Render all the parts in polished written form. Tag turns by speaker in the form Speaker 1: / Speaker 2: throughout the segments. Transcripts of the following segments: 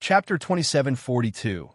Speaker 1: Chapter 2742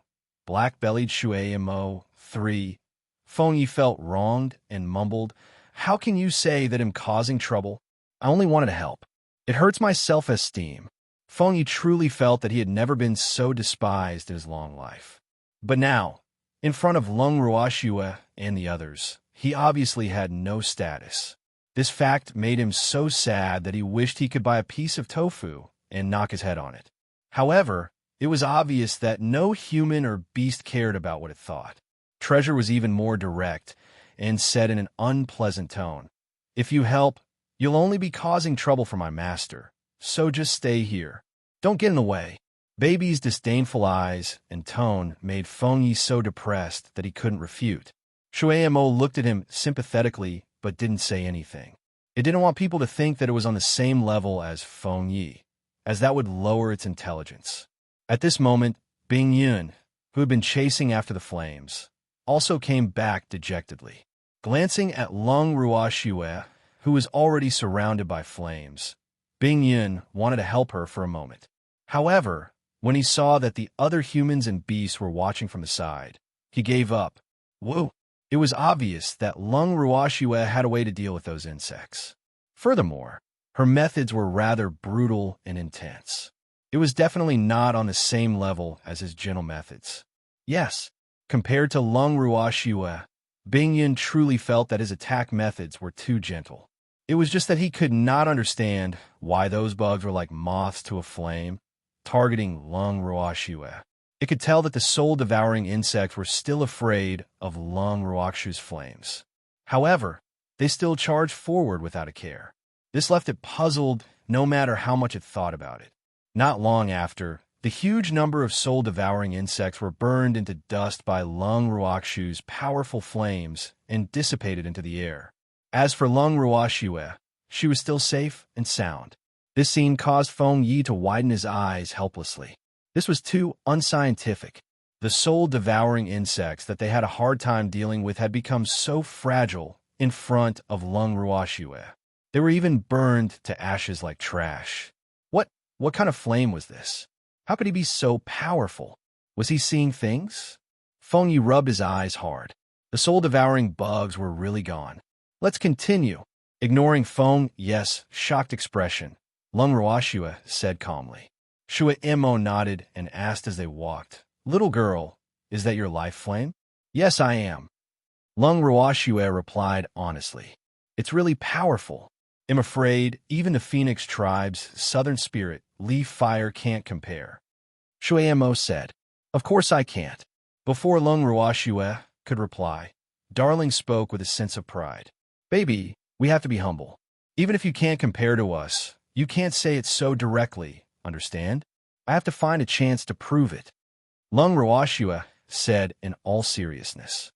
Speaker 1: Black-Bellied Shui Mo 3. Feng Yi felt wronged and mumbled, "How can you say that I'm causing trouble? I only wanted to help. It hurts my self-esteem." Feng Yi truly felt that he had never been so despised in his long life. But now, in front of Lung Ruoxue and the others, he obviously had no status. This fact made him so sad that he wished he could buy a piece of tofu and knock his head on it. However, it was obvious that no human or beast cared about what it thought. Treasure was even more direct and said in an unpleasant tone, "If you help, you'll only be causing trouble for my master, so just stay here. Don't get in the way." Baby's disdainful eyes and tone made Feng Yi so depressed that he couldn't refute. Shui Mo looked at him sympathetically but didn't say anything. It didn't want people to think that it was on the same level as Feng Yi, as that would lower its intelligence. At this moment, Bing Yun, who had been chasing after the flames, also came back dejectedly. Glancing at Lung Ruoxue, who was already surrounded by flames, Bing Yun wanted to help her for a moment. However, when he saw that the other humans and beasts were watching from the side, he gave up. Whoa! It was obvious that Lung Ruoxue had a way to deal with those insects. Furthermore, her methods were rather brutal and intense. It was definitely not on the same level as his gentle methods. Yes, compared to Lung Ruoxue, Bing Yun truly felt that his attack methods were too gentle. It was just that he could not understand why those bugs were like moths to a flame, targeting Lung Ruoxue. It could tell that the soul-devouring insects were still afraid of Lung Ruoxue's flames. However, they still charged forward without a care. This left it puzzled no matter how much it thought about it. Not long after, the huge number of soul-devouring insects were burned into dust by Lung Ruoxue's powerful flames and dissipated into the air. As for Lung Ruoxue, she was still safe and sound. This scene caused Feng Yi to widen his eyes helplessly. This was too unscientific. The soul-devouring insects that they had a hard time dealing with had become so fragile in front of Lung Ruoxue. They were even burned to ashes like trash. What kind of flame was this? How could he be so powerful? Was he seeing things? Feng Yi rubbed his eyes hard. The soul-devouring bugs were really gone. Let's continue. Ignoring Feng Yi's shocked expression, Lung Ruoxue said calmly. Shui Mo nodded and asked as they walked, "Little girl, is that your life flame?" "Yes, I am." Lung Ruoxue replied honestly. "It's really powerful. I'm afraid even the Phoenix tribe's southern spirit, leaf fire, can't compare." Shui Mo said, "Of course I can't." Before Lung Ruoxue could reply, Darling spoke with a sense of pride. "Baby, we have to be humble. Even if you can't compare to us, you can't say it so directly, understand? I have to find a chance to prove it." Lung Ruoxue said in all seriousness.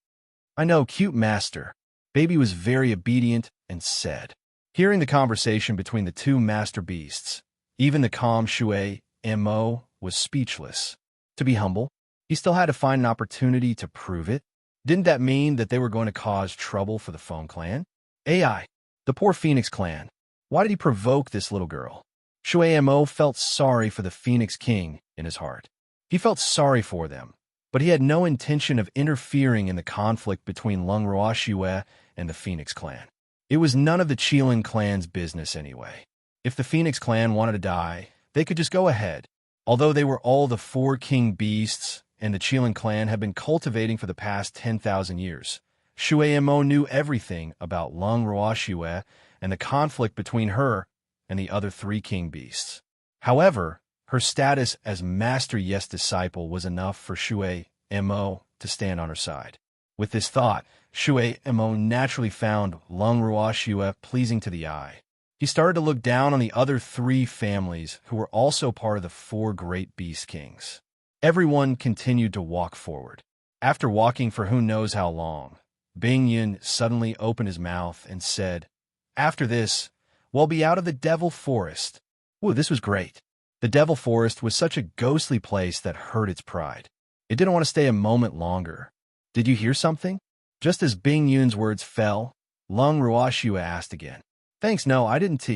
Speaker 1: "I know, cute master." Baby was very obedient and said. Hearing the conversation between the two master beasts, even the calm Shui Mo was speechless. To be humble, he still had to find an opportunity to prove it. Didn't that mean that they were going to cause trouble for the Feng clan? AI, the poor Phoenix clan. Why did he provoke this little girl? Shui Mo felt sorry for the Phoenix King in his heart. He felt sorry for them, but he had no intention of interfering in the conflict between Lung Ruoxue and the Phoenix clan. It was none of the Qilin clan's business anyway. If the Phoenix clan wanted to die, they could just go ahead. Although they were all the four king beasts and the Qilin clan had been cultivating for the past 10,000 years, Shui Mo knew everything about Lung Ruoxue and the conflict between her and the other three king beasts. However, her status as Master Yi's disciple was enough for Shui Mo to stand on her side. With this thought, Shui Mo naturally found Lung Ruoxue pleasing to the eye. He started to look down on the other three families who were also part of the four great beast kings. Everyone continued to walk forward. After walking for who knows how long, Bing Yun suddenly opened his mouth and said, "After this, we'll be out of the Devil Forest." Ooh, this was great. The Devil Forest was such a ghostly place that hurt its pride. It didn't want to stay a moment longer. "Did you hear something?" Just as Bing Yun's words fell, Lung Ruoxue asked again. "Thanks, no, I didn't.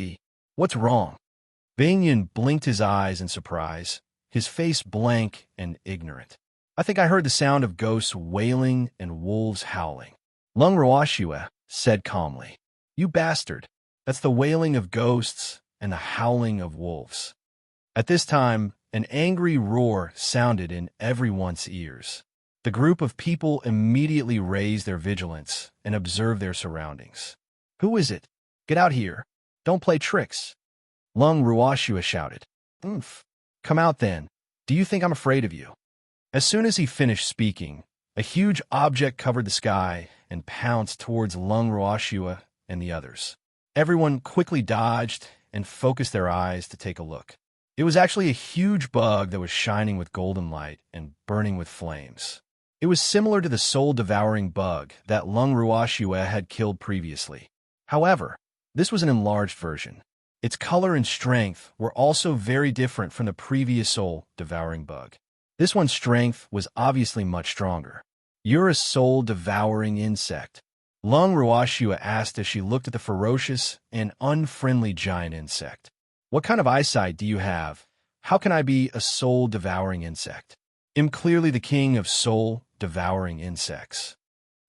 Speaker 1: What's wrong?" Bing Yun blinked his eyes in surprise. his face blank and ignorant. I think I heard the sound of ghosts wailing and wolves howling. Lung Ruashua said calmly, "You bastard, that's the wailing of ghosts and the howling of wolves." At this time, an angry roar sounded in everyone's ears. The group of people immediately raised their vigilance and observed their surroundings. "Who is it? Get out here. Don't play tricks." Lung Ruashua shouted. "Oomph. Come out then. Do you think I'm afraid of you?" As soon as he finished speaking, a huge object covered the sky and pounced towards Lung Ruashua and the others. Everyone quickly dodged and focused their eyes to take a look. It was actually a huge bug that was shining with golden light and burning with flames. It was similar to the soul-devouring bug that Lung Ruashua had killed previously. However, this was an enlarged version. Its color and strength were also very different from the previous soul-devouring bug. This one's strength was obviously much stronger. "You're a soul-devouring insect," Lung Ruashua asked as she looked at the ferocious and unfriendly giant insect. "What kind of eyesight do you have? How can I be a soul-devouring insect? I'm clearly the king of soul-devouring insects."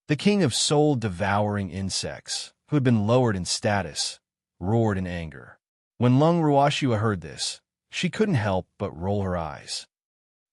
Speaker 1: The king of soul-devouring insects, who had been lowered in status, roared in anger. When Lung Ruashua heard this, she couldn't help but roll her eyes.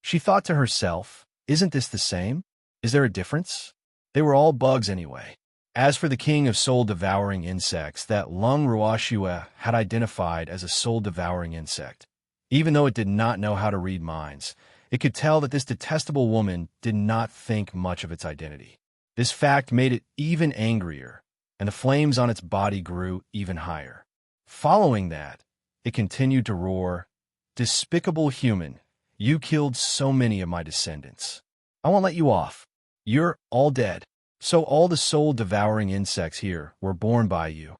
Speaker 1: She thought to herself, "Isn't this the same? Is there a difference? They were all bugs anyway." As for the king of soul-devouring insects that Lung Ruashua had identified as a soul-devouring insect, even though it did not know how to read minds, it could tell that this detestable woman did not think much of its identity. This fact made it even angrier, and the flames on its body grew even higher. Following that, it continued to roar, "Despicable human, you killed so many of my descendants. I won't let you off. You're all dead. So all the soul-devouring insects here were born by you."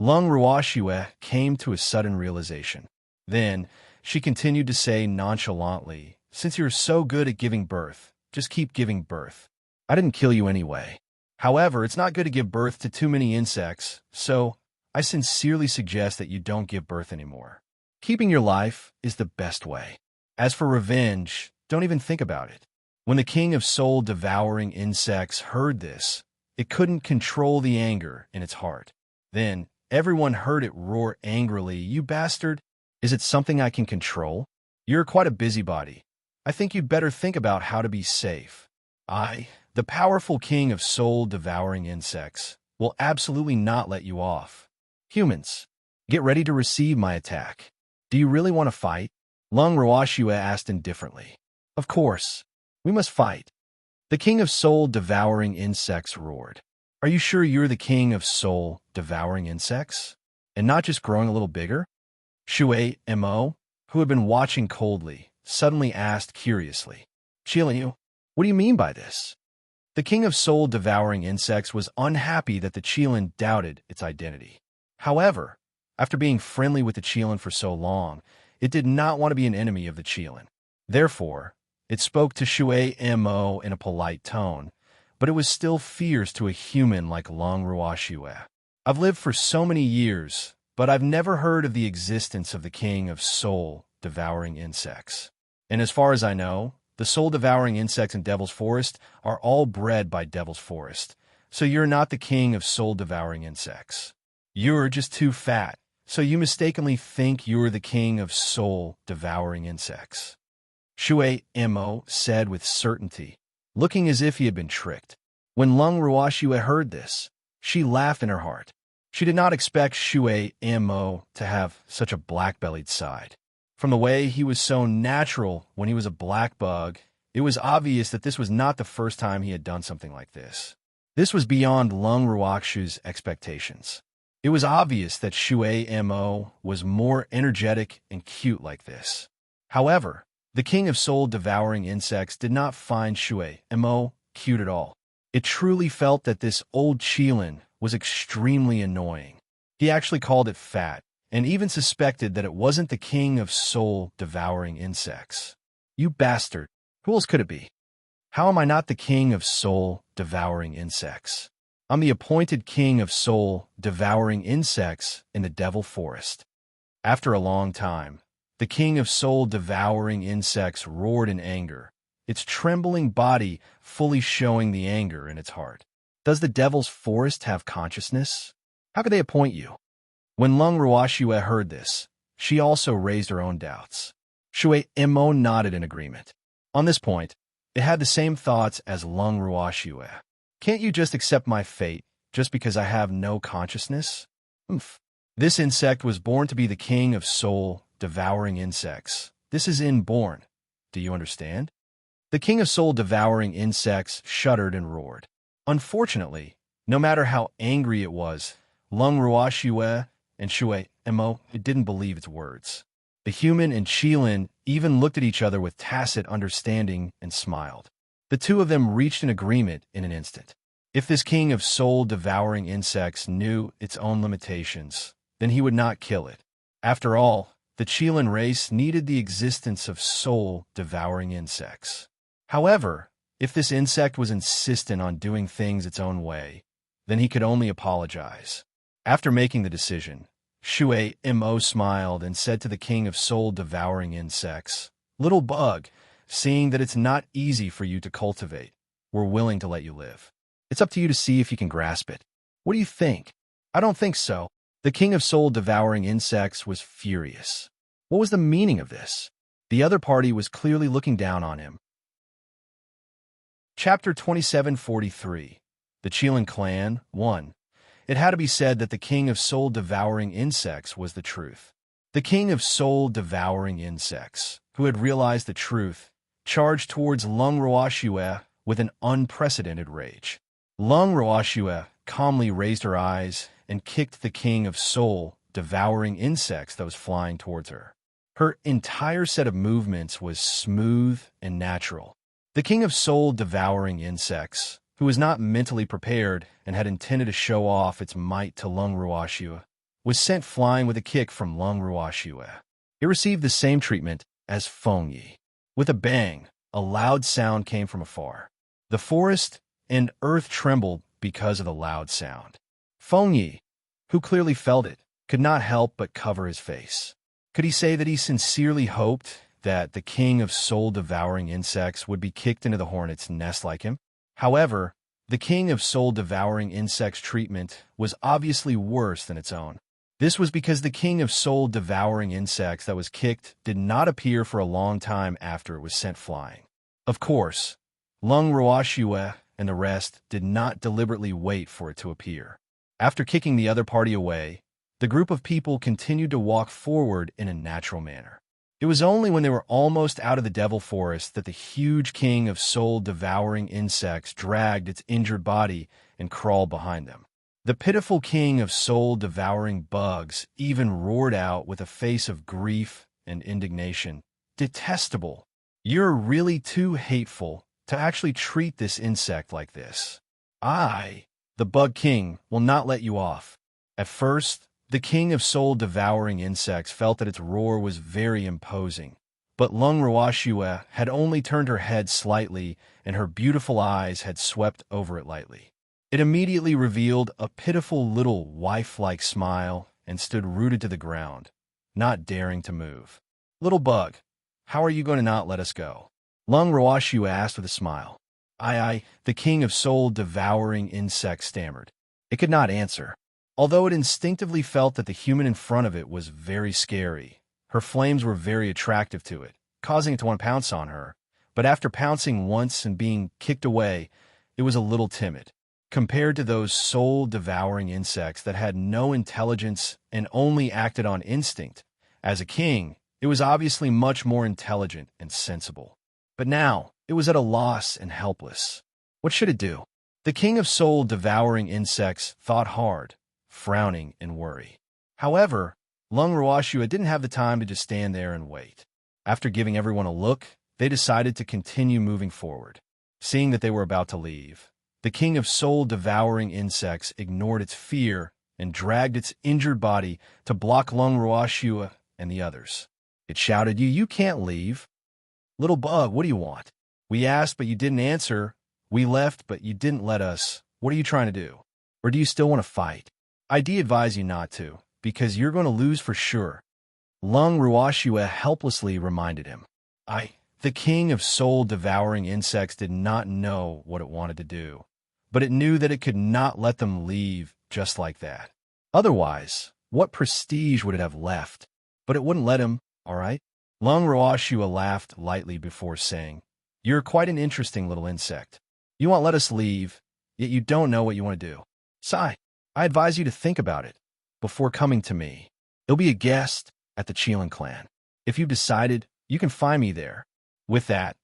Speaker 1: Lung Ruashua came to a sudden realization. Then, she continued to say nonchalantly, "Since you're so good at giving birth, just keep giving birth. I didn't kill you anyway. However, it's not good to give birth to too many insects, so I sincerely suggest that you don't give birth anymore. Keeping your life is the best way. As for revenge, don't even think about it." When the king of soul-devouring insects heard this, it couldn't control the anger in its heart. Then, everyone heard it roar angrily, "You bastard! Is it something I can control? You're quite a busybody. I think you'd better think about how to be safe. I, the powerful king of soul-devouring insects, will absolutely not let you off. Humans, get ready to receive my attack. Do you really want to fight?" Lung Ruashua asked indifferently. "Of course. We must fight." The king of soul-devouring insects roared. "Are you sure you're the king of soul-devouring insects? And not just growing a little bigger?" Shui Mo, who had been watching coldly, suddenly asked curiously. "Qiliu, what do you mean by this?" The king of soul-devouring insects was unhappy that the Qilin doubted its identity. However, after being friendly with the Qilin for so long, it did not want to be an enemy of the Qilin. Therefore, it spoke to Shui Mo in a polite tone, but it was still fierce to a human like Lung Ruashua. "I've lived for so many years, but I've never heard of the existence of the king of soul-devouring insects. And as far as I know, the soul-devouring insects in Devil's Forest are all bred by Devil's Forest, so you're not the king of soul-devouring insects. You're just too fat, so you mistakenly think you're the king of soul-devouring insects," Shui Mo said with certainty, looking as if he had been tricked. When Lung Ruashua heard this, she laughed in her heart. She did not expect Shui Mo to have such a black-bellied side. From the way he was so natural when he was a black bug, it was obvious that this was not the first time he had done something like this. This was beyond Lung Ruashua's expectations. It was obvious that Shui Mo was more energetic and cute like this. However, the king of soul-devouring insects did not find Shui Mo cute at all. It truly felt that this old Qilin was extremely annoying. He actually called it fat, and even suspected that it wasn't the king of soul-devouring insects. "You bastard! Who else could it be? How am I not the king of soul-devouring insects? I'm the appointed king of soul-devouring insects in the Devil Forest." After a long time, The king of soul-devouring insects roared in anger, its trembling body fully showing the anger in its heart. Does the devil's forest have consciousness? How could they appoint you? When Lung Ruoxue heard this, she also raised her own doubts. Shui Imo nodded in agreement. On this point, it had the same thoughts as Lung Ruoxue. Can't you just accept my fate just because I have no consciousness? Oomph. This insect was born to be the king of soul-devouring insects. This is inborn. Do you understand? The king of soul-devouring insects shuddered and roared. Unfortunately, no matter how angry it was, Lung Ruoxue and Shui Imo didn't believe its words. The human and Qilin even looked at each other with tacit understanding and smiled. The two of them reached an agreement in an instant. If this king of soul-devouring insects knew its own limitations, then he would not kill it. After all, the Qilin race needed the existence of soul-devouring insects. However, if this insect was insistent on doing things its own way, then he could only apologize. After making the decision, Shui Imo smiled and said to the king of soul-devouring insects, "Little bug, seeing that it's not easy for you to cultivate, we're willing to let you live. It's up to you to see if you can grasp it. What do you think?" "I don't think so." The king of soul-devouring insects was furious. What was the meaning of this? The other party was clearly looking down on him. Chapter 2743. The Qilin Clan 1. It had to be said that the king of soul-devouring insects was the truth. The king of soul-devouring insects, who had realized the truth, charged towards Lung Ruoxue with an unprecedented rage. Lung Ruoxue calmly raised her eyes and kicked the king of soul-devouring insects that was flying towards her. Her entire set of movements was smooth and natural. The king of soul-devouring insects, who was not mentally prepared and had intended to show off its might to Lung Ruoxue, was sent flying with a kick from Lung Ruoxue. It received the same treatment as Fengyi. With a bang, a loud sound came from afar. The forest and earth trembled because of the loud sound. Fengyi, who clearly felt it, could not help but cover his face. Could he say that he sincerely hoped that the king of soul-devouring insects would be kicked into the hornet's nest like him? However, the king of soul-devouring insects' treatment was obviously worse than its own. This was because the king of soul-devouring insects that was kicked did not appear for a long time after it was sent flying. Of course, Lung Ruoxue and the rest did not deliberately wait for it to appear. After kicking the other party away, the group of people continued to walk forward in a natural manner. It was only when they were almost out of the devil forest that the huge king of soul-devouring insects dragged its injured body and crawled behind them. The pitiful king of soul-devouring bugs even roared out with a face of grief and indignation. "Detestable! You're really too hateful to actually treat this insect like this. I, the Bug King, will not let you off." At first, the king of soul-devouring insects felt that its roar was very imposing, but Lung Ruoxue had only turned her head slightly and her beautiful eyes had swept over it lightly. It immediately revealed a pitiful little wife-like smile and stood rooted to the ground, not daring to move. "Little bug, how are you going to not let us go?" Lung Ruoxue asked with a smile. The king of soul-devouring insects stammered. It could not answer. Although it instinctively felt that the human in front of it was very scary, her flames were very attractive to it, causing it to want to pounce on her. But after pouncing once and being kicked away, it was a little timid. Compared to those soul-devouring insects that had no intelligence and only acted on instinct, as a king, it was obviously much more intelligent and sensible. But now, it was at a loss and helpless. What should it do? The king of soul-devouring insects thought hard, frowning in worry. However, Lung Ruoxue didn't have the time to just stand there and wait. After giving everyone a look, they decided to continue moving forward. Seeing that they were about to leave, the king of soul-devouring insects ignored its fear and dragged its injured body to block Lung Ruoxue and the others. It shouted, You can't leave. Little bug, what do you want? We asked, but you didn't answer. We left, but you didn't let us. What are you trying to do? Or do you still want to fight? I advise you not to, because you're going to lose for sure." Lung Ruoxua helplessly reminded him. The king of soul-devouring insects did not know what it wanted to do, but it knew that it could not let them leave just like that. Otherwise, what prestige would it have left? But it wouldn't let him, all right? Lung Ruoxua laughed lightly before saying, "You're quite an interesting little insect. You won't let us leave, yet you don't know what you want to do. Sigh, I advise you to think about it before coming to me. You'll be a guest at the Qilin clan. If you've decided, you can find me there." With that,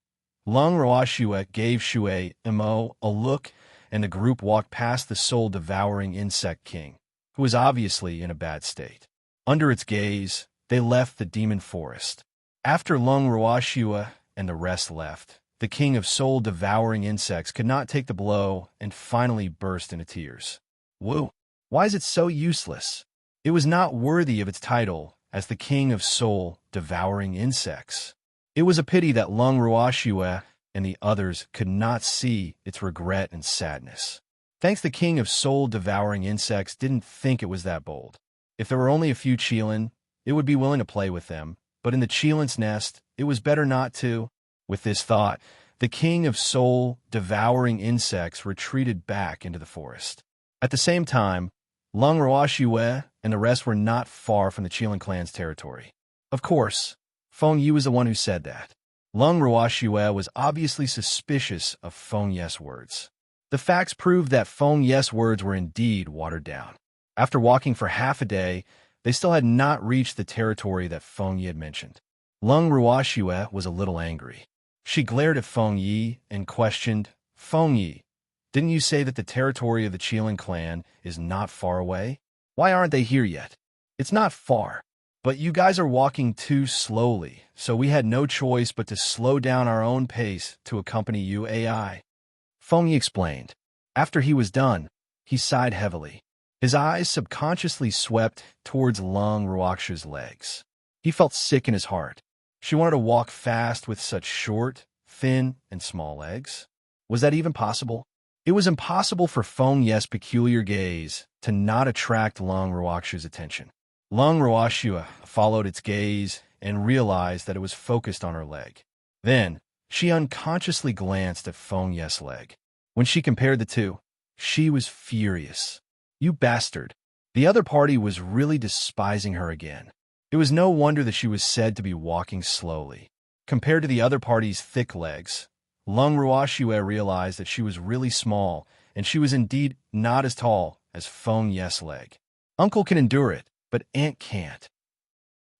Speaker 1: Lung Ruoxua gave Shui Mo a look, and the group walked past the soul-devouring insect king, who was obviously in a bad state. Under its gaze, they left the demon forest. After Lung Ruoxua and the rest left, the king of soul-devouring insects could not take the blow and finally burst into tears. Whoa, why is it so useless? It was not worthy of its title as the king of soul-devouring insects. It was a pity that Lung Ruoxua and the others could not see its regret and sadness. Thanks, the king of soul-devouring insects didn't think it was that bold. If there were only a few Qilin, it would be willing to play with them, but in the Qilin's nest, it was better not to. With this thought, the king of soul-devouring insects retreated back into the forest. At the same time, Lung Ruoxua and the rest were not far from the Qilin clan's territory. Of course, Feng Yi was the one who said that. Lung Ruoxua was obviously suspicious of Feng Ye's words. The facts proved that Feng Ye's words were indeed watered down. After walking for half a day, they still had not reached the territory that Feng Yi had mentioned. Lung Ruoxua was a little angry. She glared at Feng Yi and questioned, "Feng Yi, didn't you say that the territory of the Qilin clan is not far away? Why aren't they here yet? It's not far. But you guys are walking too slowly, so we had no choice but to slow down our own pace to accompany you, AI." Feng Yi explained. After he was done, he sighed heavily. His eyes subconsciously swept towards Lung Ruoxua's legs. He felt sick in his heart. She wanted to walk fast with such short, thin, and small legs. Was that even possible? It was impossible for Feng Ye's peculiar gaze to not attract Lung Ruoxua's attention. Lung Ruoxua followed its gaze and realized that it was focused on her leg. Then, she unconsciously glanced at Feng Ye's leg. When she compared the two, she was furious. "You bastard." The other party was really despising her again. It was no wonder that she was said to be walking slowly. Compared to the other party's thick legs, Lung Ruoxua realized that she was really small, and she was indeed not as tall as Feng Ye's leg. Uncle can endure it, but Aunt can't.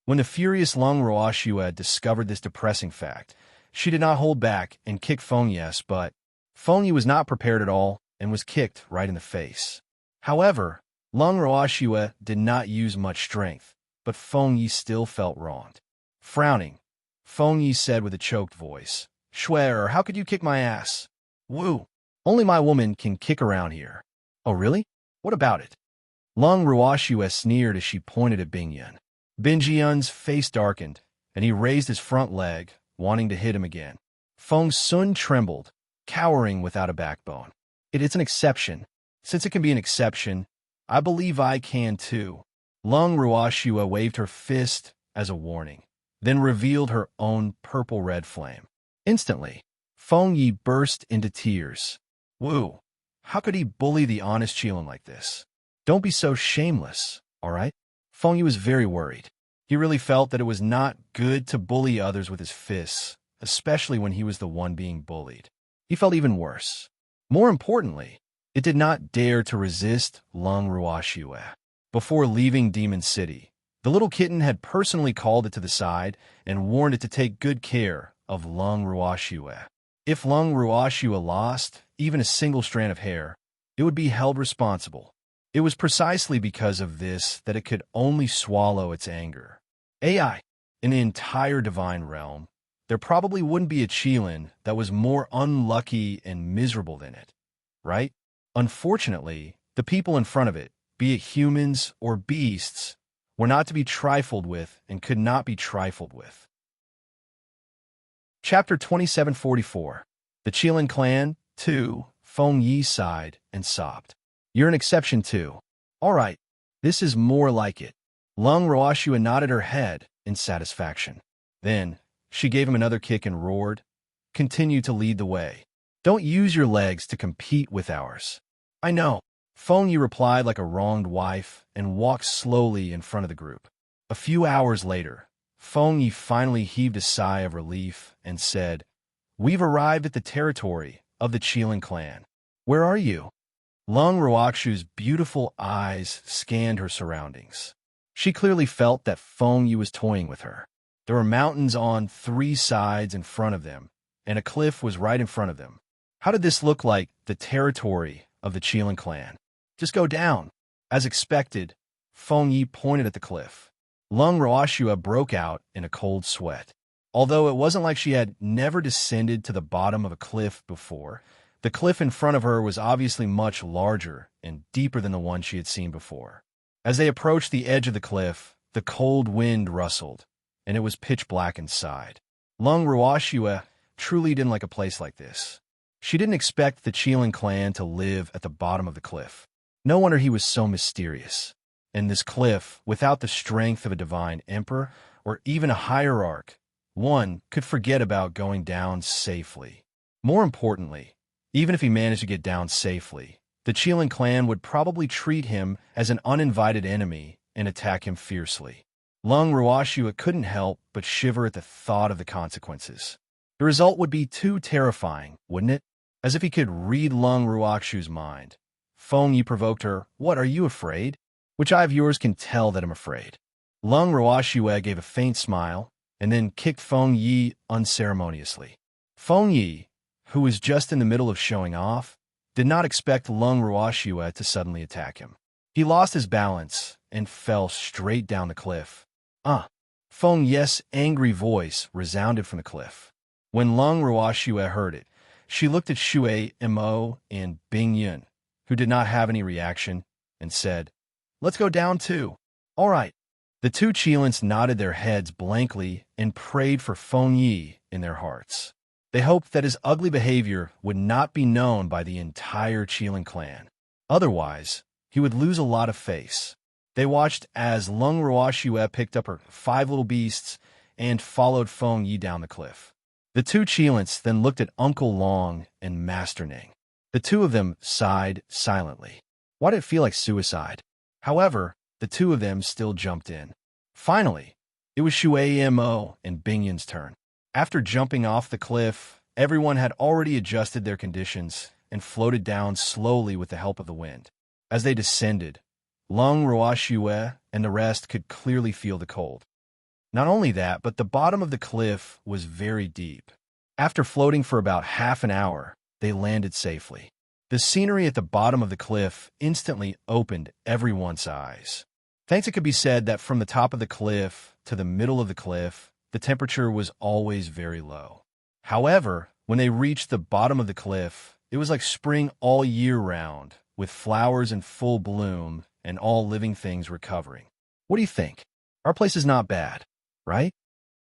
Speaker 1: When the furious Lung Ruoxua discovered this depressing fact, she did not hold back and kicked Feng Yes, but Feng Yi was not prepared at all and was kicked right in the face. However, Lung Ruoxua did not use much strength, but Feng Yi still felt wronged. Frowning, Feng Yi said with a choked voice, "Schwer, how could you kick my ass?" "Woo, only my woman can kick around here." "Oh really? What about it?" Lung Ruoxua sneered as she pointed at Bingyun. Bingyun's face darkened, and he raised his front leg, wanting to hit him again. Feng Sun trembled, cowering without a backbone. "It's an exception. Since it can be an exception, I believe I can too." Lung Ruoxua waved her fist as a warning, then revealed her own purple-red flame. Instantly, Feng Yi burst into tears. "Woo, how could he bully the honest Qilin like this? Don't be so shameless, all right?" Feng Yi was very worried. He really felt that it was not good to bully others with his fists, especially when he was the one being bullied. He felt even worse. More importantly, it did not dare to resist Lung Ruoxua. Before leaving Demon City, the little kitten had personally called it to the side and warned it to take good care of Lung Ruoxua. If Lung Ruoxua lost even a single strand of hair, it would be held responsible. It was precisely because of this that it could only swallow its anger. AI, in the entire divine realm, there probably wouldn't be a Qilin that was more unlucky and miserable than it, right? Unfortunately, the people in front of it, be it humans or beasts, were not to be trifled with and could not be trifled with. Chapter 2744. The Qilin clan, 2, Feng Yi sighed and sobbed. "You're an exception too. All right, this is more like it." Lung Ruoxua nodded her head in satisfaction. Then, she gave him another kick and roared, "Continue to lead the way. Don't use your legs to compete with ours." "I know," Feng Yi replied like a wronged wife and walked slowly in front of the group. A few hours later, Feng Yi finally heaved a sigh of relief and said, "We've arrived at the territory of the Qilin clan. Where are you?" Lung Ruoxu's beautiful eyes scanned her surroundings. She clearly felt that Feng Yi was toying with her. There were mountains on 3 sides in front of them, and a cliff was right in front of them. How did this look like the territory of the Qilin clan? "Just go down." As expected, Feng Yi pointed at the cliff. Lung Ruoxua broke out in a cold sweat. Although it wasn't like she had never descended to the bottom of a cliff before, the cliff in front of her was obviously much larger and deeper than the one she had seen before. As they approached the edge of the cliff, the cold wind rustled, and it was pitch black inside. Lung Ruoxua truly didn't like a place like this. She didn't expect the Qilin clan to live at the bottom of the cliff. No wonder he was so mysterious. And this cliff, without the strength of a divine emperor or even a hierarch, one could forget about going down safely. More importantly, even if he managed to get down safely, the Qilin clan would probably treat him as an uninvited enemy and attack him fiercely. Lung Ruoxua couldn't help but shiver at the thought of the consequences. The result would be too terrifying, wouldn't it? As if he could read Lung Ruoxu's mind, Feng Yi provoked her, "What, are you afraid? Which eye of yours can tell that I'm afraid?" Lung Ruoxua gave a faint smile and then kicked Feng Yi unceremoniously. Feng Yi, who was just in the middle of showing off, did not expect Lung Ruoxua to suddenly attack him. He lost his balance and fell straight down the cliff. Feng Yi's angry voice resounded from the cliff. When Lung Ruoxua heard it, she looked at Shui Mo and Bing Yun, who did not have any reaction, and said, "Let's go down too." "All right." The 2 Qilins nodded their heads blankly and prayed for Feng Yi in their hearts. They hoped that his ugly behavior would not be known by the entire Qilin clan. Otherwise, he would lose a lot of face. They watched as Lung Ruoxua picked up her 5 little beasts and followed Feng Yi down the cliff. The 2 Qilins then looked at Uncle Long and Master Ning. The 2 of them sighed silently. Why did it feel like suicide? However, the 2 of them still jumped in. Finally, it was Shui Mo and Bing Yun's turn. After jumping off the cliff, everyone had already adjusted their conditions and floated down slowly with the help of the wind. As they descended, Lung Ruoxua and the rest could clearly feel the cold. Not only that, but the bottom of the cliff was very deep. After floating for about half an hour, they landed safely. The scenery at the bottom of the cliff instantly opened everyone's eyes. Thanks, it could be said that from the top of the cliff to the middle of the cliff, the temperature was always very low. However, when they reached the bottom of the cliff, it was like spring all year round, with flowers in full bloom and all living things recovering. What do you think? Our place is not bad, right?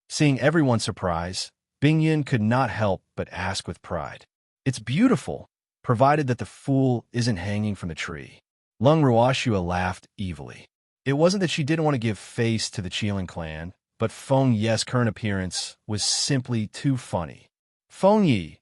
Speaker 1: Seeing everyone's surprise, Bing Yun could not help but ask with pride, "It's beautiful, provided that the fool isn't hanging from the tree." Lung Ruoxua laughed evilly. It wasn't that she didn't want to give face to the Qilin clan, but Feng Yi's current appearance was simply too funny. Feng Yi,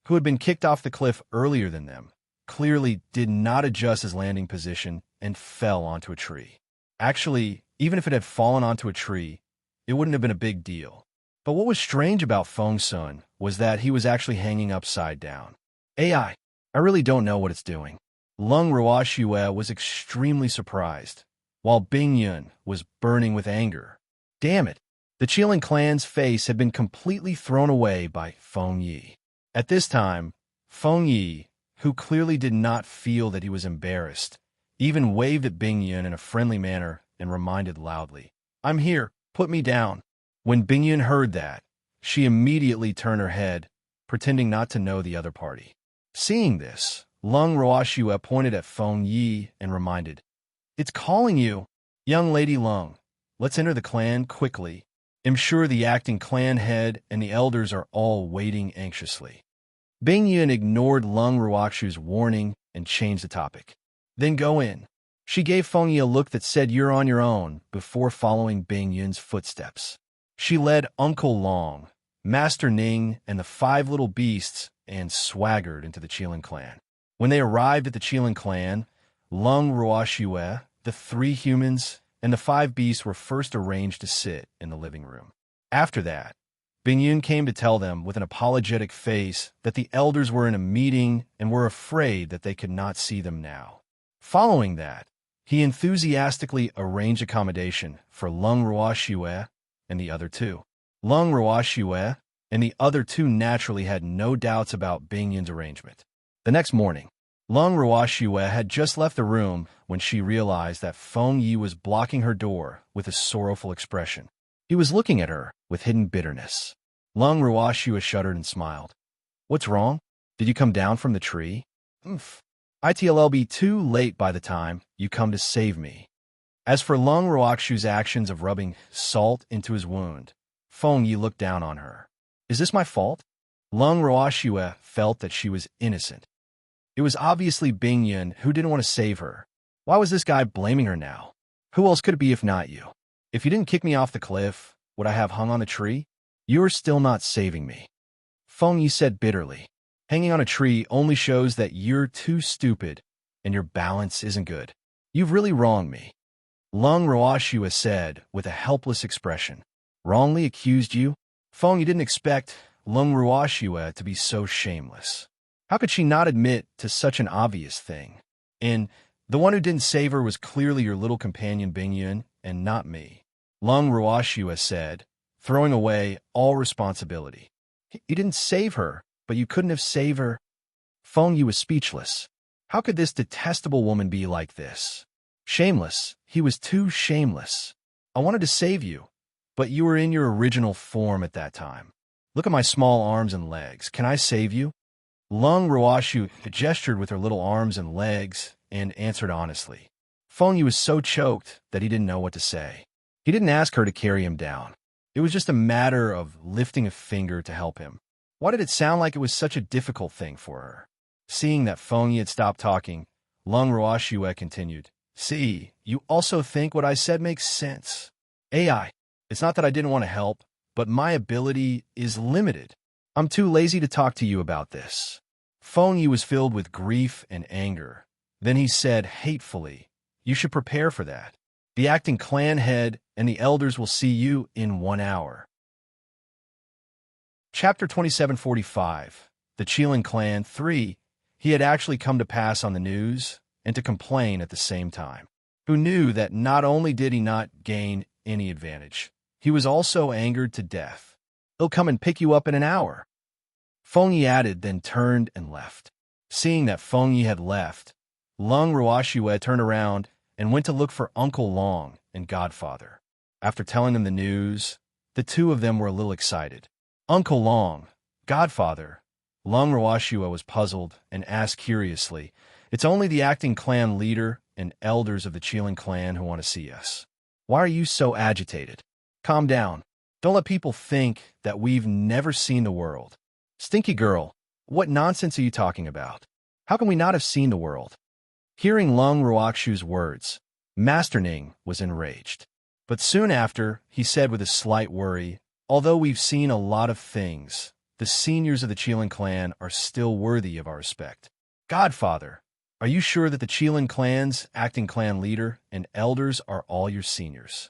Speaker 1: who had been kicked off the cliff earlier than them, clearly did not adjust his landing position and fell onto a tree. Actually, even if it had fallen onto a tree, it wouldn't have been a big deal. But what was strange about Feng Sun was that he was actually hanging upside down. I really don't know what it's doing." Lung Ruoxua was extremely surprised, while Bing Yun was burning with anger. Damn it! The Qilin clan's face had been completely thrown away by Feng Yi. At this time, Feng Yi, who clearly did not feel that he was embarrassed, even waved at Bing Yun in a friendly manner and reminded loudly, "I'm here, put me down." When Bing Yun heard that, she immediately turned her head, pretending not to know the other party. Seeing this, Lung Ruoxua pointed at Feng Yi and reminded, "It's calling you. Young Lady Lung, let's enter the clan quickly. I'm sure the acting clan head and the elders are all waiting anxiously." Bing Yun ignored Lung Ruoxu's warning and changed the topic. "Then go in." She gave Feng Yi a look that said, "You're on your own," before following Bing Yun's footsteps. She led Uncle Long, Master Ning, and the 5 little beasts and swaggered into the Qilin clan. When they arrived at the Qilin clan, Lung Ruoxue, the 3 humans, and the 5 beasts were first arranged to sit in the living room. After that, Bingyun came to tell them with an apologetic face that the elders were in a meeting and were afraid that they could not see them now. Following that, he enthusiastically arranged accommodation for Lung Ruoxue and the other 2. Lung Ruoxue and the other 2 naturally had no doubts about Bingyun's arrangement. The next morning, Lung Ruoxue had just left the room when she realized that Feng Yi was blocking her door with a sorrowful expression. He was looking at her with hidden bitterness. Lung Ruoxue shuddered and smiled. "What's wrong? Did you come down from the tree?" "Oof. It'll be too late by the time you come to save me." As for Lung Ruoxue's actions of rubbing salt into his wound, Feng Yi looked down on her. "Is this my fault?" Lung Ruoxue felt that she was innocent. It was obviously Bingyun who didn't want to save her. Why was this guy blaming her now? Who else could it be if not you? If you didn't kick me off the cliff, would I have hung on a tree? You are still not saving me. Feng Yi said bitterly. Hanging on a tree only shows that you're too stupid and your balance isn't good. You've really wronged me. Lung Ruoxue said with a helpless expression. Wrongly accused you? Feng Yi didn't expect Lung Ruoxue to be so shameless. How could she not admit to such an obvious thing? And the one who didn't save her was clearly your little companion Bingyun and not me. Lung Ruoxue said, throwing away all responsibility. You didn't save her, but you couldn't have saved her. Feng Yi was speechless. How could this detestable woman be like this? Shameless. He was too shameless. I wanted to save you, but you were in your original form at that time. Look at my small arms and legs. Can I save you? Lung Ruoxue gestured with her little arms and legs and answered honestly. Feng Yi was so choked that he didn't know what to say. He didn't ask her to carry him down. It was just a matter of lifting a finger to help him. Why did it sound like it was such a difficult thing for her? Seeing that Feng Yi had stopped talking, Lung Ruoxue continued. See, you also think what I said makes sense. AI, it's not that I didn't want to help, but my ability is limited. I'm too lazy to talk to you about this. Feng Yi was filled with grief and anger. Then he said hatefully, you should prepare for that. The acting clan head and the elders will see you in 1 hour. Chapter 2745. The Qilin Clan 3. He had actually come to pass on the news and to complain at the same time. Who knew that not only did he not gain any advantage, he was also angered to death. They'll come and pick you up in 1 hour. Feng Yi added, then turned and left. Seeing that Feng Yi had left, Lung Ruoxue turned around and went to look for Uncle Long and Godfather. After telling them the news, the two of them were a little excited. Uncle Long, Godfather. Lung Ruoxue was puzzled and asked curiously, it's only the acting clan leader and elders of the Qilin clan who want to see us. Why are you so agitated? Calm down. Don't let people think that we've never seen the world. Stinky girl, what nonsense are you talking about? How can we not have seen the world? Hearing Lung Ruoxue's words, Master Ning was enraged. But soon after, he said with a slight worry, although we've seen a lot of things, the seniors of the Qilin clan are still worthy of our respect. Godfather, are you sure that the Qilin clan's acting clan leader and elders are all your seniors?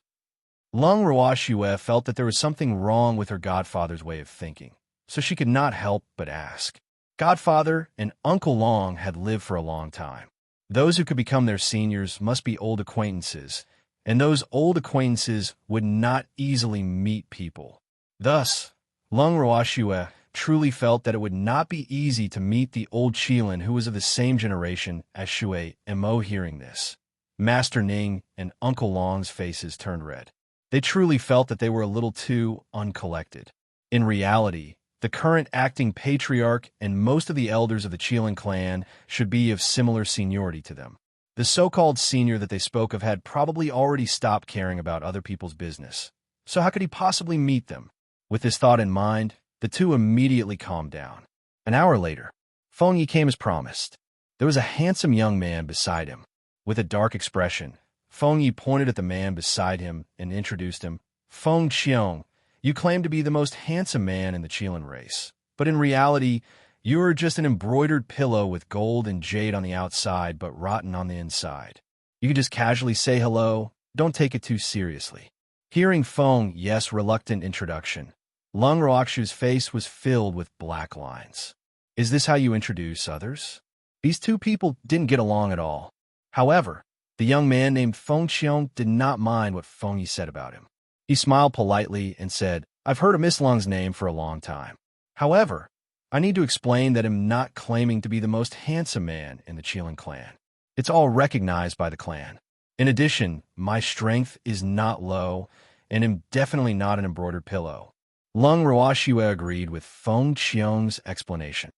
Speaker 1: Lung Ruoxue felt that there was something wrong with her godfather's way of thinking, so she could not help but ask. Godfather and Uncle Long had lived for a long time. Those who could become their seniors must be old acquaintances, and those old acquaintances would not easily meet people. Thus, Lung Ruoxue truly felt that it would not be easy to meet the old Qilin who was of the same generation as Shui and Mo. Hearing this, Master Ning and Uncle Long's faces turned red. They truly felt that they were a little too uncollected. In reality, the current acting patriarch and most of the elders of the Qilin clan should be of similar seniority to them. The so-called senior that they spoke of had probably already stopped caring about other people's business. So how could he possibly meet them? With this thought in mind, the two immediately calmed down. 1 hour later, Feng Yi came as promised. There was a handsome young man beside him. With a dark expression, Feng Yi pointed at the man beside him and introduced him. Feng Qiong, You claim to be the most handsome man in the Chelan race, but in reality, you are just an embroidered pillow with gold and jade on the outside but rotten on the inside. You can just casually say hello, don't take it too seriously. Hearing Feng Ye's reluctant introduction, Lung Ruoxu's face was filled with black lines. Is this how you introduce others? These two people didn't get along at all. However, the young man named Feng Qiong did not mind what Feng Yi said about him. He smiled politely and said, I've heard of Miss Lung's name for a long time. However, I need to explain that I'm not claiming to be the most handsome man in the Chelan clan. It's all recognized by the clan. In addition, my strength is not low, and am definitely not an embroidered pillow. Lung Ruoxue agreed with Feng Qiong's explanation.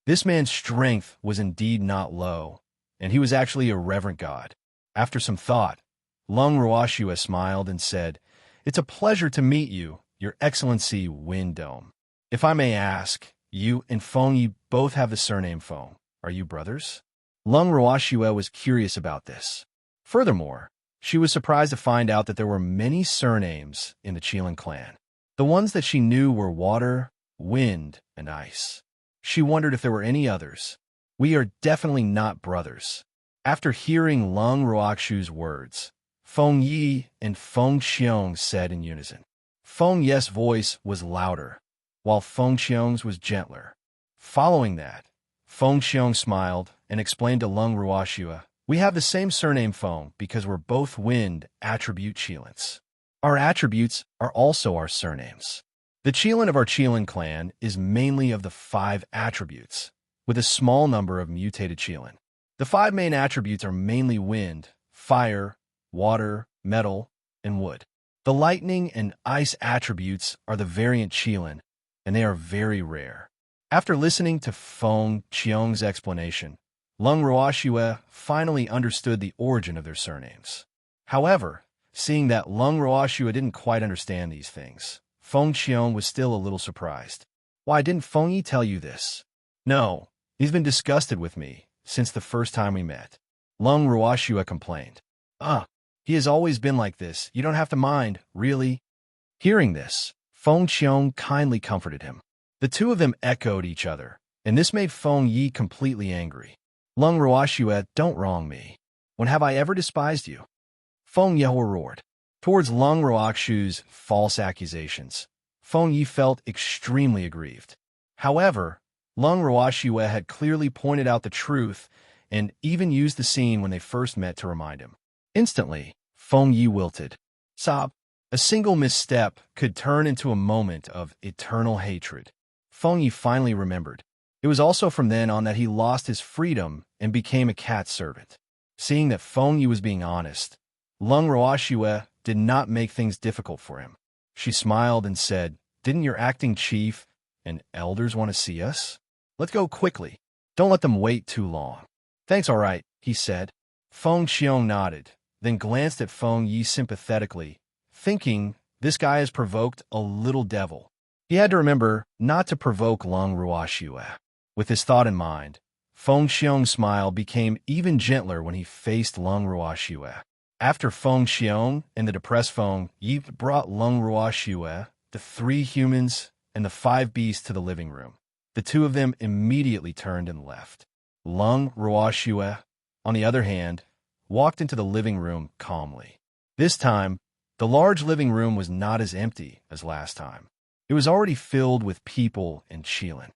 Speaker 1: This man's strength was indeed not low, and he was actually a reverent god. After some thought, Lung Ruoxue smiled and said, It's a pleasure to meet you, Your Excellency Windome. If I may ask, you and Feng Yi both have the surname Feng. Are you brothers? Lung Ruoxue was curious about this. Furthermore, she was surprised to find out that there were many surnames in the Chelan clan. The ones that she knew were water, wind, and ice. She wondered if there were any others. We are definitely not brothers. After hearing Lung Ruoxu's words, Feng Yi and Feng Qiong said in unison. Feng Ye's voice was louder, while Feng Qiong's was gentler. Following that, Feng Qiong smiled and explained to Lung Ruoxue, We have the same surname Feng because we're both wind attribute Chelans. Our attributes are also our surnames. The Chelan of our Chelan clan is mainly of the 5 attributes, with a small number of mutated Chelan. The 5 main attributes are mainly wind, fire, water, metal, and wood. The lightning and ice attributes are the variant Chelan, and they are very rare. After listening to Feng Qiong's explanation, Lung Ruoxue finally understood the origin of their surnames. However, seeing that Lung Ruoxue didn't quite understand these things, Feng Qiong was still a little surprised. Why didn't Feng Yi tell you this? No, he's been disgusted with me since the first time we met. Lung Ruoxue complained. He has always been like this. You don't have to mind, really. Hearing this, Feng Qiong kindly comforted him. The two of them echoed each other, and this made Feng Yi completely angry. Lung Ruoxue, don't wrong me. When have I ever despised you? Feng Yi roared. Towards Lung Ruoxu's false accusations, Feng Yi felt extremely aggrieved. However, Lung Ruoxue had clearly pointed out the truth and even used the scene when they first met to remind him. Instantly, Feng Yi wilted. Sob. A single misstep could turn into a moment of eternal hatred. Feng Yi finally remembered. It was also from then on that he lost his freedom and became a cat servant. Seeing that Feng Yi was being honest, Lung Ruoxue did not make things difficult for him. She smiled and said, Didn't your acting chief and elders want to see us? Let's go quickly. Don't let them wait too long. Thanks, all right, he said. Feng Qiong nodded, then glanced at Feng Yi sympathetically, thinking this guy has provoked a little devil. He had to remember not to provoke Lung Ruoxue. With this thought in mind, Feng Qiong's smile became even gentler when he faced Lung Ruoxue. After Feng Qiong and the depressed Feng Yi brought Lung Ruoxue, the 3 humans, and the 5 beasts to the living room, the two of them immediately turned and left. Lung Ruoxue, on the other hand, walked into the living room calmly. This time, the large living room was not as empty as last time. It was already filled with people and Chelan.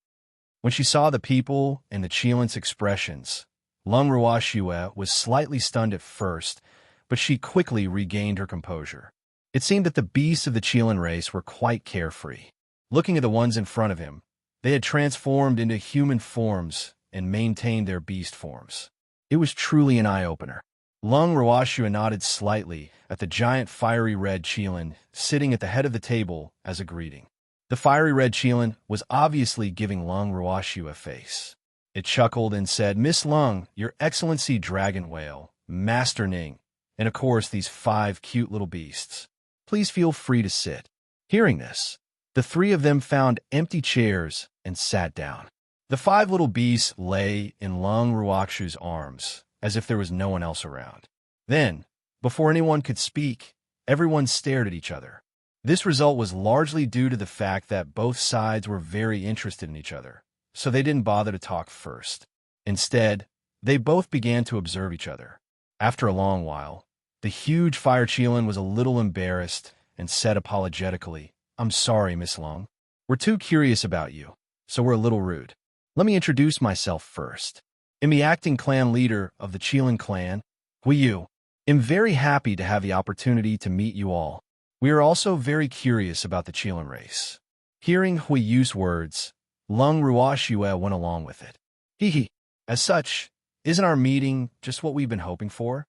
Speaker 1: When she saw the people and the Chelan's expressions, Lung Ruoxue was slightly stunned at first, but she quickly regained her composure. It seemed that the beasts of the Chelan race were quite carefree. Looking at the ones in front of him, they had transformed into human forms and maintained their beast forms. It was truly an eye-opener. Lung Ruoxue nodded slightly at the giant fiery red Chelan sitting at the head of the table as a greeting. The fiery red Chelan was obviously giving Lung Ruoxue a face. It chuckled and said, Miss Lung, Your Excellency Dragon Whale, Master Ning, and of course these 5 cute little beasts. Please feel free to sit. Hearing this, the 3 of them found empty chairs and sat down. The 5 little beasts lay in Lung Ruoxue's arms, as if there was no one else around. Then, before anyone could speak, everyone stared at each other. This result was largely due to the fact that both sides were very interested in each other, so they didn't bother to talk first. Instead, they both began to observe each other. After a long while, the huge fire Qilin was a little embarrassed and said apologetically, "I'm sorry, Miss Lung. We're too curious about you, so we're a little rude. Let me introduce myself first. I'm the acting clan leader of the Qilin clan, Huiyu. I'm very happy to have the opportunity to meet you all. We are also very curious about the Qilin race." Hearing Huiyu's words, Lung Ruoxue went along with it. Hee. As such, isn't our meeting just what we've been hoping for?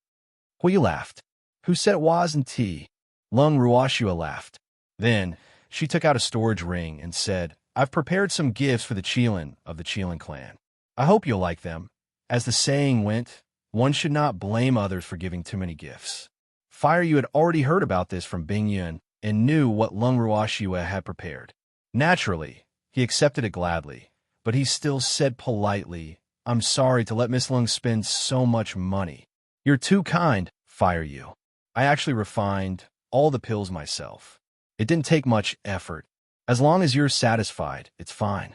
Speaker 1: Huiyu laughed. Who said it wasn't tea? Lung Ruoxue laughed. Then, she took out a storage ring and said, I've prepared some gifts for the Qilin of the Qilin clan. I hope you'll like them. As the saying went, one should not blame others for giving too many gifts. Fire Yu had already heard about this from Bing Yun and knew what Lung Ruoxue had prepared. Naturally, he accepted it gladly, but he still said politely, I'm sorry to let Miss Lung spend so much money. You're too kind, Fire Yu. I actually refined all the pills myself. It didn't take much effort. As long as you're satisfied, it's fine.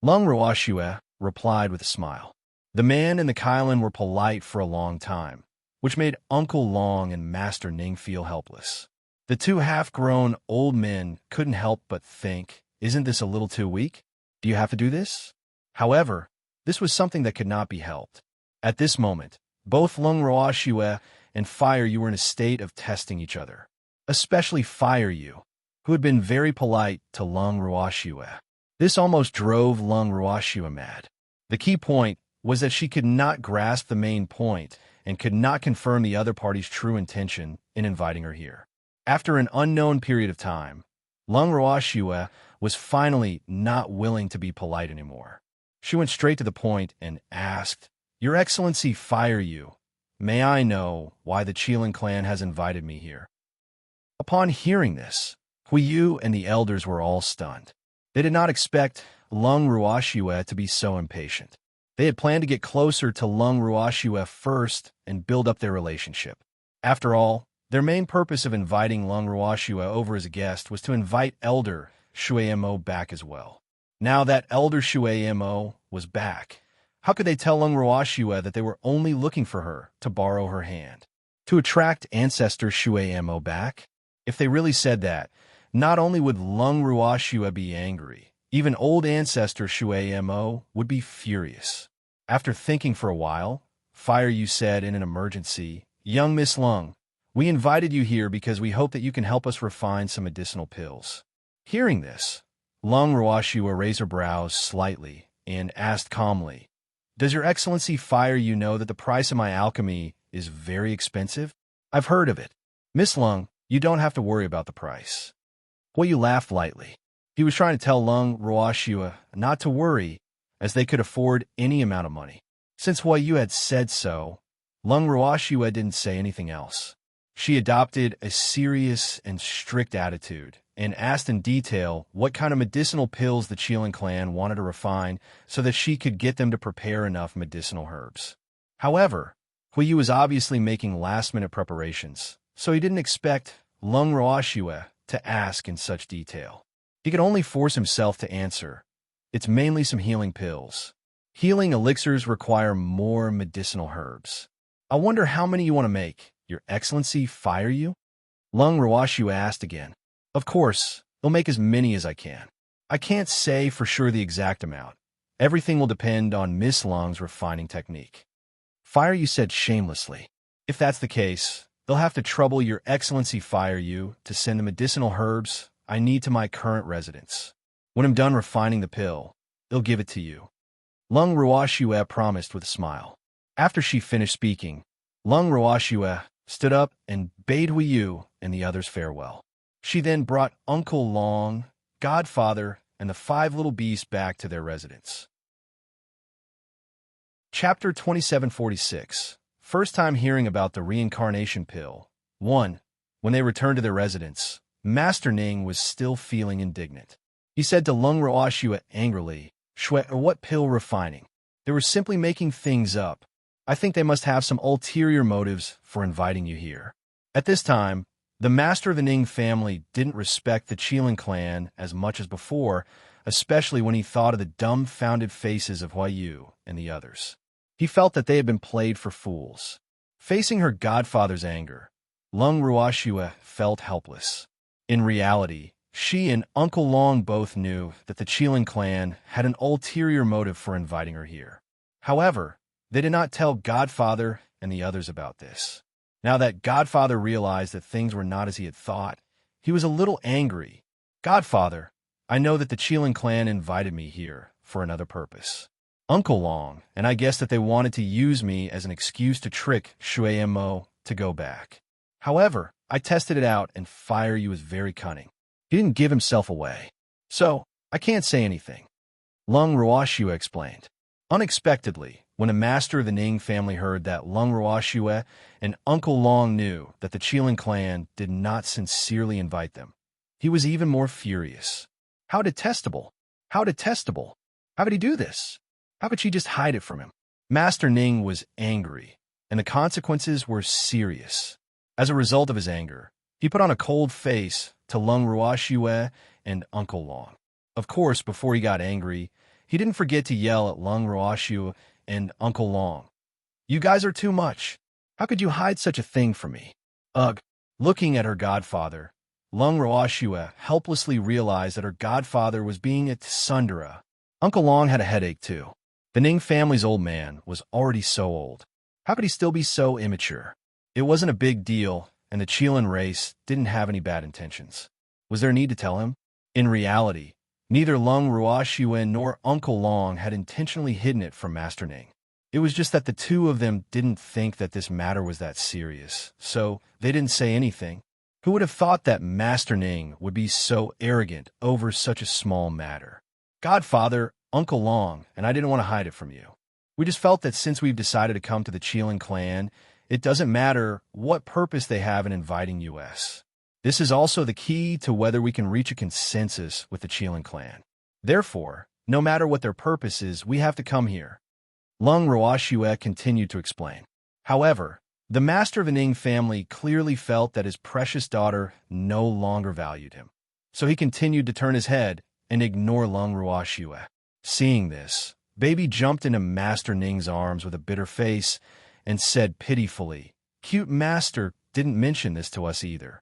Speaker 1: Lung Ruoxue replied with a smile. The man and the Kylin were polite for a long time, which made Uncle Long and Master Ning feel helpless. The two half-grown old men couldn't help but think, isn't this a little too weak? Do you have to do this? However, this was something that could not be helped. At this moment, both Lung Ruoxue and Fire Yu were in a state of testing each other, especially Fire Yu, who had been very polite to Lung Ruoxue. This almost drove Lung Ruoxue mad. The key point was that she could not grasp the main point and could not confirm the other party's true intention in inviting her here. After an unknown period of time, Lung Ruoxue was finally not willing to be polite anymore. She went straight to the point and asked, Your Excellency Fire Yu, may I know why the Qilin clan has invited me here? Upon hearing this, Huiyu and the elders were all stunned. They did not expect Lung Ruoxue to be so impatient. They had planned to get closer to Lung Ruoxue first and build up their relationship. After all, their main purpose of inviting Lung Ruoxue over as a guest was to invite Elder Shuemo back as well. Now that Elder Shuemo was back, how could they tell Lung Ruoxue that they were only looking for her to borrow her hand? To attract Ancestor Shuemo back? If they really said that, not only would Lung Ruoxue be angry, even old Ancestor Shuemo would be furious. After thinking for a while, Fire Yu said in an emergency, Young Miss Lung, we invited you here because we hope that you can help us refine some medicinal pills. Hearing this, Lung Ruoxue raised her brows slightly and asked calmly, Does Your Excellency Fire Yu know that the price of my alchemy is very expensive? I've heard of it. Miss Lung, you don't have to worry about the price. Huiyu laughed lightly. He was trying to tell Lung Ruoxue not to worry, as they could afford any amount of money. Since Huiyu had said so, Lung Ruoxue didn't say anything else. She adopted a serious and strict attitude and asked in detail what kind of medicinal pills the Qilin clan wanted to refine so that she could get them to prepare enough medicinal herbs. However, Huiyu was obviously making last-minute preparations, so he didn't expect Lung Ruoxue to ask in such detail. He could only force himself to answer. It's mainly some healing pills. Healing elixirs require more medicinal herbs. I wonder how many you want to make, Your Excellency Fire Yu? Lung Ruoxue asked again. Of course, I'll make as many as I can. I can't say for sure the exact amount. Everything will depend on Miss Lung's refining technique. Fire Yu said shamelessly. If that's the case, they'll have to trouble Your Excellency Fire Yu to send the medicinal herbs I need to my current residence. When I'm done refining the pill, they'll give it to you. Lung Ruoxue promised with a smile. After she finished speaking, Lung Ruoxue stood up and bade Huiyu and the others farewell. She then brought Uncle Long, Godfather, and the 5 little beasts back to their residence. Chapter 2746. First time hearing about the reincarnation pill. 1. When they returned to their residence, Master Ning was still feeling indignant. He said to Lung Ruoxue angrily, what pill refining? They were simply making things up. I think they must have some ulterior motives for inviting you here. At this time, The master of the Ning family didn't respect the Qilin clan as much as before, especially when he thought of the dumbfounded faces of Huai Yu and the others. He felt that they had been played for fools. Facing her godfather's anger, Lung Ruoxue felt helpless. In reality, she and Uncle Long both knew that the Qilin clan had an ulterior motive for inviting her here. However, they did not tell Godfather and the others about this. Now that Godfather realized that things were not as he had thought, he was a little angry. Godfather, I know that the Qilin clan invited me here for another purpose. Uncle Long, and I guess that they wanted to use me as an excuse to trick Shui Mo to go back. However, I tested it out and Fire Yu was very cunning. He didn't give himself away. So, I can't say anything. Lung Ruoxue explained. Unexpectedly, when a master of the Ning family heard that Lung Ruoxue and Uncle Long knew that the Qilin clan did not sincerely invite them, he was even more furious. How detestable! How detestable! How could he do this? How could she just hide it from him? Master Ning was angry, and the consequences were serious. As a result of his anger, he put on a cold face to Lung Ruoxue and Uncle Long. Of course, before he got angry, he didn't forget to yell at Lung Ruoxue and Uncle Long. You guys are too much. How could you hide such a thing from me? Ugh. Looking at her godfather, Lung Ruoxue helplessly realized that her godfather was being a tsundere. Uncle Long had a headache too. The Ning family's old man was already so old. How could he still be so immature? It wasn't a big deal, and the Qilin race didn't have any bad intentions. Was there a need to tell him? In reality, neither Lung Ruoxue nor Uncle Long had intentionally hidden it from Master Ning. It was just that the two of them didn't think that this matter was that serious, so they didn't say anything. Who would have thought that Master Ning would be so arrogant over such a small matter? Godfather, Uncle Long, and I didn't want to hide it from you. We just felt that since we've decided to come to the Qilin clan, it doesn't matter what purpose they have in inviting us. This is also the key to whether we can reach a consensus with the Qilin clan. Therefore, no matter what their purpose is, we have to come here. Lung Ruoxue continued to explain. However, the master of the Ning family clearly felt that his precious daughter no longer valued him. So he continued to turn his head and ignore Lung Ruoxue. Seeing this, Baby jumped into Master Ning's arms with a bitter face and said pitifully, "Cute Master didn't mention this to us either.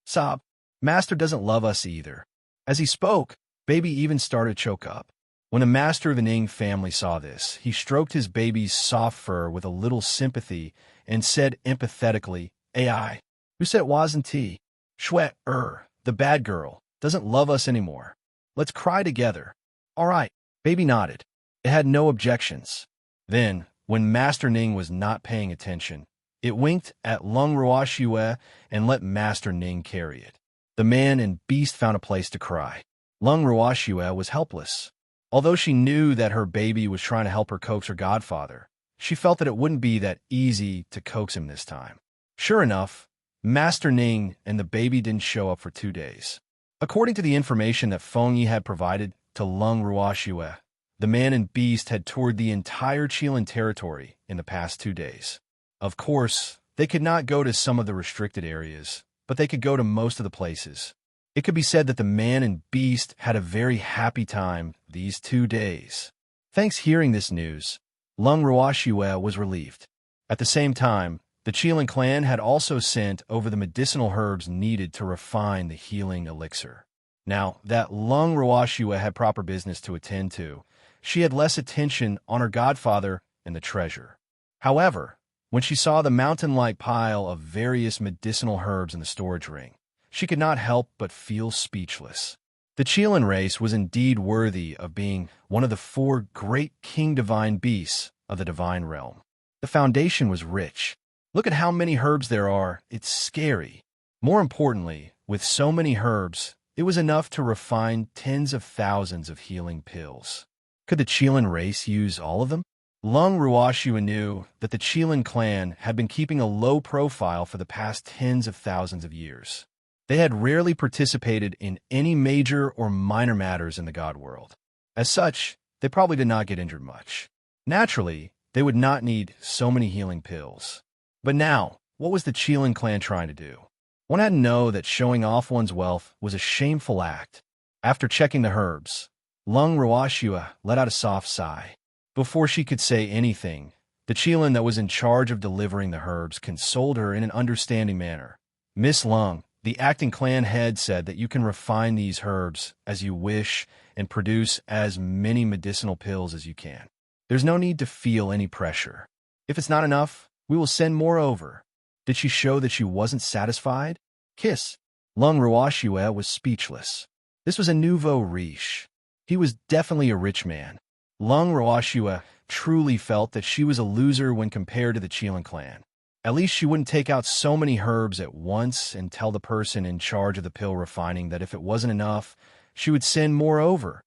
Speaker 1: Sob, Master doesn't love us either." As he spoke, Baby even started to choke up. When the master of the Ning family saw this, he stroked his baby's soft fur with a little sympathy and said empathetically, "Ai, who said it wasn't tea? Shui, the bad girl, doesn't love us anymore. Let's cry together." All right, Baby nodded. It had no objections. Then, when Master Ning was not paying attention, it winked at Lung Ruoxue and let Master Ning carry it. The man and beast found a place to cry. Lung Ruoxue was helpless. Although she knew that her baby was trying to help her coax her godfather, she felt that it wouldn't be that easy to coax him this time. Sure enough, Master Ning and the baby didn't show up for 2 days. According to the information that Feng Yi had provided to Lung Ruoxue, the man and beast had toured the entire Qilin territory in the past 2 days. Of course, they could not go to some of the restricted areas, but they could go to most of the places. It could be said that the man and beast had a very happy time these 2 days. Thanks hearing this news, Lung Ruoxue was relieved. At the same time, the Qilin clan had also sent over the medicinal herbs needed to refine the healing elixir. Now that Lung Ruoxue had proper business to attend to, she had less attention on her godfather and the treasure. However, when she saw the mountain-like pile of various medicinal herbs in the storage ring, she could not help but feel speechless. The Qilin race was indeed worthy of being one of the 4 great king divine beasts of the divine realm. The foundation was rich. Look at how many herbs there are. It's scary. More importantly, with so many herbs, it was enough to refine tens of thousands of healing pills. Could the Qilin race use all of them? Lung Ruoxue knew that the Qilin clan had been keeping a low profile for the past tens of thousands of years. They had rarely participated in any major or minor matters in the god world. As such, they probably did not get injured much. Naturally, they would not need so many healing pills. But now, what was the Qilin clan trying to do? One had to know that showing off one's wealth was a shameful act. After checking the herbs, Lung Ruashua let out a soft sigh. Before she could say anything, the Qilin that was in charge of delivering the herbs consoled her in an understanding manner. Miss Lung, the acting clan head, said that you can refine these herbs as you wish and produce as many medicinal pills as you can. There's no need to feel any pressure. If it's not enough, we will send more over. Did she show that she wasn't satisfied? Kiss. Lung Ruashua was speechless. This was a nouveau riche. He was definitely a rich man. Lung Ruashua truly felt that she was a loser when compared to the Qilin clan. At least she wouldn't take out so many herbs at once and tell the person in charge of the pill refining that if it wasn't enough, she would send more over.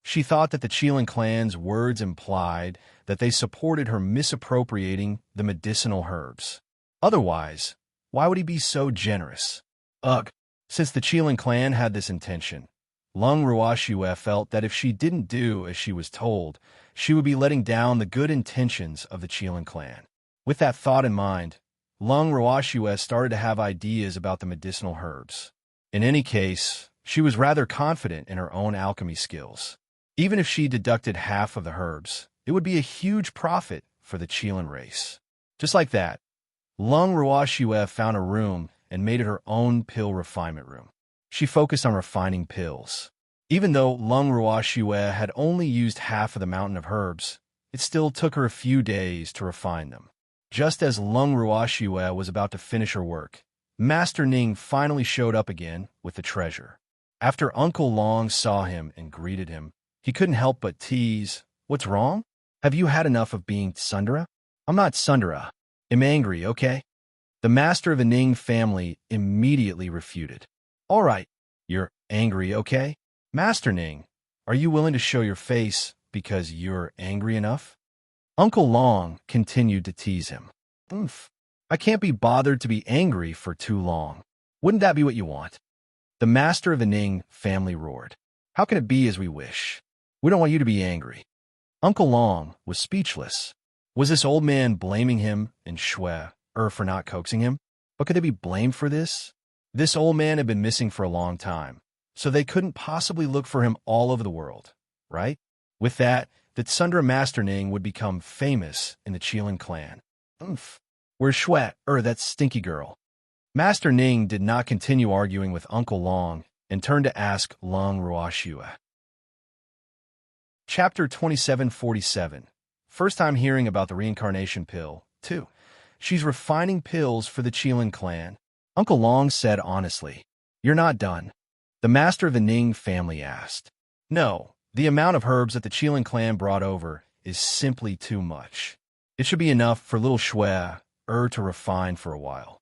Speaker 1: She thought that the Qilin clan's words implied that they supported her misappropriating the medicinal herbs. Otherwise, why would he be so generous? Ugh. Since the Qilin clan had this intention, Lung Ruashua felt that if she didn't do as she was told, she would be letting down the good intentions of the Qilin clan. With that thought in mind, Lung Ruashua started to have ideas about the medicinal herbs. In any case, she was rather confident in her own alchemy skills. Even if she deducted half of the herbs, it would be a huge profit for the Qilin race. Just like that, Lung Ruashua found a room and made it her own pill refinement room. She focused on refining pills. Even though Lung Ruashua had only used half of the mountain of herbs, it still took her a few days to refine them. Just as Lung Ruashua was about to finish her work, Master Ning finally showed up again with the treasure. After Uncle Long saw him and greeted him, he couldn't help but tease, "What's wrong? Have you had enough of being Sundara?" "I'm not Sundara. I'm angry, okay?" The master of the Ning family immediately refuted. "All right, you're angry, okay? Master Ning, are you willing to show your face because you're angry enough?" Uncle Long continued to tease him. "Oomph. I can't be bothered to be angry for too long. Wouldn't that be what you want?" The master of the Ning family roared. "How can it be as we wish? We don't want you to be angry." Uncle Long was speechless. Was this old man blaming him and Shui for not coaxing him? But could they be blamed for this? This old man had been missing for a long time, so they couldn't possibly look for him all over the world, right? With that, the Tsundra Master Ning would become famous in the Qilin clan. Oomph. Where's Shui, that stinky girl? Master Ning did not continue arguing with Uncle Long and turned to ask Lung Ruashua. Chapter 2747. First time hearing about the reincarnation pill, 2. She's refining pills for the Qilin clan. Uncle Long said honestly, "You're not done?" The master of the Ning family asked. "No, the amount of herbs that the Qilin clan brought over is simply too much. It should be enough for little Shui to refine for a while."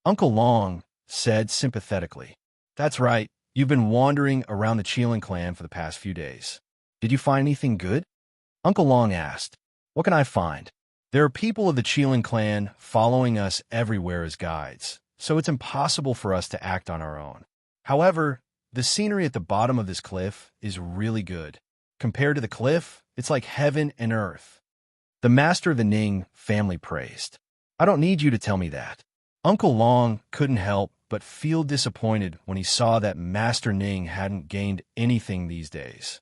Speaker 1: Uncle Long said sympathetically, "That's right. You've been wandering around the Qilin clan for the past few days. Did you find anything good?" Uncle Long asked. "What can I find? There are people of the Qilin clan following us everywhere as guides, so it's impossible for us to act on our own. However, the scenery at the bottom of this cliff is really good. Compared to the cliff, it's like heaven and earth." The master of the Ning family praised. "I don't need you to tell me that." Uncle Long couldn't help but feel disappointed when he saw that Master Ning hadn't gained anything these days.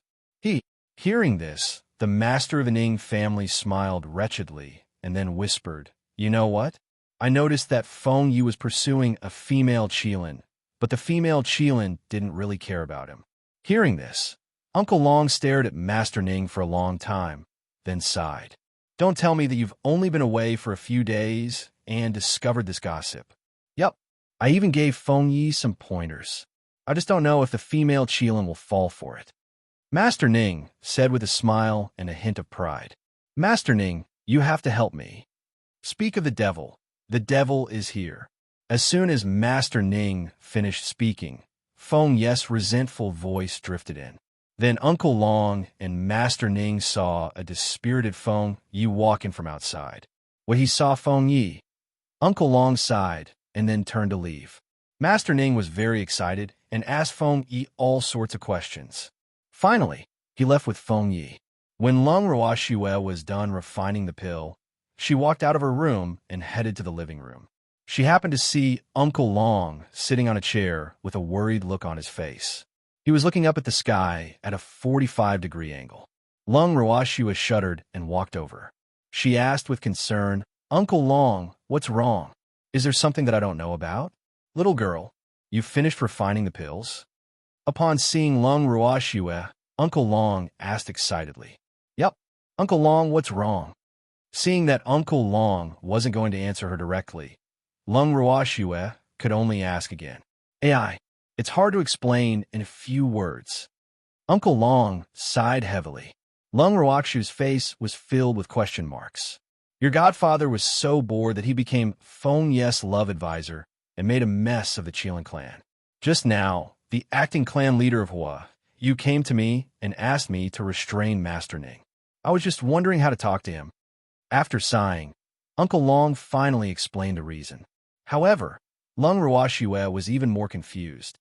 Speaker 1: Hearing this, the master of the Ning family smiled wretchedly and then whispered, "You know what? I noticed that Feng Yi was pursuing a female Qilin, but the female Qilin didn't really care about him." Hearing this, Uncle Long stared at Master Ning for a long time, then sighed. "Don't tell me that you've only been away for a few days and discovered this gossip." "Yep, I even gave Feng Yi some pointers. I just don't know if the female Qilin will fall for it." Master Ning said with a smile and a hint of pride. "Master Ning, you have to help me. Speak of the devil is here." As soon as Master Ning finished speaking, Feng Yi's resentful voice drifted in. Then Uncle Long and Master Ning saw a dispirited Feng Yi walking from outside. When he saw Feng Yi, Uncle Long sighed and then turned to leave. Master Ning was very excited and asked Feng Yi all sorts of questions. Finally, he left with Feng Yi. When Lung Ruashua was done refining the pill, she walked out of her room and headed to the living room. She happened to see Uncle Long sitting on a chair with a worried look on his face. He was looking up at the sky at a 45-degree angle. Lung Ruashua shuddered and walked over. She asked with concern, "Uncle Long, what's wrong? Is there something that I don't know about?" "Little girl, you've finished refining the pills?" Upon seeing Lung Ruashua, Uncle Long asked excitedly. "Yep. Uncle Long, what's wrong?" Seeing that Uncle Long wasn't going to answer her directly, Lung Ruashua could only ask again. "AI, it's hard to explain in a few words." Uncle Long sighed heavily. Lung Ruashua's face was filled with question marks. "Your godfather was so bored that he became Phone Yes Love Advisor and made a mess of the Qilin clan. Just now, the acting clan leader of Hua, you came to me and asked me to restrain Master Ning. I was just wondering how to talk to him." After sighing, Uncle Long finally explained the reason. However, Lung Ruashua was even more confused.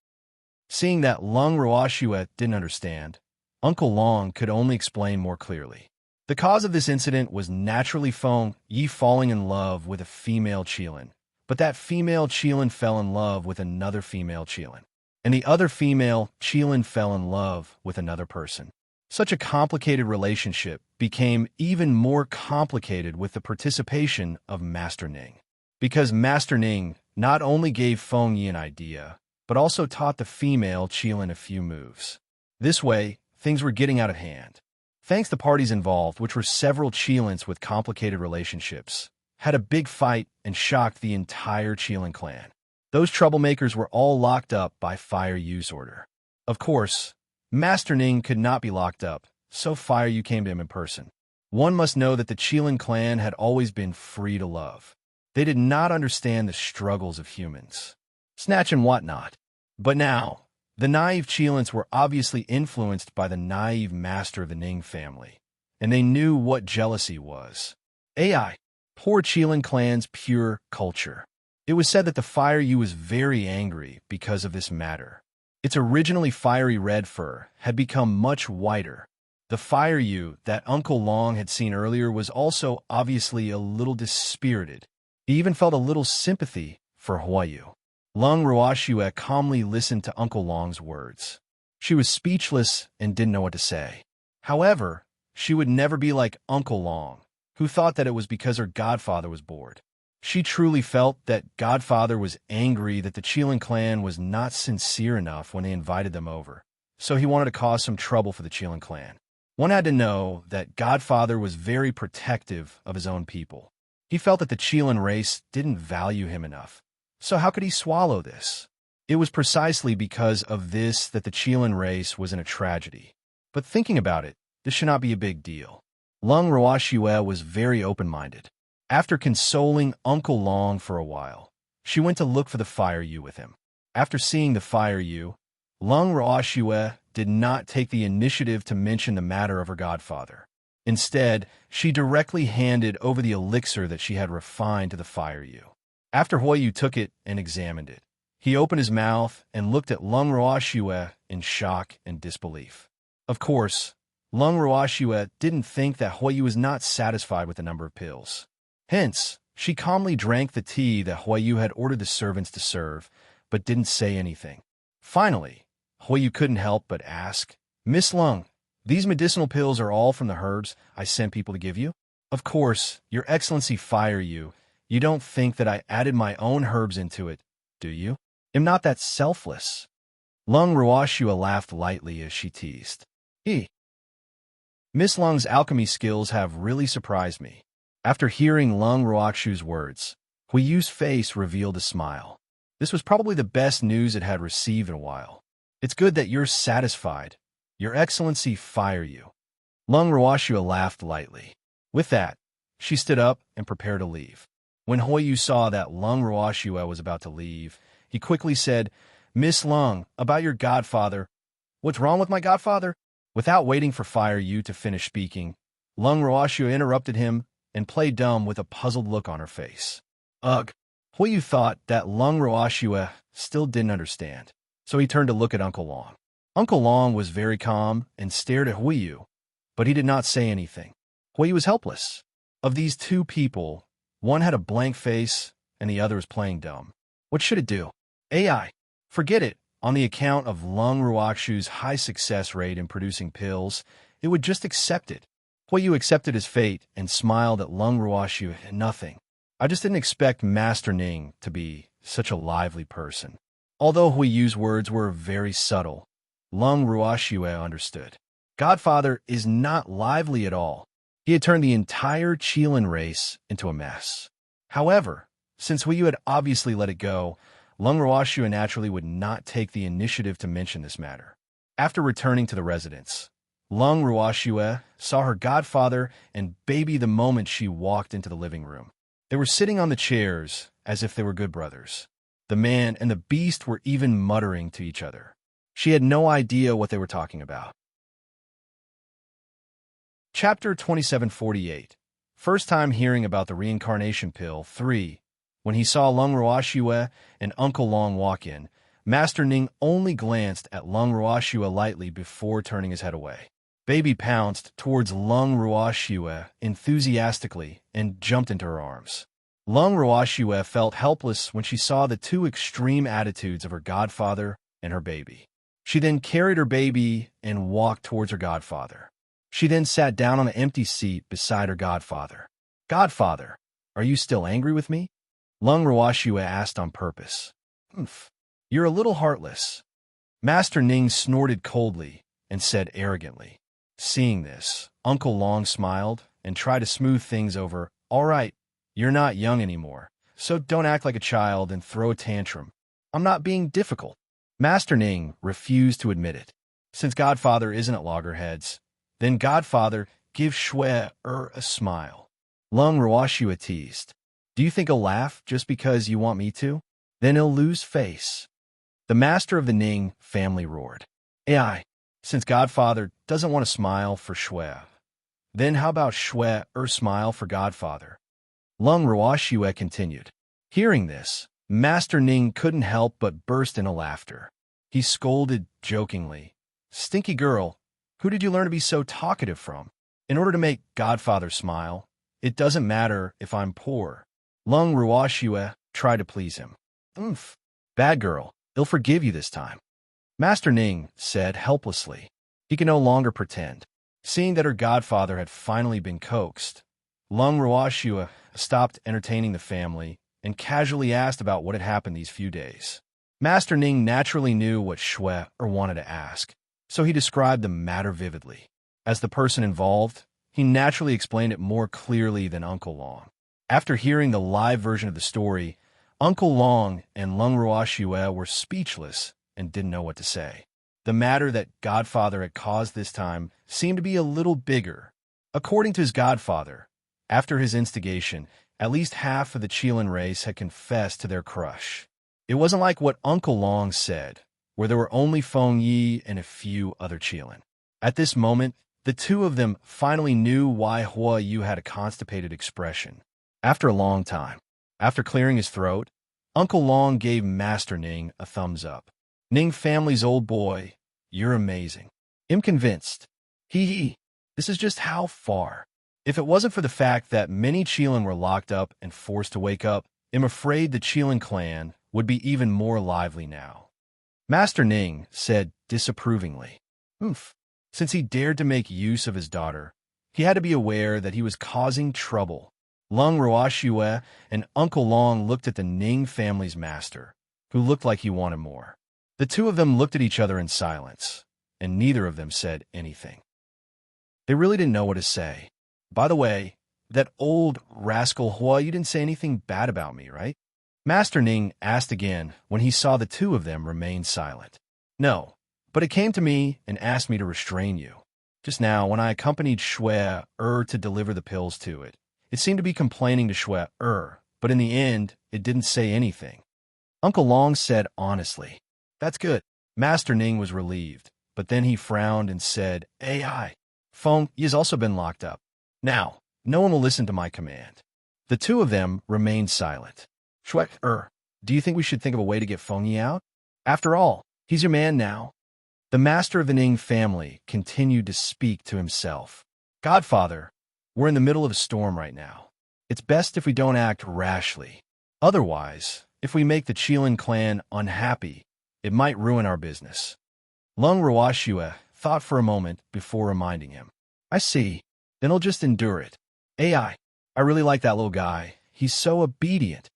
Speaker 1: Seeing that Lung Ruashua didn't understand, Uncle Long could only explain more clearly. The cause of this incident was naturally Feng Yi falling in love with a female Qilin, but that female Qilin fell in love with another female Qilin, and the other female Qilin fell in love with another person. Such a complicated relationship became even more complicated with the participation of Master Ning. Because Master Ning not only gave Feng Yi an idea, but also taught the female Qilin a few moves. This way, things were getting out of hand. Thanks, the parties involved, which were several Qilins with complicated relationships, had a big fight and shocked the entire Qilin clan. Those troublemakers were all locked up by Fire Yu's order. Of course, Master Ning could not be locked up, so Fire Yu came to him in person. One must know that the Qilin clan had always been free to love. They did not understand the struggles of humans, snatch and whatnot. But now, the naive Qilins were obviously influenced by the naive master of the Ning family, and they knew what jealousy was. AI, poor Qilin clan's pure culture. It was said that the Fire Yu was very angry because of this matter. Its originally fiery red fur had become much whiter. The Fire Yu that Uncle Long had seen earlier was also obviously a little dispirited. He even felt a little sympathy for Huayu. Lung Ruashua calmly listened to Uncle Long's words. She was speechless and didn't know what to say. However, she would never be like Uncle Long, who thought that it was because her godfather was bored. She truly felt that godfather was angry that the Qilin clan was not sincere enough when they invited them over, so he wanted to cause some trouble for the Qilin clan. One had to know that godfather was very protective of his own people. He felt that the Qilin race didn't value him enough. So how could he swallow this? It was precisely because of this that the Qilin race was in a tragedy. But thinking about it, this should not be a big deal. Lung Ruashua was very open-minded. After consoling Uncle Long for a while, she went to look for the Fire Yu with him. After seeing the Fire Yu, Lung Ruashua did not take the initiative to mention the matter of her godfather. Instead, she directly handed over the elixir that she had refined to the Fire Yu. After Huayu took it and examined it, he opened his mouth and looked at Lung Ruashua in shock and disbelief. Of course, Lung Ruashua didn't think that Huayu was not satisfied with the number of pills. Hence, she calmly drank the tea that Huayu had ordered the servants to serve, but didn't say anything. Finally, Huayu couldn't help but ask, "Miss Lung, these medicinal pills are all from the herbs I sent people to give you?" "Of course, Your Excellency Fire Yu. You don't think that I added my own herbs into it, do you? I'm not that selfless." Lung Ruashua laughed lightly as she teased. Miss Lung's alchemy skills have really surprised me." After hearing Lung Ruashua's words, Huiyu's face revealed a smile. This was probably the best news it had received in a while. "It's good that you're satisfied, Your Excellency Fire Yu." Lung Ruashua laughed lightly. With that, she stood up and prepared to leave. When Huiyu saw that Lung Ruashua was about to leave, he quickly said, "Miss Lung, about your godfather." "What's wrong with my godfather?" Without waiting for Fire Yu to finish speaking, Lung Ruashua interrupted him and played dumb with a puzzled look on her face. Ugh! Huiyu thought that Lung Ruashua still didn't understand, so he turned to look at Uncle Long. Uncle Long was very calm and stared at Huiyu, but he did not say anything. Huiyu was helpless. Of these two people, one had a blank face and the other was playing dumb. What should it do? AI. Forget it. On the account of Lung Ruoxu's high success rate in producing pills, it would just accept it. Huiyu accepted his fate and smiled at Lung Ruoxu and nothing. I just didn't expect Master Ning to be such a lively person. Although Huiyu's words were very subtle, Lung Ruoxu understood. Godfather is not lively at all. He had turned the entire Qilin race into a mess. However, since Huiyu had obviously let it go, Lung Ruoxu naturally would not take the initiative to mention this matter. After returning to the residence, Lung Ruoxu saw her godfather and baby the moment she walked into the living room. They were sitting on the chairs as if they were good brothers. The man and the beast were even muttering to each other. She had no idea what they were talking about. Chapter 2748. First time hearing about the reincarnation pill 3. When he saw Lung Ruoxu and Uncle Long walk in, Master Ning only glanced at Lung Ruoxu lightly before turning his head away. Baby pounced towards Lung Ruoxu enthusiastically and jumped into her arms. Lung Ruoxu felt helpless when she saw the two extreme attitudes of her godfather and her baby. She then carried her baby and walked towards her godfather. She then sat down on an empty seat beside her godfather. "Godfather, are you still angry with me?" Lung Ruoxu asked on purpose. "Humph, you're a little heartless." Master Ning snorted coldly and said arrogantly. Seeing this, Uncle Long smiled and tried to smooth things over. "All right, you're not young anymore, so don't act like a child and throw a tantrum. I'm not being difficult." Master Ning refused to admit it. Since Godfather isn't at loggerheads, then Godfather, give Shui a smile. Lung Ruoxu teased. "Do you think he'll laugh just because you want me to? Then he'll lose face." The master of the Ning family roared. "AI, since Godfather doesn't want to smile for Shui, then how about Shui smile for Godfather?" Lung Ruoxu continued. Hearing this, Master Ning couldn't help but burst into laughter. He scolded jokingly. "Stinky girl, who did you learn to be so talkative from? In order to make Godfather smile, it doesn't matter if I'm poor." Lung Ruoxu tried to please him. "Oomph, bad girl, he'll forgive you this time." Master Ning said helplessly. He could no longer pretend. Seeing that her godfather had finally been coaxed, Lung Ruoxu stopped entertaining the family and casually asked about what had happened these few days. Master Ning naturally knew what Shui wanted to ask, so he described the matter vividly. As the person involved, he naturally explained it more clearly than Uncle Long. After hearing the live version of the story, Uncle Long and Lung Ruoxu were speechless and didn't know what to say. The matter that Godfather had caused this time seemed to be a little bigger. According to his godfather, after his instigation, at least half of the Qilin race had confessed to their crush. It wasn't like what Uncle Long said, where there were only Feng Yi and a few other Qilin. At this moment, the two of them finally knew why Huiyu had a constipated expression. After a long time, after clearing his throat, Uncle Long gave Master Ning a thumbs up. "Ning family's old boy, you're amazing. I'm convinced. Hee. This is just how far. If it wasn't for the fact that many Qilin were locked up and forced to wake up, I'm afraid the Qilin clan would be even more lively now." Master Ning said disapprovingly. "Oomph." Since he dared to make use of his daughter, he had to be aware that he was causing trouble. Lung Ruoxu and Uncle Long looked at the Ning family's master, who looked like he wanted more. The two of them looked at each other in silence, and neither of them said anything. They really didn't know what to say. "By the way, that old rascal Hua, you didn't say anything bad about me, right?" Master Ning asked again when he saw the two of them remain silent. "No, but it came to me and asked me to restrain you. Just now, when I accompanied Shui to deliver the pills to it, it seemed to be complaining to Shui but in the end, it didn't say anything." Uncle Long said honestly. "That's good." Master Ning was relieved, but then he frowned and said, "AI, Feng Yi has also been locked up. Now, no one will listen to my command." The two of them remained silent. "Shui, do you think we should think of a way to get Feng Yi out? After all, he's your man now." The master of the Ning family continued to speak to himself. "Godfather, we're in the middle of a storm right now. It's best if we don't act rashly. Otherwise, if we make the Qilin clan unhappy, it might ruin our business. Lung Ruoxue thought for a moment before reminding him. I see. Then I'll just endure it. I really like that little guy. He's so obedient.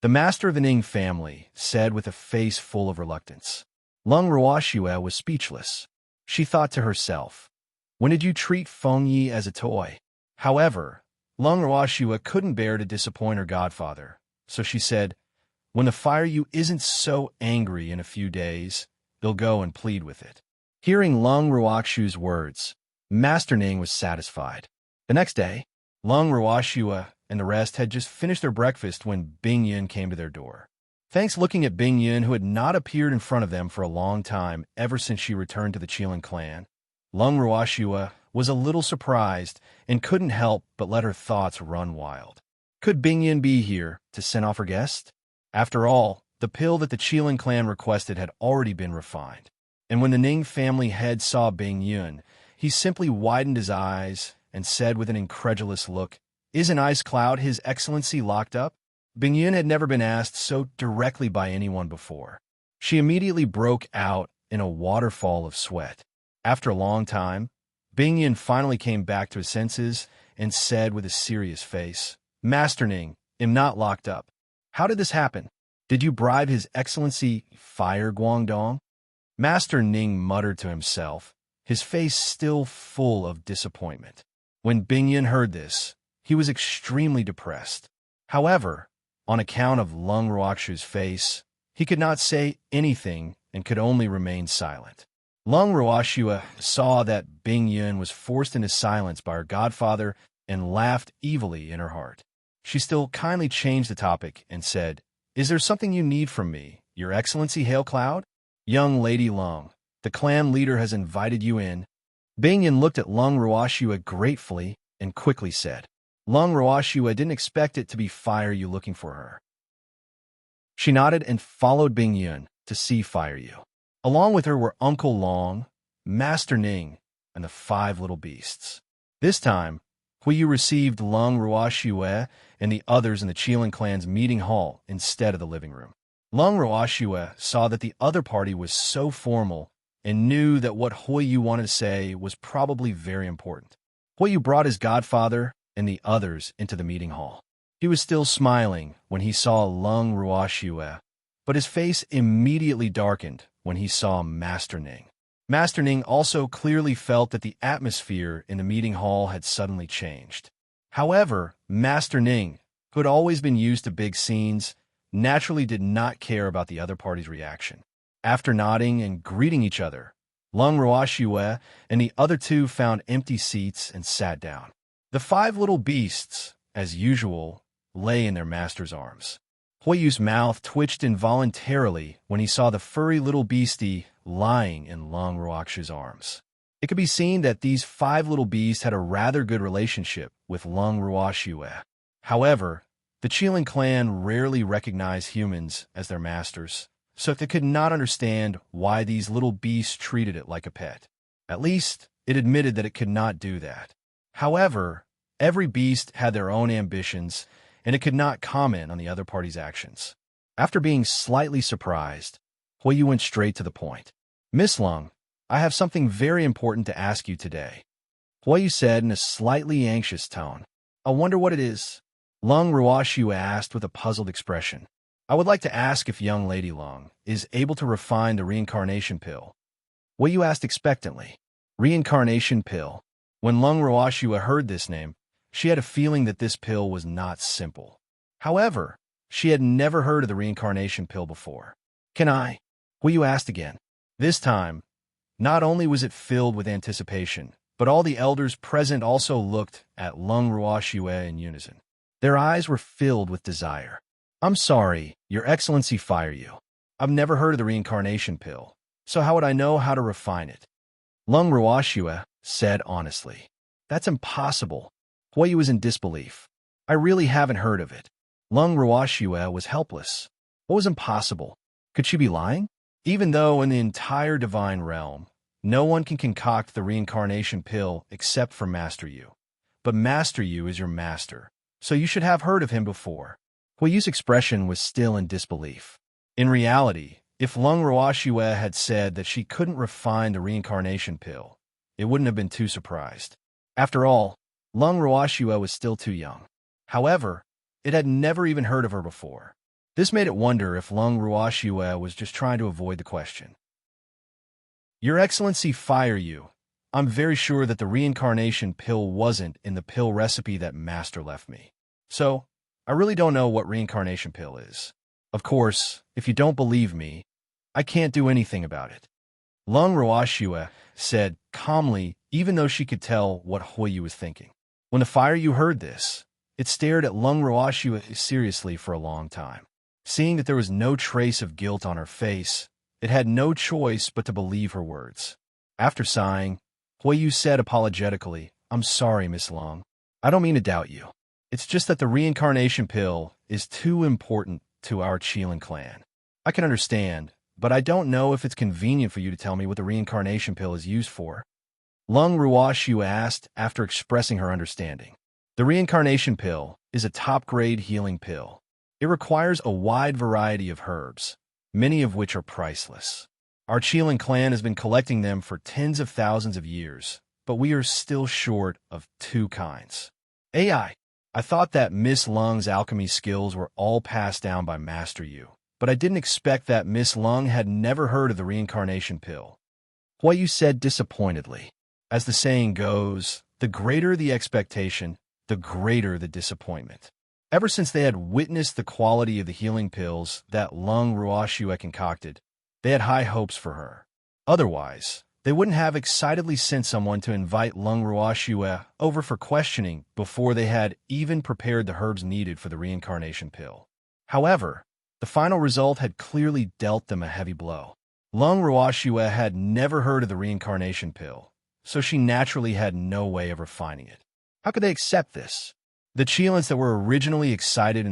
Speaker 1: The master of the Ning family said with a face full of reluctance. Lung Ruoxue was speechless. She thought to herself, when did you treat Feng Yi as a toy? However, Lung Ruoxue couldn't bear to disappoint her godfather, so she said, when the Fire You isn't so angry in a few days, they'll go and plead with it. Hearing Lung Ruoxue's words, Master Ning was satisfied. The next day, Lung Ruoxue and the rest had just finished their breakfast when Bing Yun came to their door. Thanks looking at Bing Yun, who had not appeared in front of them for a long time ever since she returned to the Qilin clan, Lung Ruoxue was a little surprised and couldn't help but let her thoughts run wild. Could Bing Yun be here to send off her guest? After all, the pill that the Qilin clan requested had already been refined. And when the Ning family head saw Bing Yun, he simply widened his eyes and said with an incredulous look, Isn't Ice Cloud His Excellency locked up? Bing Yun had never been asked so directly by anyone before. She immediately broke out in a waterfall of sweat. After a long time, Bing Yun finally came back to his senses and said with a serious face, Master Ning, am not locked up. How did this happen? Did you bribe His Excellency Fire Guangdong? Master Ning muttered to himself, his face still full of disappointment. When Bing Yun heard this, he was extremely depressed. However, on account of Lung Ruoxue's face, he could not say anything and could only remain silent. Lung Ruoxue saw that Bing Yun was forced into silence by her godfather and laughed evilly in her heart. She still kindly changed the topic and said, Is there something you need from me, Your Excellency Hail Cloud? Young Lady Lung, the clan leader has invited you in. Bing Yun looked at Lung Ruoxue gratefully and quickly said, Lung Ruoxue didn't expect it to be Fire You looking for her. She nodded and followed Bing Yun to see Fire You. Along with her were Uncle Long, Master Ning, and the 5 little beasts. This time, Huiyu received Lung Ruoxue and the others in the Qilin clan's meeting hall instead of the living room. Lung Ruoxue saw that the other party was so formal and knew that what Huiyu wanted to say was probably very important. Huiyu brought his godfather and the others into the meeting hall. He was still smiling when he saw Lung Ruoxue, but his face immediately darkened when he saw Master Ning. Master Ning also clearly felt that the atmosphere in the meeting hall had suddenly changed. However, Master Ning, who had always been used to big scenes, naturally did not care about the other party's reaction. After nodding and greeting each other, Lung Ruoxue and the other 2 found empty seats and sat down. The 5 little beasts, as usual, lay in their master's arms. Huiyu's mouth twitched involuntarily when he saw the furry little beastie lying in Lung Ruoxue's arms. It could be seen that these 5 little beasts had a rather good relationship with Lung Ruoxue. However, the Qilin clan rarely recognized humans as their masters, so they could not understand why these little beasts treated it like a pet. At least, it admitted that it could not do that. However, every beast had their own ambitions, and it could not comment on the other party's actions. After being slightly surprised, Huiyu went straight to the point. Miss Lung, I have something very important to ask you today, Huiyu said in a slightly anxious tone. I wonder what it is. Lung Ruoxue asked with a puzzled expression. I would like to ask if young Lady Lung is able to refine the reincarnation pill. Huiyu asked expectantly. Reincarnation pill. When Lung Ruoxue heard this name, she had a feeling that this pill was not simple. However, she had never heard of the reincarnation pill before. Can I? Huiyu asked again. This time, not only was it filled with anticipation, but all the elders present also looked at Lung Ruoxue in unison. Their eyes were filled with desire. I'm sorry, Your Excellency Fire You. I've never heard of the reincarnation pill, so how would I know how to refine it? Lung Ruoxue said honestly. That's impossible. Huiyu was in disbelief. I really haven't heard of it. Lung Ruoxue was helpless. What was impossible? Could she be lying? Even though in the entire divine realm, no one can concoct the reincarnation pill except for Master Yu. But Master Yu is your master, so you should have heard of him before. Huiyu's expression was still in disbelief. In reality, if Lung Ruoxue had said that she couldn't refine the reincarnation pill, it wouldn't have been too surprised. After all, Lung Ruoxue was still too young. However, it had never even heard of her before. This made it wonder if Lung Ruoxue was just trying to avoid the question. Your Excellency, fire you. I'm very sure that the reincarnation pill wasn't in the pill recipe that Master left me. So, I really don't know what reincarnation pill is. Of course, if you don't believe me, I can't do anything about it. Lung Ruoxue said calmly, even though she could tell what Huiyu was thinking. When the fire you heard this, it stared at Lung Ruoxue seriously for a long time. Seeing that there was no trace of guilt on her face, it had no choice but to believe her words. After sighing, Huiyu said apologetically, I'm sorry, Miss Lung. I don't mean to doubt you. It's just that the reincarnation pill is too important to our Qilin clan. I can understand, but I don't know if it's convenient for you to tell me what the reincarnation pill is used for. Lung Ruoxue asked after expressing her understanding. The reincarnation pill is a top-grade healing pill. It requires a wide variety of herbs, many of which are priceless. Our Qilin clan has been collecting them for tens of thousands of years, but we are still short of 2 kinds. I thought that Miss Lung's alchemy skills were all passed down by Master Yu, but I didn't expect that Miss Lung had never heard of the reincarnation pill. Huiyu said disappointedly. As the saying goes, the greater the expectation, the greater the disappointment. Ever since they had witnessed the quality of the healing pills that Lung Ruoxue concocted, they had high hopes for her. Otherwise, they wouldn't have excitedly sent someone to invite Lung Ruoxue over for questioning before they had even prepared the herbs needed for the reincarnation pill. However, the final result had clearly dealt them a heavy blow. Lung Ruoxue had never heard of the reincarnation pill, so she naturally had no way of refining it. How could they accept this? The Qilins that were originally excited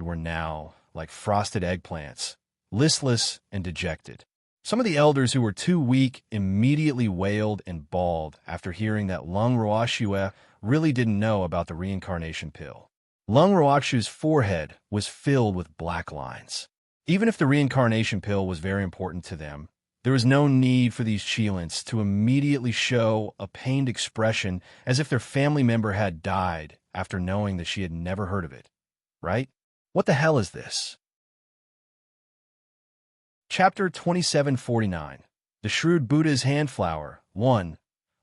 Speaker 1: were now, like frosted eggplants, listless and dejected. Some of the elders who were too weak immediately wailed and bawled after hearing that Lung Ruoxue really didn't know about the reincarnation pill. Lung Ruoxue's forehead was filled with black lines. Even if the reincarnation pill was very important to them, there was no need for these Qilins to immediately show a pained expression as if their family member had died after knowing that she had never heard of it. Right? What the hell is this? Chapter 2749. The Shrewd Buddha's Handflower. 1.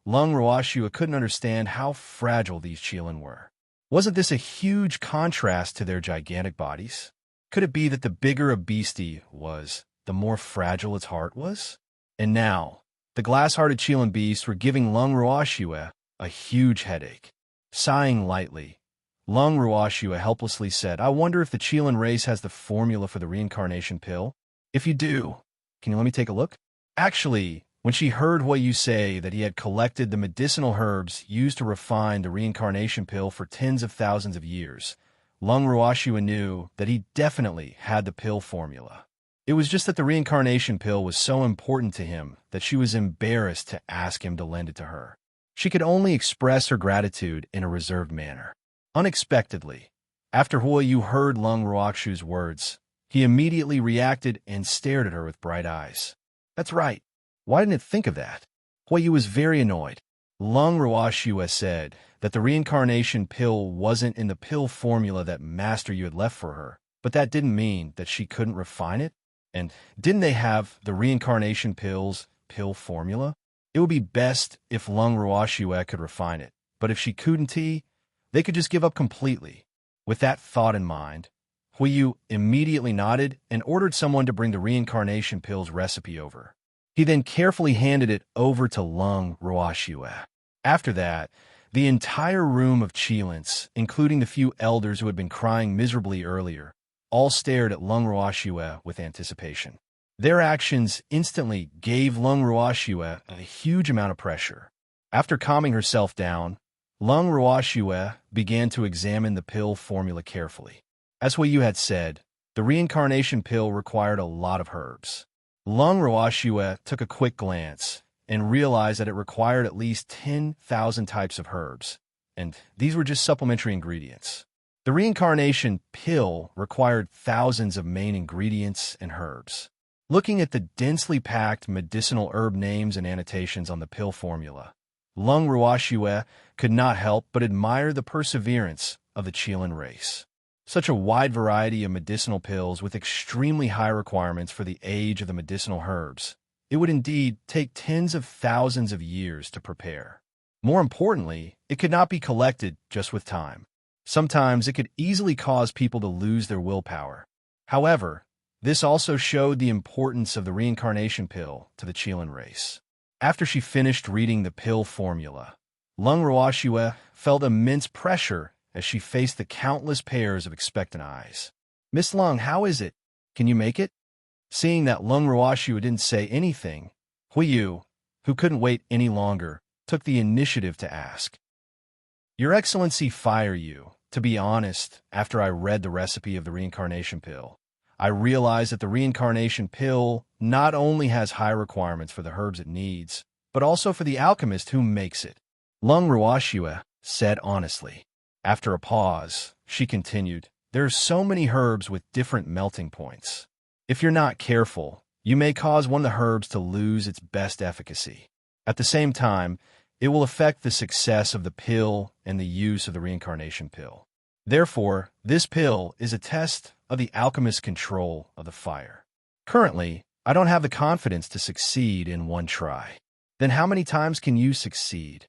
Speaker 1: Lung Ruoxue couldn't understand how fragile these Qilin were. Wasn't this a huge contrast to their gigantic bodies? Could it be that the bigger a beastie was, the more fragile its heart was? And now, the glass-hearted Qilin beasts were giving Lung Ruoxue a huge headache. Sighing lightly, Lung Ruoxue helplessly said, I wonder if the Qilin race has the formula for the reincarnation pill? If you do, can you let me take a look? Actually, when she heard Huiyu say that he had collected the medicinal herbs used to refine the reincarnation pill for tens of thousands of years, Lung Ruoxue knew that he definitely had the pill formula. It was just that the reincarnation pill was so important to him that she was embarrassed to ask him to lend it to her. She could only express her gratitude in a reserved manner. Unexpectedly, after Huiyu heard Lung Ruoxue's words, he immediately reacted and stared at her with bright eyes. That's right. Why didn't it think of that? Huiyu was very annoyed. Lung Ruoxue said that the reincarnation pill wasn't in the pill formula that Master Yu had left for her, but that didn't mean that she couldn't refine it. And didn't they have the reincarnation pill's pill formula? It would be best if Lung Ruoxue could refine it, but if she couldn't, they could just give up completely. With that thought in mind, Huiyu immediately nodded and ordered someone to bring the reincarnation pill's recipe over. He then carefully handed it over to Lung Ruoxue. After that, the entire room of Qilins, including the few elders who had been crying miserably earlier, all stared at Lung Ruoxue with anticipation. Their actions instantly gave Lung Ruoxue a huge amount of pressure. After calming herself down, Lung Ruoxue began to examine the pill formula carefully. As Huiyu had said, the reincarnation pill required a lot of herbs. Lung Ruoxue took a quick glance and realized that it required at least 10,000 types of herbs, and these were just supplementary ingredients. The reincarnation pill required thousands of main ingredients and herbs. Looking at the densely packed medicinal herb names and annotations on the pill formula, Lung Ruoxue could not help but admire the perseverance of the Qilin race. Such a wide variety of medicinal pills with extremely high requirements for the age of the medicinal herbs. It would indeed take tens of thousands of years to prepare. More importantly, it could not be collected just with time. Sometimes it could easily cause people to lose their willpower. However, this also showed the importance of the reincarnation pill to the Qilin race. After she finished reading the pill formula, Lung Ruoxue felt immense pressure as she faced the countless pairs of expectant eyes. "Miss Lung, how is it? Can you make it?" Seeing that Lung Ruoxue didn't say anything, Huiyu, who couldn't wait any longer, took the initiative to ask. "Your Excellency, fire you. To be honest, after I read the recipe of the reincarnation pill, I realized that the reincarnation pill not only has high requirements for the herbs it needs, but also for the alchemist who makes it," Lung Ruoxue said honestly. After a pause, she continued, "There are so many herbs with different melting points. If you're not careful, you may cause one of the herbs to lose its best efficacy. At the same time, it will affect the success of the pill and the use of the reincarnation pill. Therefore, this pill is a test of the alchemist's control of the fire. Currently, I don't have the confidence to succeed in one try." "Then how many times can you succeed?"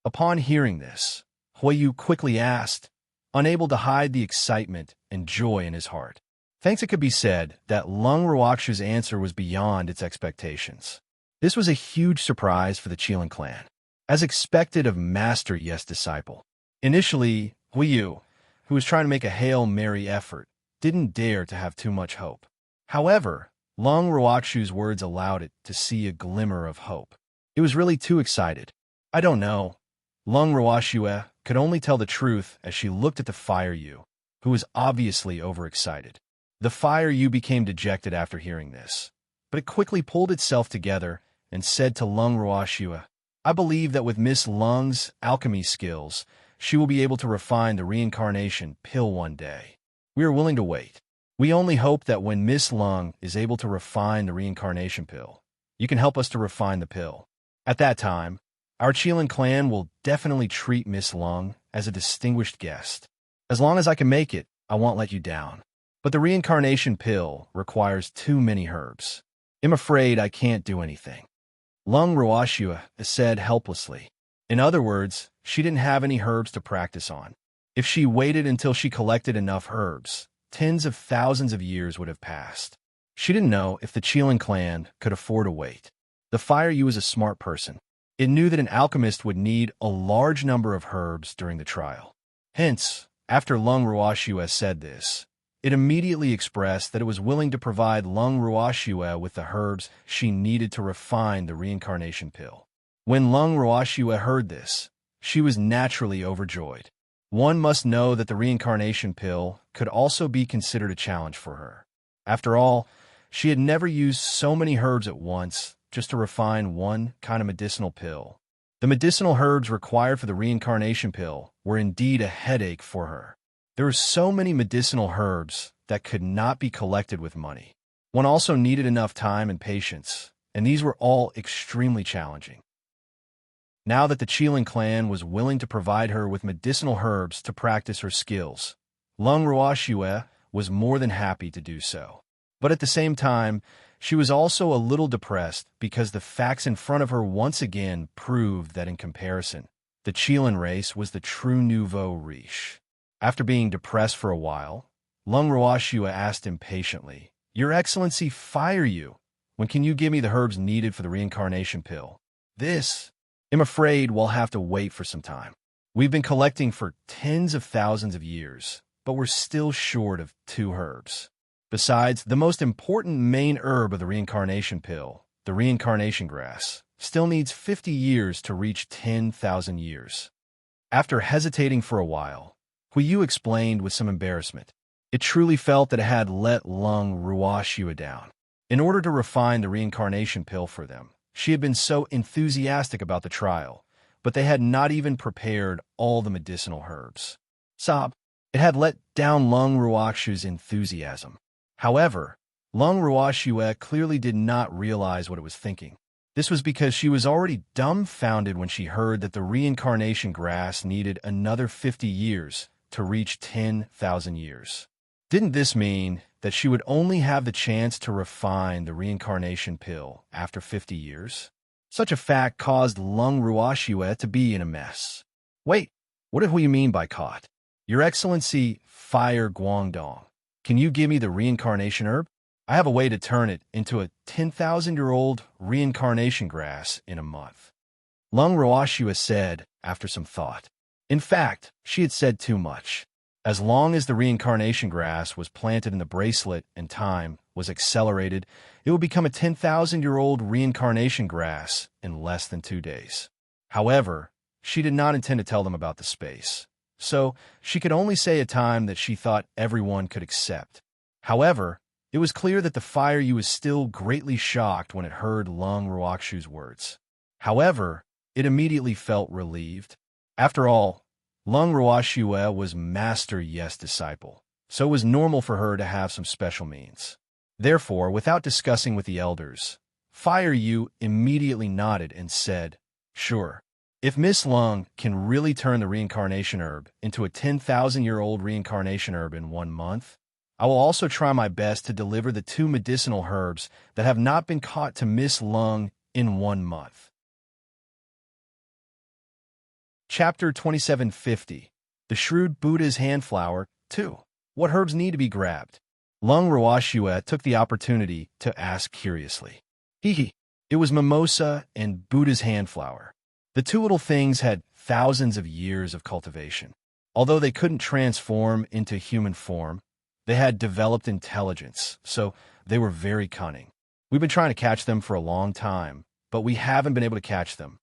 Speaker 1: Upon hearing this, Huiyu quickly asked, unable to hide the excitement and joy in his heart. Thanks, it could be said that Lung Ruoxue's answer was beyond its expectations. This was a huge surprise for the Qilin clan, as expected of Master Yes disciple. Initially, Huiyu, who was trying to make a Hail Mary effort, didn't dare to have too much hope. However, Lung Ruoxue's words allowed it to see a glimmer of hope. It was really too excited. "I don't know." Lung Ruoxue could only tell the truth as she looked at the Fire Yu, who was obviously overexcited. The Fire Yu became dejected after hearing this, but it quickly pulled itself together and said to Lung Ruoxue, "I believe that with Miss Lung's alchemy skills, she will be able to refine the reincarnation pill one day. We are willing to wait. We only hope that when Miss Lung is able to refine the reincarnation pill, you can help us to refine the pill. At that time, our Qilin clan will definitely treat Miss Lung as a distinguished guest. As long as I can make it, I won't let you down. But the reincarnation pill requires too many herbs. I'm afraid I can't do anything." Lung Ruoxue said helplessly. In other words, she didn't have any herbs to practice on. If she waited until she collected enough herbs, tens of thousands of years would have passed. She didn't know if the Qilin clan could afford to wait. The Fire Yu was a smart person. It knew that an alchemist would need a large number of herbs during the trial. Hence, after Lung Ruoxue said this, it immediately expressed that it was willing to provide Lung Ruoxue with the herbs she needed to refine the reincarnation pill. When Lung Ruoxue heard this, she was naturally overjoyed. One must know that the reincarnation pill could also be considered a challenge for her. After all, she had never used so many herbs at once just to refine one kind of medicinal pill. The medicinal herbs required for the reincarnation pill were indeed a headache for her. There were so many medicinal herbs that could not be collected with money. One also needed enough time and patience, and these were all extremely challenging. Now that the Qilin clan was willing to provide her with medicinal herbs to practice her skills, Lung Ruoxue was more than happy to do so. But at the same time, she was also a little depressed because the facts in front of her once again proved that in comparison, the Qilin race was the true nouveau riche. After being depressed for a while, Lung Ruoxue asked impatiently, "Your Excellency, fire you. When can you give me the herbs needed for the reincarnation pill?" I'm afraid we'll have to wait for some time. We've been collecting for tens of thousands of years, but we're still short of 2 herbs. Besides, the most important main herb of the reincarnation pill, the reincarnation grass, still needs 50 years to reach 10,000 years. After hesitating for a while, Huiyu explained with some embarrassment. It truly felt that it had let Lung Ruoxue down. In order to refine the reincarnation pill for them, she had been so enthusiastic about the trial, but they had not even prepared all the medicinal herbs. "Sob, It had let down Lung Ruoxu's enthusiasm. However, Lung Ruoxue clearly did not realize what it was thinking. This was because she was already dumbfounded when she heard that the reincarnation grass needed another 50 years to reach 10,000 years. Didn't this mean that she would only have the chance to refine the reincarnation pill after 50 years? Such a fact caused Lung Ruoxue to be in a mess. Wait, what do you mean by caught? Your Excellency, Fire Guangdong, can you give me the reincarnation herb? I have a way to turn it into a 10,000-year-old reincarnation grass in a month. Lung Ruoxue said after some thought. In fact, she had said too much. As long as the reincarnation grass was planted in the bracelet and time was accelerated, it would become a 10,000-year-old reincarnation grass in less than 2 days. However, she did not intend to tell them about the space, so she could only say a time that she thought everyone could accept. However, it was clear that the Fire Yu was still greatly shocked when it heard Lung Ruoxu's words. However, it immediately felt relieved. After all, Lung Ruoxue was Master Yes' disciple, so it was normal for her to have some special means. Therefore, without discussing with the elders, Fire Yu immediately nodded and said, "Sure. If Miss Lung can really turn the reincarnation herb into a 10,000-year-old reincarnation herb in 1 month, I will also try my best to deliver the 2 medicinal herbs that have not been caught to Miss Lung in 1 month." Chapter 2750. The Shrewd Buddha's Handflower 2. What herbs need to be grabbed? Lung Ruoxue took the opportunity to ask curiously. It was mimosa and Buddha's handflower. The 2 little things had thousands of years of cultivation. Although they couldn't transform into human form, they had developed intelligence, so they were very cunning. We've been trying to catch them for a long time, but we haven't been able to catch them.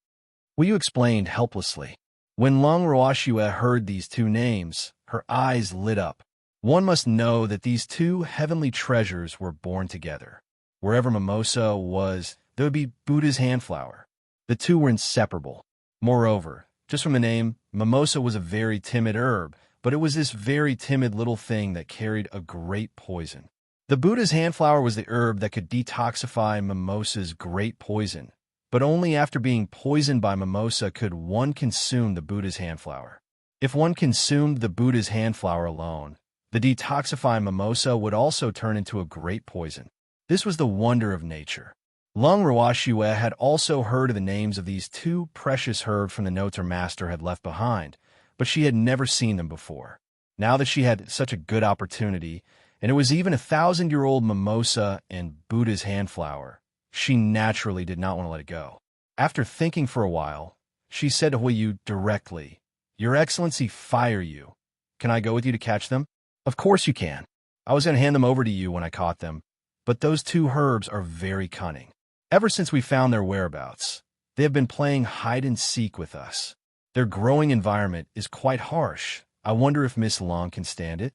Speaker 1: Wu explained helplessly. When Lung Ruoxue heard these 2 names, her eyes lit up. One must know that these 2 heavenly treasures were born together. Wherever mimosa was, there would be Buddha's handflower. The 2 were inseparable. Moreover, just from the name, mimosa was a very timid herb, but it was this very timid little thing that carried a great poison. The Buddha's handflower was the herb that could detoxify mimosa's great poison, but only after being poisoned by mimosa could one consume the Buddha's handflower. If one consumed the Buddha's handflower alone, the detoxifying mimosa would also turn into a great poison. This was the wonder of nature. Lung Ruoxue had also heard of the names of these 2 precious herbs from the notes her master had left behind, but she had never seen them before. Now that she had such a good opportunity, and it was even a 1,000-year-old mimosa and Buddha's handflower, she naturally did not want to let it go. After thinking for a while, she said to Huiyu directly, "Your Excellency, Fire Yu. Can I go with you to catch them?" "Of course you can. I was going to hand them over to you when I caught them, but those 2 herbs are very cunning. Ever since we found their whereabouts, they have been playing hide-and-seek with us. Their growing environment is quite harsh. I wonder if Miss Long can stand it?"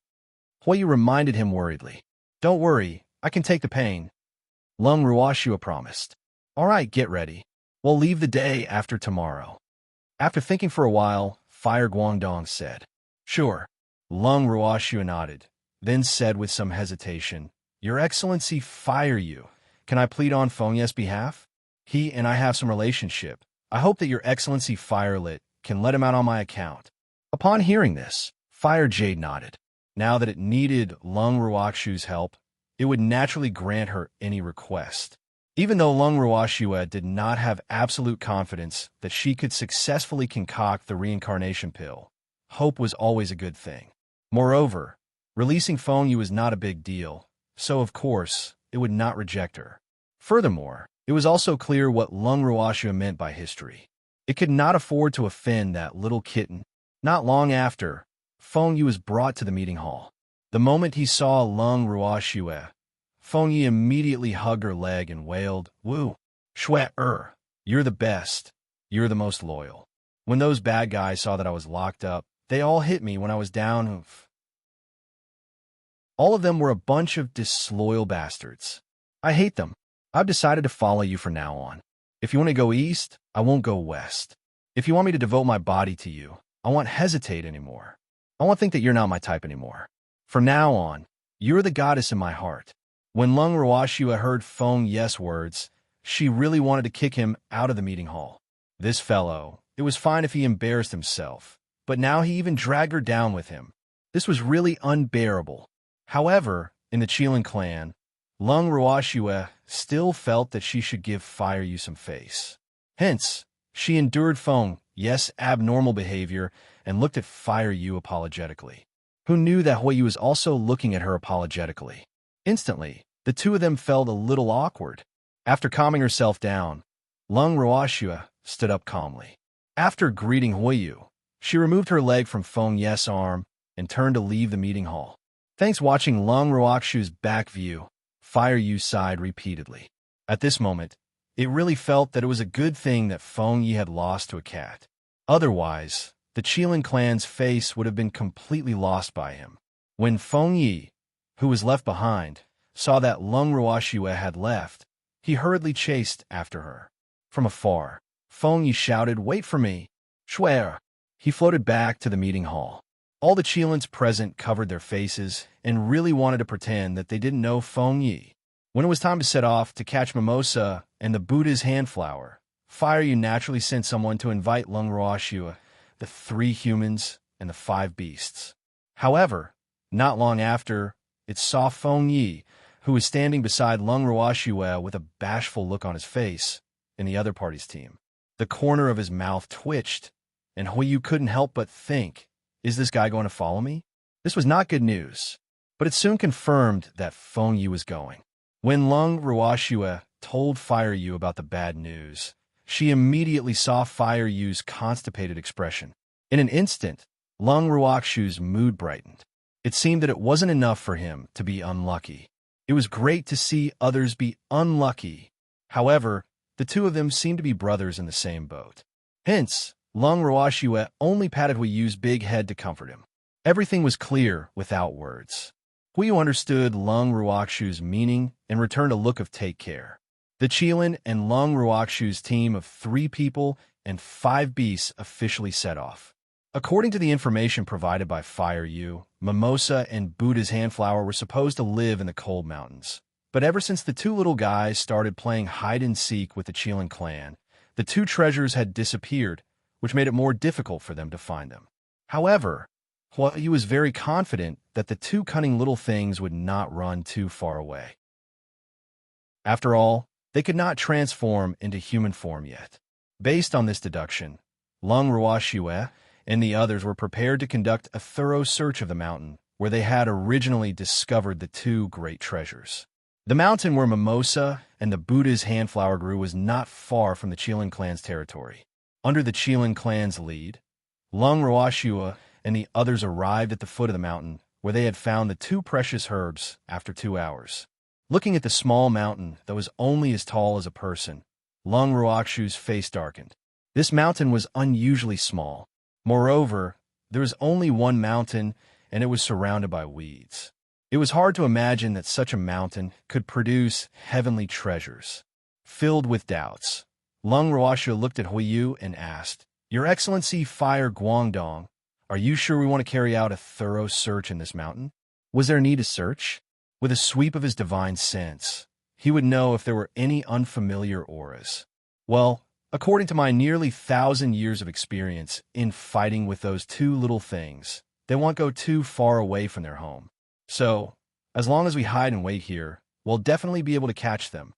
Speaker 1: Huiyu reminded him worriedly. "Don't worry, I can take the pain," Lung Ruoxue promised. "All right, get ready. We'll leave the day after tomorrow." After thinking for a while, Fire Guangdong said, "Sure." Lung Ruoxue nodded, then said with some hesitation, "Your Excellency, Fire Yu. Can I plead on Fengye's behalf? He and I have some relationship. I hope that Your Excellency Firelit can let him out on my account." Upon hearing this, Fire Jade nodded. Now that it needed Lung Ruoxue's help, it would naturally grant her any request. Even though Lung Ruoxue did not have absolute confidence that she could successfully concoct the reincarnation pill, hope was always a good thing. Moreover, releasing Fengyu was not a big deal, so of course, it would not reject her. Furthermore, it was also clear what Lung Ruoxue meant by history. It could not afford to offend that little kitten. Not long after, Fengyu was brought to the meeting hall. The moment he saw Lung Ruoxue, Fengyu immediately hugged her leg and wailed, "Wu, Shui, you're the best. You're the most loyal. When those bad guys saw that I was locked up, they all hit me when I was down. All of them were a bunch of disloyal bastards. I hate them. I've decided to follow you from now on. If you want to go east, I won't go west. If you want me to devote my body to you, I won't hesitate anymore. I won't think that you're not my type anymore. From now on, you're the goddess in my heart." When Lung Ruoxue heard Feng Ye's words, she really wanted to kick him out of the meeting hall. This fellow, it was fine if he embarrassed himself, but now he even dragged her down with him. This was really unbearable. However, in the Qilin clan, Lung Ruoxue still felt that she should give Fire Yu some face. Hence, she endured Feng Ye's abnormal behavior and looked at Fire Yu apologetically. Who knew that Hui Yu was also looking at her apologetically? Instantly, the two of them felt a little awkward. After calming herself down, Lung Ruoxue stood up calmly. After greeting Hui Yu, she removed her leg from Feng Ye's arm and turned to leave the meeting hall. Thanks watching Lung Ruoxue's back view, Fire Yu sighed repeatedly. At this moment, it really felt that it was a good thing that Feng Yi had lost to a cat. Otherwise, the Qilin clan's face would have been completely lost by him. When Feng Yi, who was left behind, saw that Lung Ruoxue had left, he hurriedly chased after her. From afar, Feng Yi shouted, "Wait for me, Shuer!" He floated back to the meeting hall. All the Qilins present covered their faces and really wanted to pretend that they didn't know Feng Yi. When it was time to set off to catch Mimosa and the Buddha's handflower, Fire Yu naturally sent someone to invite Lung Ruoxue, the 3 humans, and the 5 beasts. However, not long after, it saw Feng Yi, who was standing beside Lung Ruoxue with a bashful look on his face, in the other party's team. The corner of his mouth twitched, and Hui Yu couldn't help but think, is this guy going to follow me? This was not good news, but it soon confirmed that Feng Yi was going. When Lung Ruoxue told Fire Yu about the bad news, she immediately saw Fire Yu's constipated expression. In an instant, Lung Ruoxue's mood brightened. It seemed that it wasn't enough for him to be unlucky. It was great to see others be unlucky. However, the two of them seemed to be brothers in the same boat. Hence, Lung Ruoxue only patted Hui Yu's big head to comfort him. Everything was clear without words. Hui Yu understood Lung Ruoxue's meaning and returned a look of take care. The Qilin and Lung Ruoxue's team of 3 people and 5 beasts officially set off. According to the information provided by Fire Yu, Mimosa and Buddha's handflower were supposed to live in the cold mountains. But ever since the 2 little guys started playing hide-and-seek with the Qilin clan, the 2 treasures had disappeared, which made it more difficult for them to find them. However, Hui Yu was very confident that the 2 cunning little things would not run too far away. After all, they could not transform into human form yet. Based on this deduction, Lung Ruoxue and the others were prepared to conduct a thorough search of the mountain where they had originally discovered the 2 great treasures. The mountain where Mimosa and the Buddha's handflower grew was not far from the Qilin clan's territory. Under the Qilin clan's lead, Lung Ruoxue and the others arrived at the foot of the mountain, where they had found the 2 precious herbs after 2 hours. Looking at the small mountain that was only as tall as a person, Lung Ruoxue's face darkened. This mountain was unusually small. Moreover, there was only one mountain, and it was surrounded by weeds. It was hard to imagine that such a mountain could produce heavenly treasures. Filled with doubts, Lung Ruoxue looked at Hui Yu and asked, "Your Excellency Fire Guangdong, are you sure we want to carry out a thorough search in this mountain?" Was there need to search? With a sweep of his divine sense, he would know if there were any unfamiliar auras. Well, according to my nearly 1,000 years of experience in fighting with those 2 little things, they won't go too far away from their home. So, as long as we hide and wait here, we'll definitely be able to catch them.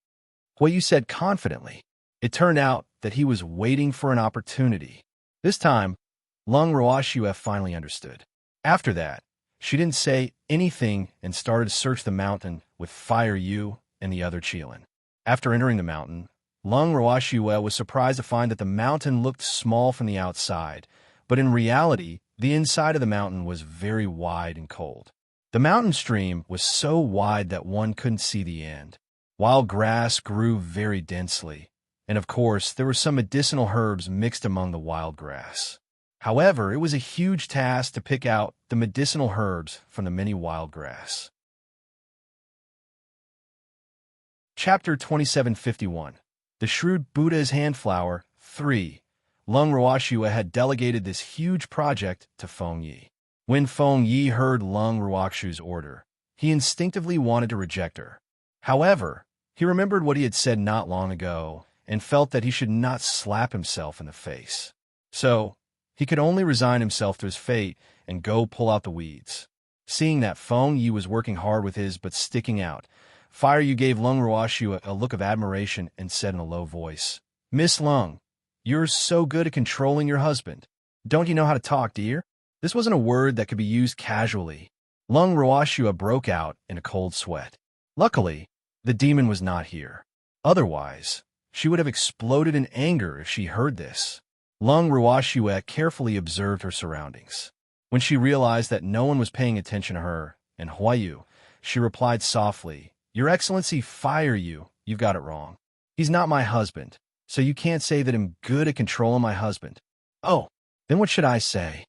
Speaker 1: Hui Yu said confidently. It turned out that he was waiting for an opportunity. This time, Lung Ruoxue finally understood. After that, she didn't say anything and started to search the mountain with Fire Yu and the other Qilin. After entering the mountain, Lung Ruoxue was surprised to find that the mountain looked small from the outside, but in reality, the inside of the mountain was very wide and cold. The mountain stream was so wide that one couldn't see the end. Wild grass grew very densely, and of course, there were some medicinal herbs mixed among the wild grass. However, it was a huge task to pick out the medicinal herbs from the many wild grass. Chapter 2751. The Shrewd Buddha's Handflower 3. Lung Ruoxue had delegated this huge project to Feng Yi. When Feng Yi heard Lung Ruoxu's order, he instinctively wanted to reject her. However, he remembered what he had said not long ago and felt that he should not slap himself in the face. So, he could only resign himself to his fate and go pull out the weeds. Seeing that Feng Yi was working hard with his but sticking out, Fire Yu gave Lung Ruoxu a look of admiration and said in a low voice, "Miss Lung, you're so good at controlling your husband. Don't you know how to talk, dear?" This wasn't a word that could be used casually. Lung Ruoxu broke out in a cold sweat. Luckily, the demon was not here. Otherwise, she would have exploded in anger if she heard this. Lung Ruoxu carefully observed her surroundings. When she realized that no one was paying attention to her and Huayu, she replied softly, "Your Excellency, Fire Yu, you've got it wrong. He's not my husband, so you can't say that I'm good at controlling my husband." "Oh, then what should I say?"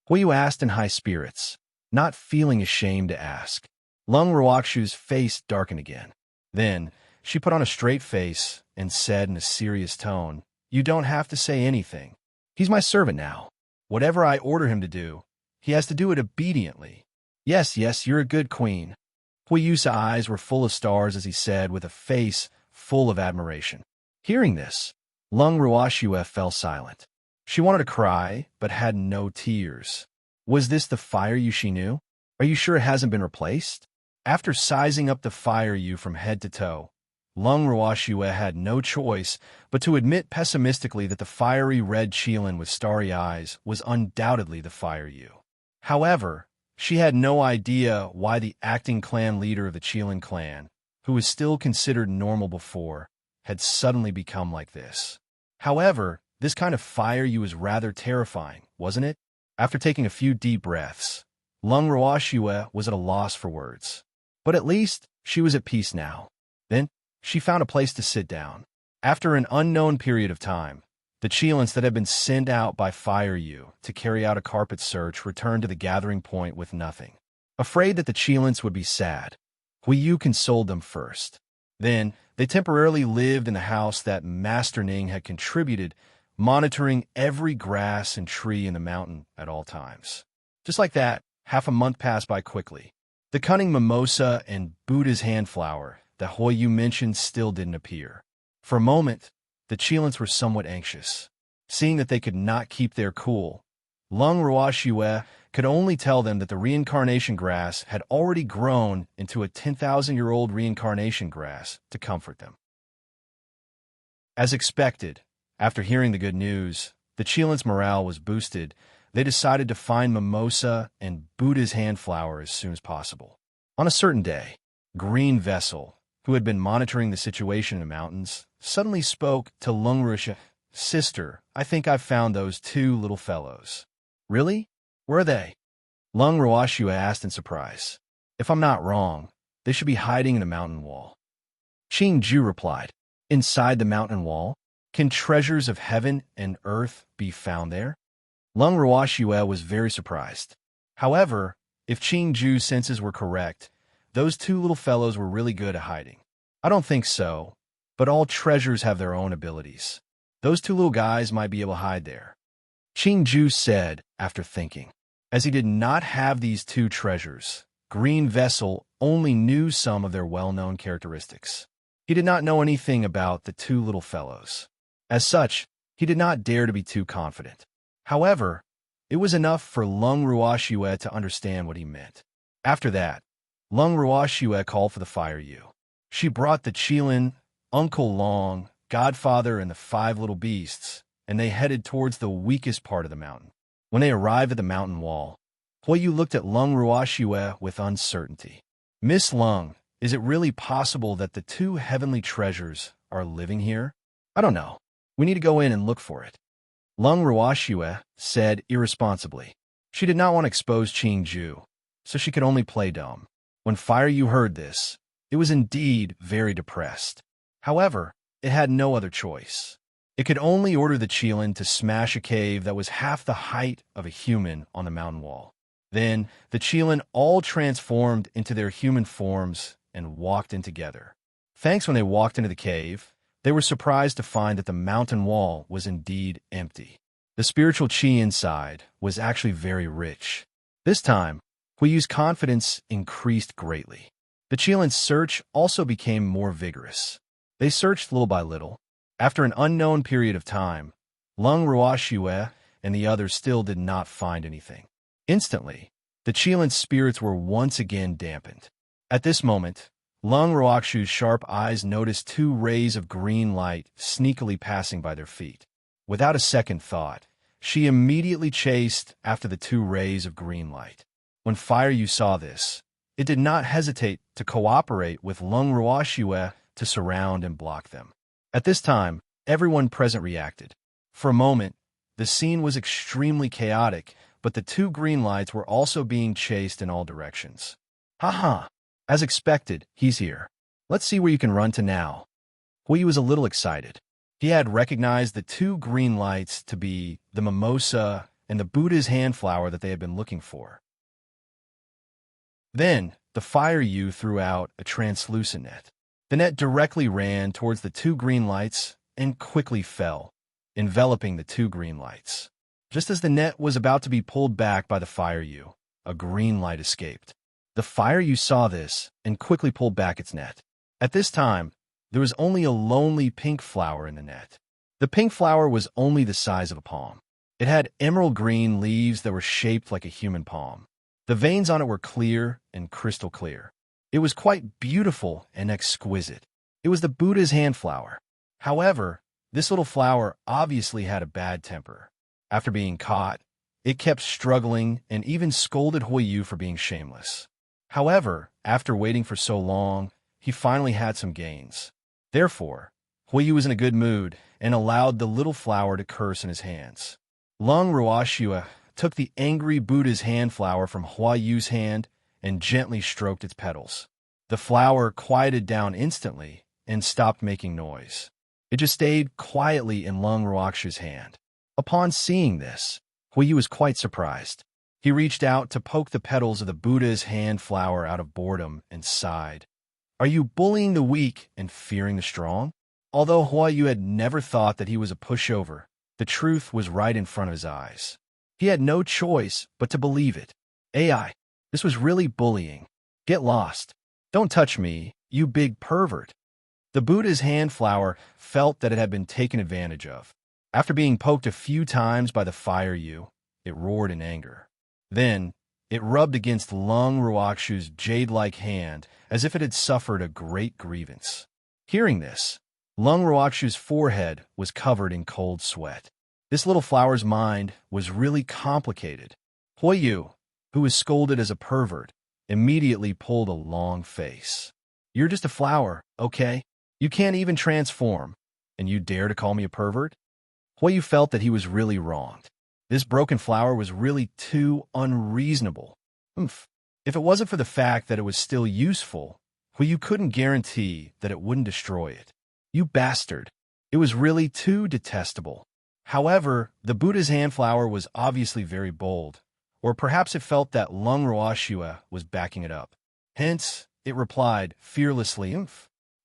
Speaker 1: Huayu asked in high spirits, not feeling ashamed to ask. Lung Ruoxu's face darkened again. Then, she put on a straight face and said in a serious tone, "You don't have to say anything. He's my servant now. Whatever I order him to do, he has to do it obediently." Yes, you're a good queen." Huayu's eyes were full of stars as he said with a face full of admiration. Hearing this, Lung Ruoxu fell silent. She wanted to cry, but had no tears. Was this the Fire Yu she knew? Are you sure it hasn't been replaced? After sizing up the Fire Yu from head to toe, Lung Ruoxu had no choice but to admit pessimistically that the fiery red Qilin with starry eyes was undoubtedly the Fire Yu. However, she had no idea why the acting clan leader of the Qilin clan, who was still considered normal before, had suddenly become like this. However, this kind of Fire Yu was rather terrifying, wasn't it? After taking a few deep breaths, Lung Ruoxu was at a loss for words. But at least she was at peace now. Then, she found a place to sit down. After an unknown period of time, the Qilins that had been sent out by Fire Yu to carry out a carpet search returned to the gathering point with nothing. Afraid that the Qilins would be sad, Huiyu consoled them first. Then, they temporarily lived in the house that Master Ning had contributed, monitoring every grass and tree in the mountain at all times. Just like that, half a month passed by quickly. The cunning mimosa and Buddha's hand flower that Huiyu mentioned still didn't appear. For a moment, the Qilins were somewhat anxious. Seeing that they could not keep their cool, Lung Ruoxu could only tell them that the reincarnation grass had already grown into a 10,000-year-old reincarnation grass to comfort them. As expected, after hearing the good news, the Qilins' morale was boosted. They decided to find Mimosa and Buddha's hand flower as soon as possible. On a certain day, Green Vessel, who had been monitoring the situation in the mountains, suddenly spoke to Lung Ruoxu. "Sister, I think I've found those two little fellows." "Really? Where are they?" Lung Ruoxu asked in surprise. "If I'm not wrong, they should be hiding in the mountain wall." Qing Ju replied, "Inside the mountain wall? Can treasures of heaven and earth be found there?" Lung Ruoxu was very surprised. However, if Qing Ju's senses were correct, those two little fellows were really good at hiding. "I don't think so, but all treasures have their own abilities. Those two little guys might be able to hide there," Qing Ju said after thinking. As he did not have these two treasures, Green Vessel only knew some of their well-known characteristics. He did not know anything about the two little fellows. As such, he did not dare to be too confident. However, it was enough for Lung Ruoxu to understand what he meant. After that, Lung Ruoxu called for the Fire Yu. She brought the Qilin, Uncle Long, Godfather, and the 5 little beasts, and they headed towards the weakest part of the mountain. When they arrived at the mountain wall, Huiyu looked at Lung Ruoxu with uncertainty. "Miss Lung, is it really possible that the 2 heavenly treasures are living here?" "I don't know. We need to go in and look for it," Lung Ruoxu said irresponsibly. She did not want to expose Qing Ju, so she could only play dumb. When Fire Yu heard this, it was indeed very depressed. However, it had no other choice. It could only order the Qilin to smash a cave that was half the height of a human on the mountain wall. Then, the Qilin all transformed into their human forms and walked in together. Thanks when they walked into the cave, they were surprised to find that the mountain wall was indeed empty. The spiritual qi inside was actually very rich. This time, Huiyu's confidence increased greatly. The Qilins' search also became more vigorous. They searched little by little. After an unknown period of time, Lung Ruoxue and the others still did not find anything. Instantly, the Qilins' spirits were once again dampened. At this moment, Lung Ruoxue's sharp eyes noticed two rays of green light sneakily passing by their feet. Without a second thought, she immediately chased after the two rays of green light. When Fire Yu saw this, it did not hesitate to cooperate with Lung Ruoxue to surround and block them. At this time, everyone present reacted. For a moment, the scene was extremely chaotic, but the two green lights were also being chased in all directions. Haha! As expected, he's here. Let's see where you can run to now. Huiyu was a little excited. He had recognized the two green lights to be the mimosa and the Buddha's hand flower that they had been looking for. Then, the Fire Yu threw out a translucent net. The net directly ran towards the two green lights and quickly fell, enveloping the two green lights. Just as the net was about to be pulled back by the Fire Yu, a green light escaped. The Fire Yu saw this and quickly pulled back its net. At this time, there was only a lonely pink flower in the net. The pink flower was only the size of a palm. It had emerald green leaves that were shaped like a human palm. The veins on it were clear and crystal clear. It was quite beautiful and exquisite. It was the Buddha's hand flower. However, this little flower obviously had a bad temper. After being caught, it kept struggling and even scolded Huiyu for being shameless. However, after waiting for so long, he finally had some gains. Therefore, Huiyu was in a good mood and allowed the little flower to curse in his hands. Lung Ruoxue took the angry Buddha's hand flower from Huiyu's hand and gently stroked its petals. The flower quieted down instantly and stopped making noise. It just stayed quietly in Lung Ruoxue's hand. Upon seeing this, Huiyu was quite surprised. He reached out to poke the petals of the Buddha's hand flower out of boredom and sighed. Are you bullying the weak and fearing the strong? Although Huiyu had never thought that he was a pushover, the truth was right in front of his eyes. He had no choice but to believe it. AI, this was really bullying. Get lost. Don't touch me, you big pervert. The Buddha's hand flower felt that it had been taken advantage of. After being poked a few times by the Fire Yu, it roared in anger. Then, it rubbed against Lung Ruoxue's jade-like hand as if it had suffered a great grievance. Hearing this, Lung Ruoxue's forehead was covered in cold sweat. This little flower's mind was really complicated. Huiyu, who was scolded as a pervert, immediately pulled a long face. You're just a flower, okay? You can't even transform, and you dare to call me a pervert? Huiyu felt that he was really wronged. This broken flower was really too unreasonable. If it wasn't for the fact that it was still useful, Huiyu couldn't guarantee that it wouldn't destroy it. You bastard. It was really too detestable. However, the Buddha's hand flower was obviously very bold, or perhaps it felt that Lung Ruoxue was backing it up. Hence, it replied fearlessly,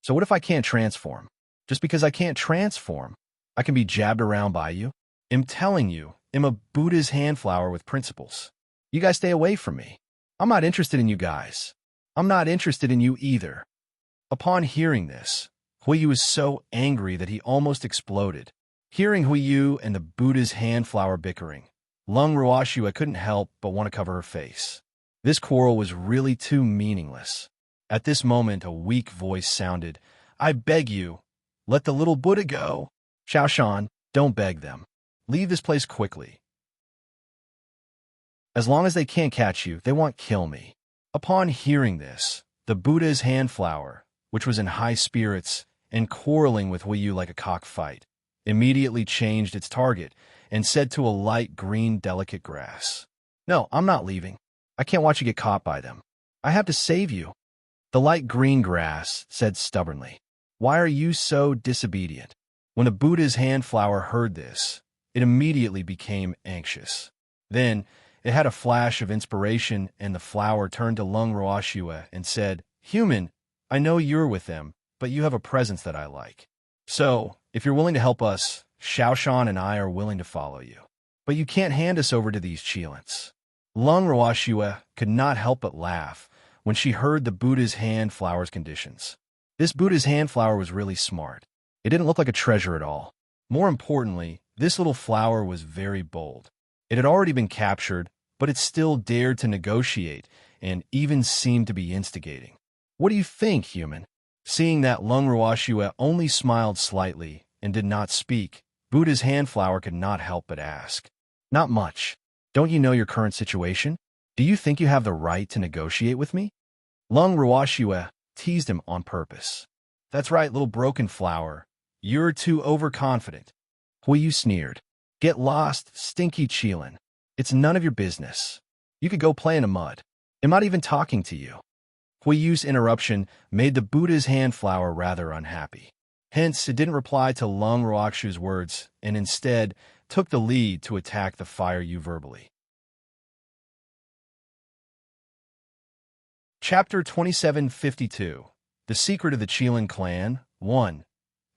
Speaker 1: So what if I can't transform? Just because I can't transform, I can be jabbed around by you? I'm telling you, I'm a Buddha's hand flower with principles. You guys stay away from me. I'm not interested in you guys. I'm not interested in you either. Upon hearing this, Huiyu was so angry that he almost exploded. Hearing Huiyu and the Buddha's hand flower bickering, Lung Ruoxue couldn't help but want to cover her face. This quarrel was really too meaningless. At this moment, a weak voice sounded, I beg you, let the little Buddha go. Xiaoshan, don't beg them. Leave this place quickly. As long as they can't catch you, they won't kill me. Upon hearing this, the Buddha's hand flower, which was in high spirits and quarreling with Huiyu like a cockfight, immediately changed its target and said to a light green delicate grass, No, I'm not leaving. I can't watch you get caught by them. I have to save you. The light green grass said stubbornly, Why are you so disobedient? When the Buddha's hand flower heard this, it immediately became anxious. Then, it had a flash of inspiration, and the flower turned to Lung Ruoxue and said, Human, I know you're with them, but you have a presence that I like. So, if you're willing to help us, Xiaoshan and I are willing to follow you. But you can't hand us over to these Qilins. Lung Rawashua could not help but laugh when she heard the Buddha's hand flower's conditions. This Buddha's hand flower was really smart. It didn't look like a treasure at all. More importantly, this little flower was very bold. It had already been captured, but it still dared to negotiate and even seemed to be instigating. What do you think, human? Seeing that Lung Rawashua only smiled slightly and did not speak, Buddha's hand flower could not help but ask. Not much. Don't you know your current situation? Do you think you have the right to negotiate with me? Lung Rawashua teased him on purpose. That's right, little broken flower. You're too overconfident. Huiyu sneered. Get lost, stinky Qilin. It's none of your business. You could go play in the mud. I'm not even talking to you. Huiyu's interruption made the Buddha's hand flower rather unhappy. Hence, it didn't reply to Lung Rawashua's words and instead took the lead to attack the Fire Yu verbally. Chapter 2752. The Secret of the Qilin Clan 1.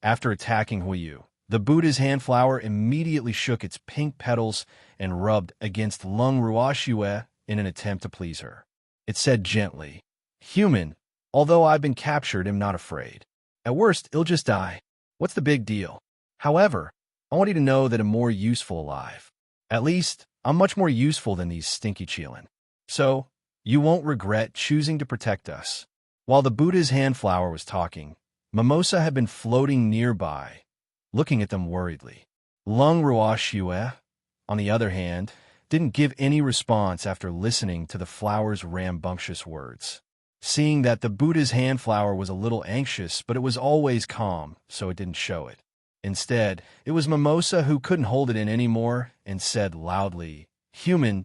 Speaker 1: After attacking Huiyu, the Buddha's hand flower immediately shook its pink petals and rubbed against Lung Rawashua in an attempt to please her. It said gently, Human, although I've been captured, am not afraid. At worst, it'll just die. What's the big deal? However, I want you to know that I'm more useful alive. At least, I'm much more useful than these stinky Qilin. So, you won't regret choosing to protect us. While the Buddha's hand flower was talking, Mimosa had been floating nearby, looking at them worriedly. Lung Rawashua, on the other hand, didn't give any response after listening to the flower's rambunctious words. Seeing that the Buddha's hand flower was a little anxious, but it was always calm, so it didn't show it. Instead, it was Mimosa who couldn't hold it in anymore and said loudly, Human,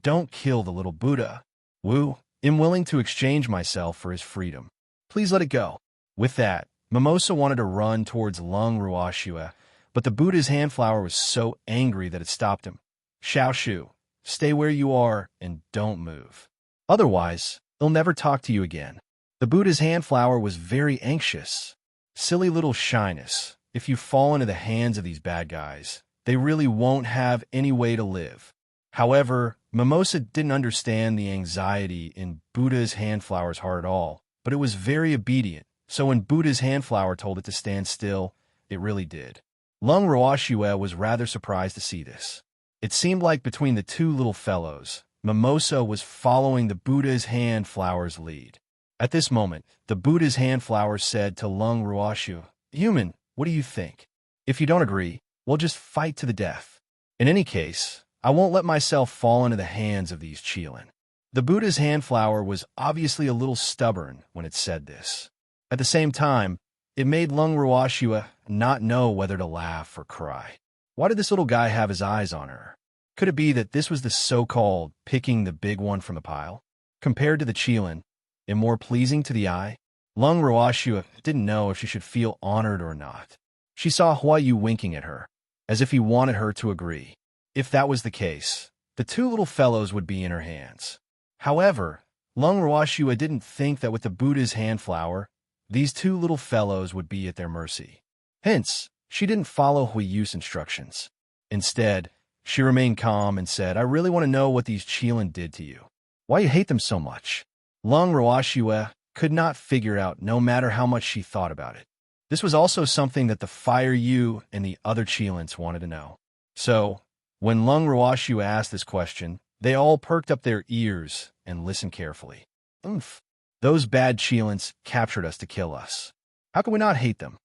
Speaker 1: don't kill the little Buddha. Wu, I'm willing to exchange myself for his freedom. Please let it go. With that, Mimosa wanted to run towards Lung Rawashua, but the Buddha's hand flower was so angry that it stopped him. Xiaoshu, stay where you are and don't move. Otherwise, he'll never talk to you again. The Buddha's hand flower was very anxious. Silly little shyness. If you fall into the hands of these bad guys, they really won't have any way to live. However, Mimosa didn't understand the anxiety in Buddha's hand flower's heart at all, but it was very obedient, so when Buddha's hand flower told it to stand still, it really did. Lung Rawashua was rather surprised to see this. It seemed like between the two little fellows, Mimosa was following the Buddha's hand flower's lead. At this moment, the Buddha's hand flower said to Lung Rawashua, Human, what do you think? If you don't agree, we'll just fight to the death. In any case, I won't let myself fall into the hands of these Qilin. The Buddha's hand flower was obviously a little stubborn when it said this. At the same time, it made Lung Rawashua not know whether to laugh or cry. Why did this little guy have his eyes on her? Could it be that this was the so-called picking the big one from the pile? Compared to the Qilin, and more pleasing to the eye? Lung Rawashua didn't know if she should feel honored or not. She saw Huiyu winking at her, as if he wanted her to agree. If that was the case, the two little fellows would be in her hands. However, Lung Rawashua didn't think that with the Buddha's hand flower, these two little fellows would be at their mercy. Hence, she didn't follow Huiyu's instructions. Instead, she remained calm and said, I really want to know what these Qilin did to you. Why you hate them so much? Lung Rawashua could not figure out no matter how much she thought about it. This was also something that the Fire Yu and the other Qilins wanted to know. So, when Lung Rawashua asked this question, they all perked up their ears and listened carefully. Oomph. Those bad Qilins captured us to kill us. How can we not hate them?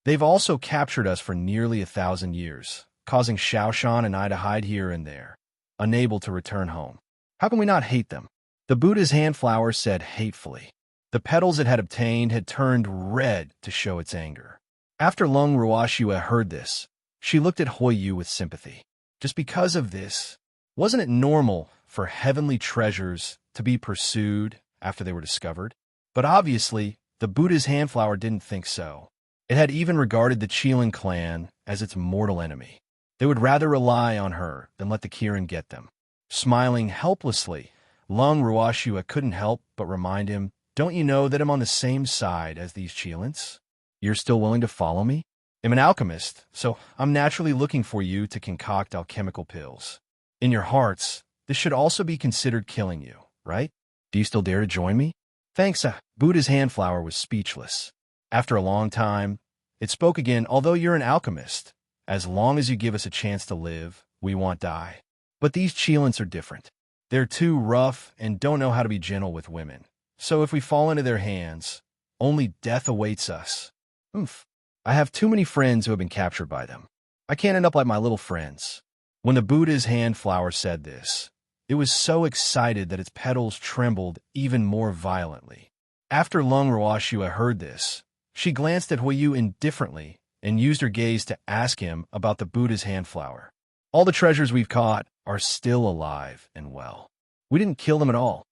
Speaker 1: They've also captured us for nearly 1,000 years, causing Xiaoshan and I to hide here and there, unable to return home. How can we not hate them? The Buddha's hand flower said hatefully. The petals it had obtained had turned red to show its anger. After Lung Rawashua heard this, she looked at Huiyu with sympathy. Just because of this, wasn't it normal for heavenly treasures to be pursued after they were discovered? But obviously, the Buddha's hand flower didn't think so. It had even regarded the Qilin clan as its mortal enemy. They would rather rely on her than let the Kirin get them. Smiling helplessly, Lung Rawashua couldn't help but remind him, Don't you know that I'm on the same side as these Qilins? You're still willing to follow me? I'm an alchemist, so I'm naturally looking for you to concoct alchemical pills. In your hearts, this should also be considered killing you, right? Do you still dare to join me? Thanks, Buddha's handflower was speechless. After a long time, it spoke again. Although you're an alchemist, as long as you give us a chance to live, we won't die. But these Cheelants are different. They're too rough and don't know how to be gentle with women. So if we fall into their hands, only death awaits us. Oof. I have too many friends who have been captured by them. I can't end up like my little friends. When the Buddha's handflower said this, it was so excited that its petals trembled even more violently. After Lung Ruoxua heard this, she glanced at Huiyu indifferently and used her gaze to ask him about the Buddha's handflower. All the treasures we've caught are still alive and well. We didn't kill them at all.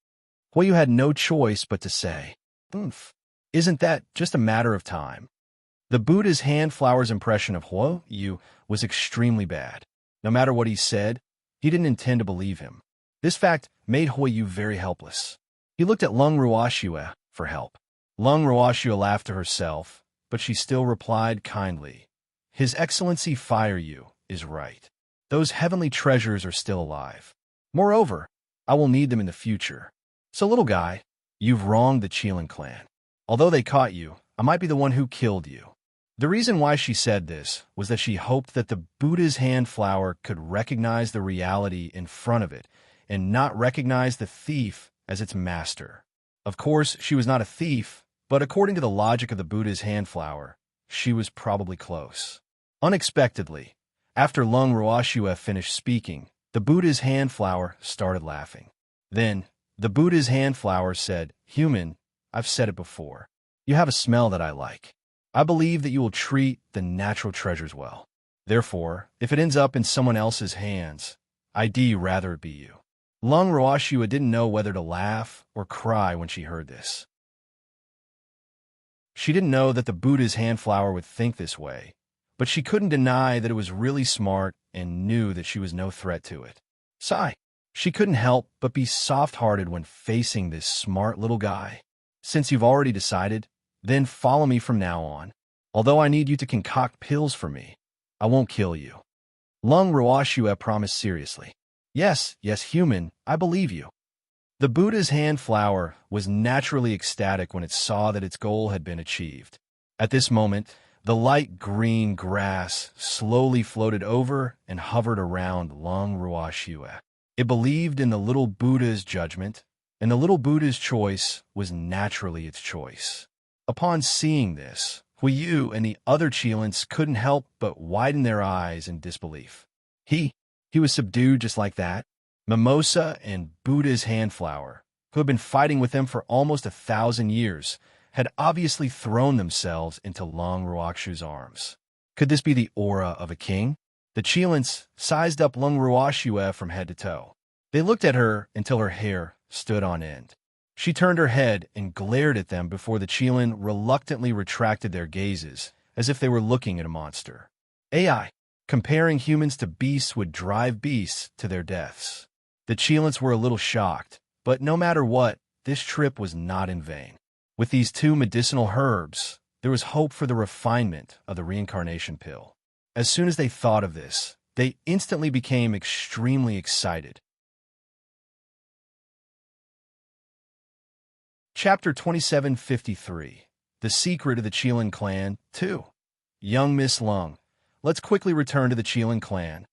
Speaker 1: Huiyu had no choice but to say, "Oomph, isn't that just a matter of time?" The Buddha's handflower's impression of Huiyu was extremely bad. No matter what he said, he didn't intend to believe him. This fact made Huiyu very helpless. He looked at Lung Ruoxua for help. Lung Ruoxua laughed to herself, but she still replied kindly, "His Excellency Firyu is right. Those heavenly treasures are still alive. Moreover, I will need them in the future. So, little guy, you've wronged the Cheelan clan. Although they caught you, I might be the one who killed you." The reason why she said this was that she hoped that the Buddha's handflower could recognize the reality in front of it and not recognize the thief as its master. Of course, she was not a thief, but according to the logic of the Buddha's handflower, she was probably close. Unexpectedly, after Lung Ruoxua finished speaking, the Buddha's handflower started laughing. Then, the Buddha's handflower said, "Human, I've said it before. You have a smell that I like. I believe that you will treat the natural treasures well. Therefore, if it ends up in someone else's hands, I'd rather it be you." Lung Ruoxua didn't know whether to laugh or cry when she heard this. She didn't know that the Buddha's handflower would think this way, but she couldn't deny that it was really smart and knew that she was no threat to it. Sigh. She couldn't help but be soft-hearted when facing this smart little guy. "Since you've already decided, then follow me from now on. Although I need you to concoct pills for me, I won't kill you." Lung Ruoxua promised seriously. Yes, human, I believe you." The Buddha's handflower was naturally ecstatic when it saw that its goal had been achieved. At this moment, the light green grass slowly floated over and hovered around Lung Ruoxua. It believed in the little Buddha's judgment, and the little Buddha's choice was naturally its choice. Upon seeing this, Huiyu and the other Cheelants couldn't help but widen their eyes in disbelief. He was subdued just like that? Mimosa and Buddha's handflower, who had been fighting with them for almost 1,000 years, had obviously thrown themselves into Lung Ruoxua's arms. Could this be the aura of a king? The Cheelants sized up Lung Ruoxua from head to toe. They looked at her until her hair stood on end. She turned her head and glared at them before the Cheelan reluctantly retracted their gazes, as if they were looking at a monster. AI, comparing humans to beasts would drive beasts to their deaths. The Cheelants were a little shocked, but no matter what, this trip was not in vain. With these 2 medicinal herbs, there was hope for the refinement of the reincarnation pill. As soon as they thought of this, they instantly became extremely excited. Chapter 2753, The Secret of the Cheelan Clan, 2. Young Miss Lung. Let's quickly return to the Cheelan clan.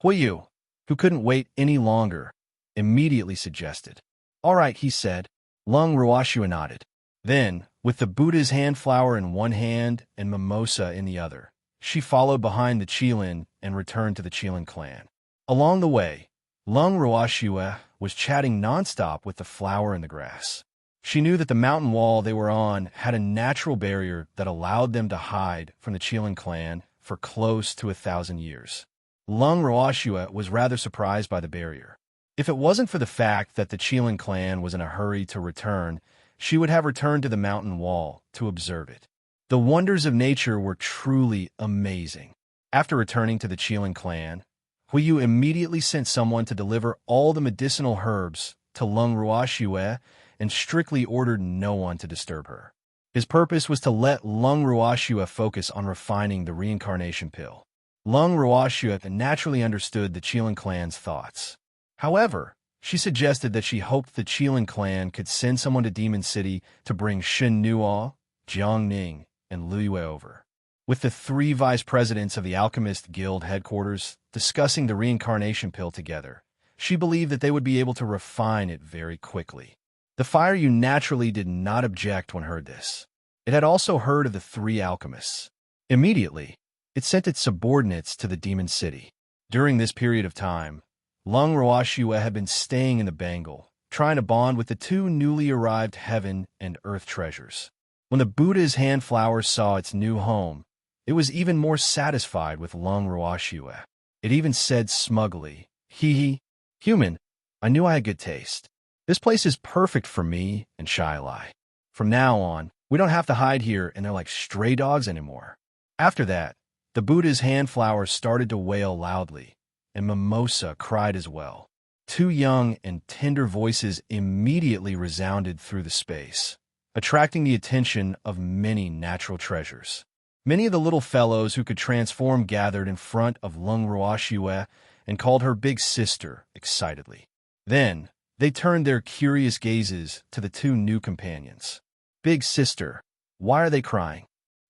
Speaker 1: Huiyu, who couldn't wait any longer, immediately suggested. "All right," he said. Lung Ruoxua nodded. Then, with the Buddha's handflower in one hand and mimosa in the other, she followed behind the Cheelan and returned to the Cheelan clan. Along the way, Lung Ruoxua was chatting nonstop with the flower in the grass. She knew that the mountain wall they were on had a natural barrier that allowed them to hide from the Cheelan clan for close to 1,000 years. Lung Ruoxua was rather surprised by the barrier. If it wasn't for the fact that the Cheelan clan was in a hurry to return, she would have returned to the mountain wall to observe it. The wonders of nature were truly amazing. After returning to the Cheelan clan, Huiyu immediately sent someone to deliver all the medicinal herbs to Lung Ruoxua and strictly ordered no one to disturb her. His purpose was to let Lung Ruoxua focus on refining the reincarnation pill. Lung Ruoxua naturally understood the Cheelan clan's thoughts. However, she suggested that she hoped the Qilin clan could send someone to Demon City to bring Shen Nuo, Jiangning, and Lu Yue over. With the three vice presidents of the Alchemist Guild headquarters discussing the reincarnation pill together, she believed that they would be able to refine it very quickly. The Fire You naturally did not object when heard this. It had also heard of the three alchemists. Immediately, it sent its subordinates to the Demon City. During this period of time, Lung Ruoxue had been staying in the Bengal, trying to bond with the two newly arrived heaven and earth treasures. When the Buddha's hand flower saw its new home, it was even more satisfied with Lung Ruoxue. It even said smugly, "Hee hee, human, I knew I had good taste. This place is perfect for me and Shilai. From now on, we don't have to hide here and they're like stray dogs anymore." After that, the Buddha's hand flower started to wail loudly, and Mimosa cried as well. Two young and tender voices immediately resounded through the space, attracting the attention of many natural treasures. Many of the little fellows who could transform gathered in front of Lung Ruoxue and called her big sister excitedly. Then, they turned their curious gazes to the two new companions. "Big sister, why are they crying?"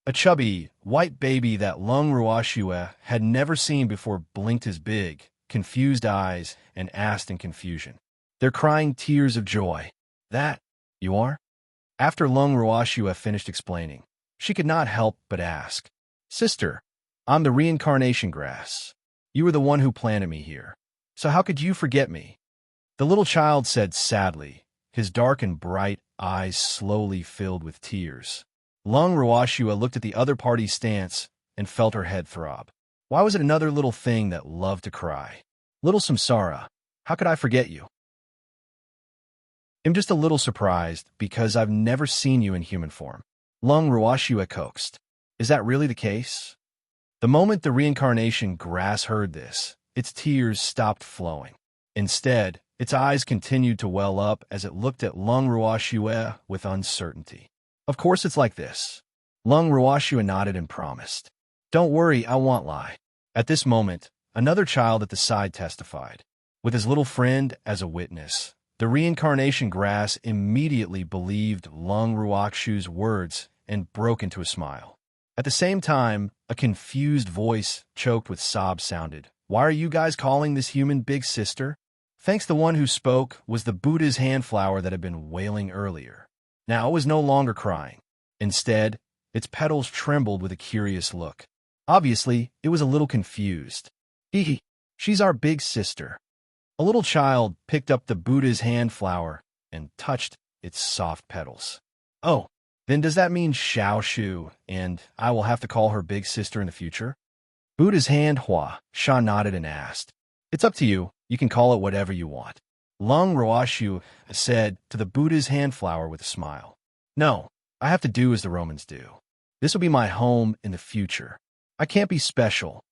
Speaker 1: A chubby, white baby that Lung Ruoxue had never seen before blinked his big, confused eyes and asked in confusion. "They're crying tears of joy." "That, you are?" After Lung Ruoxue finished explaining, she could not help but ask, "Sister, I'm the reincarnation grass. You were the one who planted me here. So how could you forget me?" The little child said sadly, his dark and bright eyes slowly filled with tears. Lung Ruoxue looked at the other party's stance and felt her head throb. Why was it another little thing that loved to cry? "Little Samsara, how could I forget you? I'm just a little surprised because I've never seen you in human form." Lung Ruoxue coaxed. "Is that really the case?" The moment the reincarnation grass heard this, its tears stopped flowing. Instead, its eyes continued to well up as it looked at Lung Ruoxue with uncertainty. "Of course it's like this." Lung Ruoxue nodded and promised. "Don't worry, I won't lie." At this moment, another child at the side testified. With his little friend as a witness, the reincarnation grass immediately believed Lung Ruoxue's words and broke into a smile. At the same time, a confused voice, choked with sobs, sounded. "Why are you guys calling this human big sister?" Thanks, the one who spoke was the Buddha's hand flower that had been wailing earlier. Now it was no longer crying. Instead, its petals trembled with a curious look. Obviously, it was a little confused. "Hee hee, she's our big sister." A little child picked up the Buddha's hand flower and touched its soft petals. "Oh, then does that mean Xiao Shu, and I will have to call her big sister in the future?" Buddha's hand Hua Sha nodded and asked. "It's up to you. You can call it whatever you want." Lung Ruoxue said to the Buddha's hand flower with a smile. "No, I have to do as the Romans do. This will be my home in the future. I can't be special."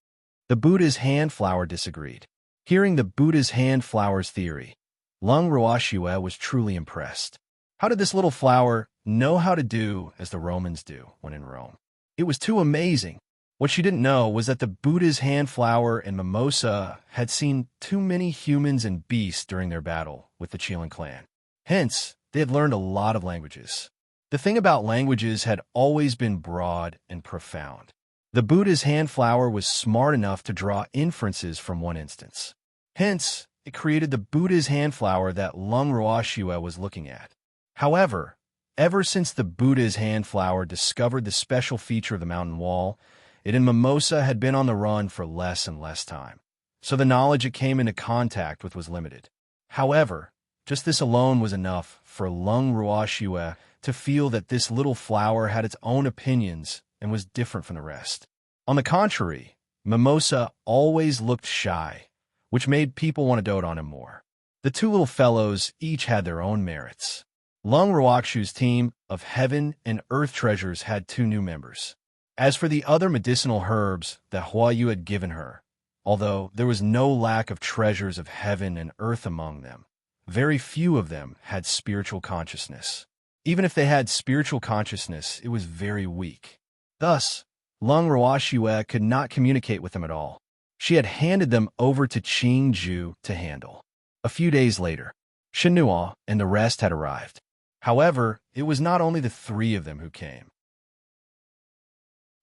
Speaker 1: The Buddha's hand flower disagreed. Hearing the Buddha's hand flower's theory, Lung Ruoxue was truly impressed. How did this little flower know how to do as the Romans do when in Rome? It was too amazing. What she didn't know was that the Buddha's hand flower and Mimosa had seen too many humans and beasts during their battle with the Qilin clan. Hence, they had learned a lot of languages. The thing about languages had always been broad and profound. The Buddha's hand flower was smart enough to draw inferences from one instance. Hence, it created the Buddha's hand flower that Lung Ruoxue was looking at. However, ever since the Buddha's hand flower discovered the special feature of the mountain wall, it and Mimosa had been on the run for less and less time, so the knowledge it came into contact with was limited. However, just this alone was enough for Lung Ruoxue to feel that this little flower had its own opinions and was different from the rest. On the contrary, Mimosa always looked shy, which made people want to dote on him more. The two little fellows each had their own merits. Lung Ruoxue's team of heaven and earth treasures had two new members. As for the other medicinal herbs that Huayu had given her, although there was no lack of treasures of heaven and earth among them, very few of them had spiritual consciousness. Even if they had spiritual consciousness, it was very weak. Thus, Lung Ruoxue could not communicate with them at all. She had handed them over to Qing Ju to handle. A few days later, Shenhua and the rest had arrived. However, it was not only the three of them who came.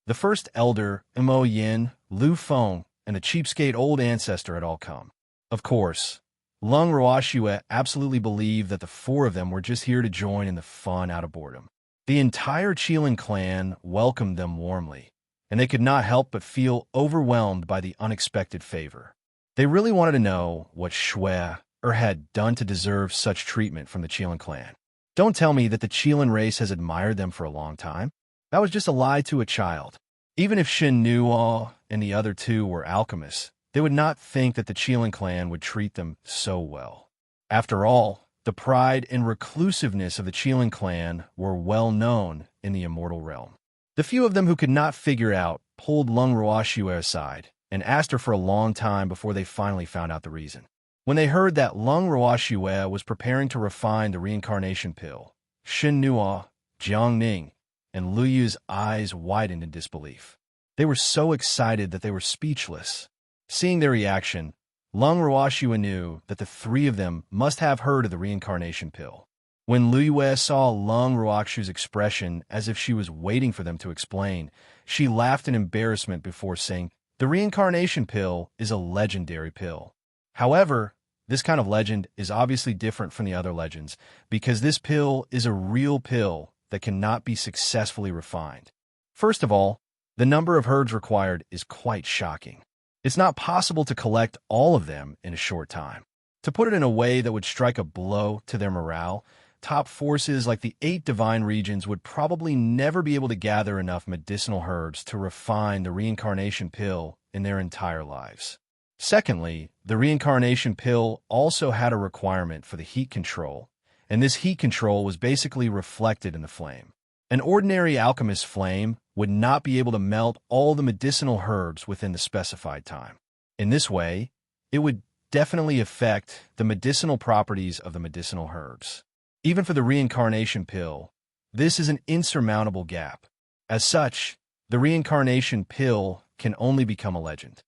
Speaker 1: The first elder, Mo Yin, Lu Feng, and a cheapskate old ancestor had all come. Of course, Lung Ruoxue absolutely believed that the four of them were just here to join in the fun out of boredom. The entire Qilin clan welcomed them warmly, and they could not help but feel overwhelmed by the unexpected favor. They really wanted to know what Shui had done to deserve such treatment from the Qilin clan. Don't tell me that the Qilin race has admired them for a long time. That was just a lie to a child. Even if Shen Nuo and the other two were alchemists, they would not think that the Qilin clan would treat them so well. After all, the pride and reclusiveness of the Qilin clan were well known in the immortal realm. The few of them who could not figure out pulled Lung Ruoxue aside and asked her for a long time before they finally found out the reason. When they heard that Lung Ruoxue was preparing to refine the reincarnation pill, Shen Nuo, Jiang Ning, and Lu Yu's eyes widened in disbelief. They were so excited that they were speechless. Seeing their reaction, Lung Ruoxue knew that the three of them must have heard of the reincarnation pill. When Lu Yue saw Lung Ruoxue's expression as if she was waiting for them to explain, she laughed in embarrassment before saying, "The reincarnation pill is a legendary pill. However, this kind of legend is obviously different from the other legends because this pill is a real pill that cannot be successfully refined. First of all, the number of herbs required is quite shocking. It's not possible to collect all of them in a short time. To put it in a way that would strike a blow to their morale, top forces like the 8 divine regions would probably never be able to gather enough medicinal herbs to refine the reincarnation pill in their entire lives. Secondly, the reincarnation pill also had a requirement for the heat control, and this heat control was basically reflected in the flame. An ordinary alchemist's flame would not be able to melt all the medicinal herbs within the specified time. In this way, it would definitely affect the medicinal properties of the medicinal herbs. Even for the reincarnation pill, this is an insurmountable gap. As such, the reincarnation pill can only become a legend.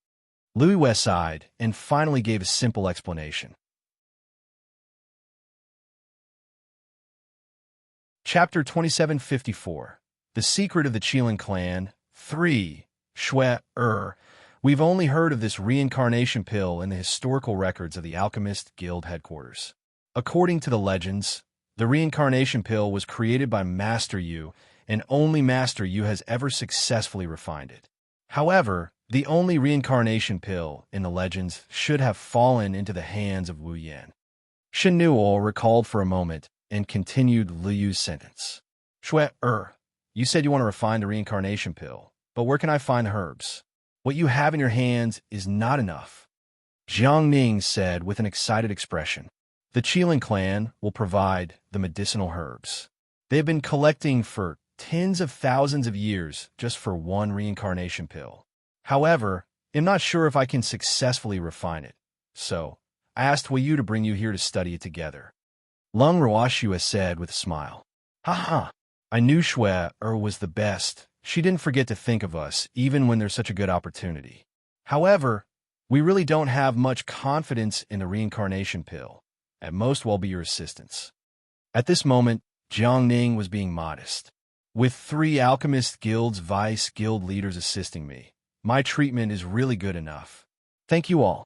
Speaker 1: Lu Yue sighed and finally gave a simple explanation. Chapter 2754. The Secret of the Qilin Clan. 3. Shui. We've only heard of this reincarnation pill in the historical records of the Alchemist Guild headquarters. According to the legends, the reincarnation pill was created by Master Yu, and only Master Yu has ever successfully refined it. However, the only reincarnation pill in the legends should have fallen into the hands of Wu Yan. Shen Nuo recalled for a moment and continued Lu Yu's sentence. Shui. You said you want to refine the reincarnation pill, but where can I find the herbs? What you have in your hands is not enough. Jiang Ning said with an excited expression. The Qilin clan will provide the medicinal herbs. They have been collecting for tens of thousands of years just for one reincarnation pill. However, I'm not sure if I can successfully refine it, so I asked Wei Yu to bring you here to study it together. Lung Ruoxue said with a smile. Ha! I knew Shui was the best. She didn't forget to think of us, even when there's such a good opportunity. However, we really don't have much confidence in the reincarnation pill. At most, we'll be your assistants. At this moment, Jiang Ning was being modest. With 3 Alchemist Guild's vice guild leaders assisting me, my treatment is really good enough. Thank you all.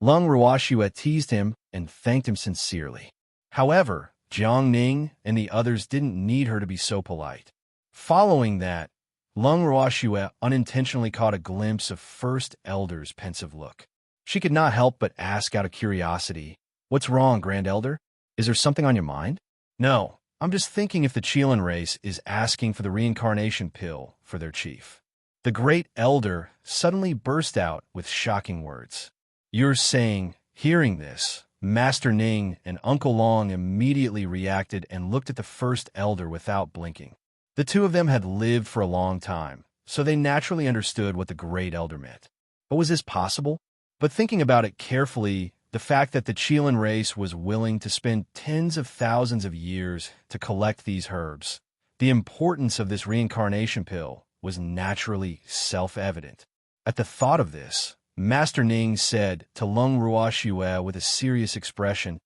Speaker 1: Lung Ruoxue teased him and thanked him sincerely. However, Jiang Ning and the others didn't need her to be so polite. Following that, Lung Ruoxue unintentionally caught a glimpse of First Elder's pensive look. She could not help but ask out of curiosity, "What's wrong, Grand Elder? Is there something on your mind?" "No, I'm just thinking if the Qilin race is asking for the reincarnation pill for their chief." The Great Elder suddenly burst out with shocking words. "You're saying," hearing this, Master Ning and Uncle Long immediately reacted and looked at the First Elder without blinking. The two of them had lived for a long time, so they naturally understood what the Great Elder meant. But was this possible? But thinking about it carefully, the fact that the Qilin race was willing to spend tens of thousands of years to collect these herbs, the importance of this reincarnation pill was naturally self-evident. At the thought of this, Master Ning said to Lung Ruoxue with a serious expression.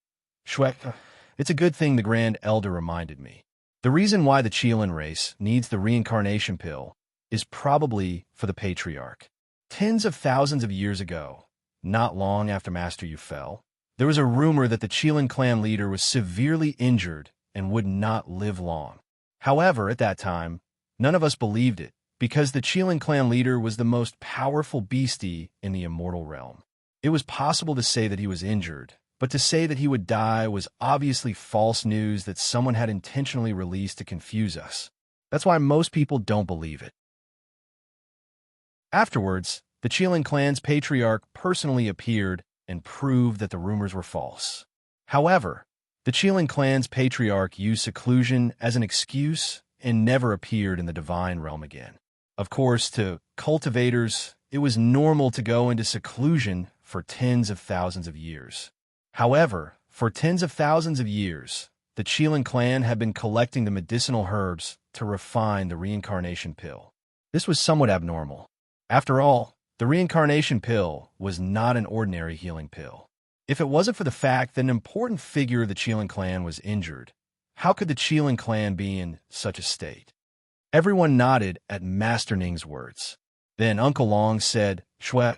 Speaker 1: Shuek, it's a good thing the Grand Elder reminded me. The reason why the Qilin race needs the reincarnation pill is probably for the patriarch. Tens of thousands of years ago, not long after Master Yu fell, there was a rumor that the Qilin clan leader was severely injured and would not live long. However, at that time, none of us believed it, because the Qilin clan leader was the most powerful beastie in the immortal realm. It was possible to say that he was injured, but to say that he would die was obviously false news that someone had intentionally released to confuse us. That's why most people don't believe it. Afterwards, the Qilin clan's patriarch personally appeared and proved that the rumors were false. However, the Qilin clan's patriarch used seclusion as an excuse and never appeared in the divine realm again. Of course, to cultivators, it was normal to go into seclusion for tens of thousands of years. However, for tens of thousands of years, the Qilin clan had been collecting the medicinal herbs to refine the reincarnation pill. This was somewhat abnormal. After all, the reincarnation pill was not an ordinary healing pill. If it wasn't for the fact that an important figure of the Qilin clan was injured, how could the Qilin clan be in such a state? Everyone nodded at Master Ning's words. Then Uncle Long said, Shuek,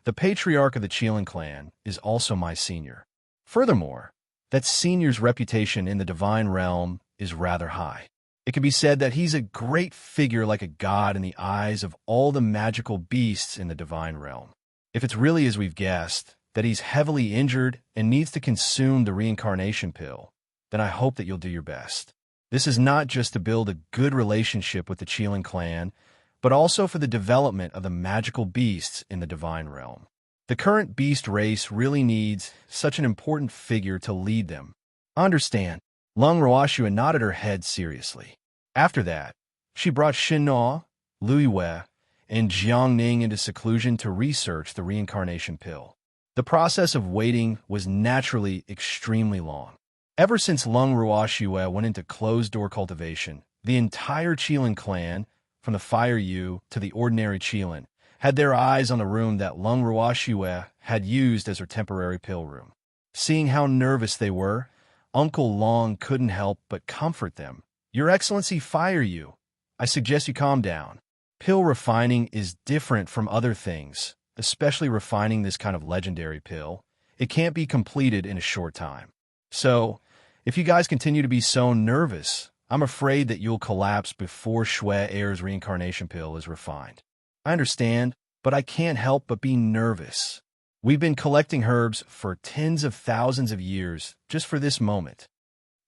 Speaker 1: the patriarch of the Qilin clan is also my senior. Furthermore, that senior's reputation in the divine realm is rather high. It can be said that he's a great figure like a god in the eyes of all the magical beasts in the divine realm. If it's really as we've guessed, that he's heavily injured and needs to consume the reincarnation pill, then I hope that you'll do your best. This is not just to build a good relationship with the Qilin clan, but also for the development of the magical beasts in the divine realm. The current beast race really needs such an important figure to lead them. I understand. Lung Ruoxue nodded her head seriously. After that, she brought Xinhua, Luiyue, and Jiangning into seclusion to research the reincarnation pill. The process of waiting was naturally extremely long. Ever since Lung Ruoxue went into closed-door cultivation, the entire Qilin clan, from the Fire Yu to the ordinary Qilin, had their eyes on the room that Lung Ruoxue had used as her temporary pill room. Seeing how nervous they were, Uncle Long couldn't help but comfort them. Your Excellency, Fire Yu, I suggest you calm down. Pill refining is different from other things, especially refining this kind of legendary pill. It can't be completed in a short time. So, if you guys continue to be so nervous, I'm afraid that you'll collapse before Shui Air's reincarnation pill is refined. I understand, but I can't help but be nervous. We've been collecting herbs for tens of thousands of years just for this moment.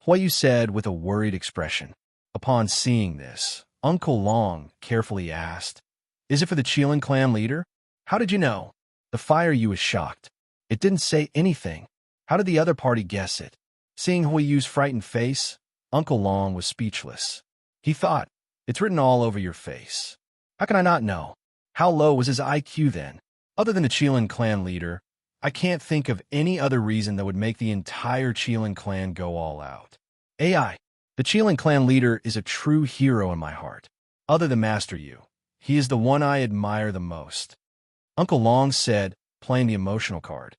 Speaker 1: Huayu said with a worried expression. Upon seeing this, Uncle Long carefully asked, Is it for the Qilin clan leader? How did you know? The Fire Yu was shocked. It didn't say anything. How did the other party guess it? Seeing Huayu's frightened face, Uncle Long was speechless. He thought, It's written all over your face. How can I not know? How low was his IQ then? Other than the Qilin clan leader, I can't think of any other reason that would make the entire Qilin clan go all out. AI, the Qilin clan leader is a true hero in my heart. Other than Master Yu, he is the one I admire the most. Uncle Long said, playing the emotional card.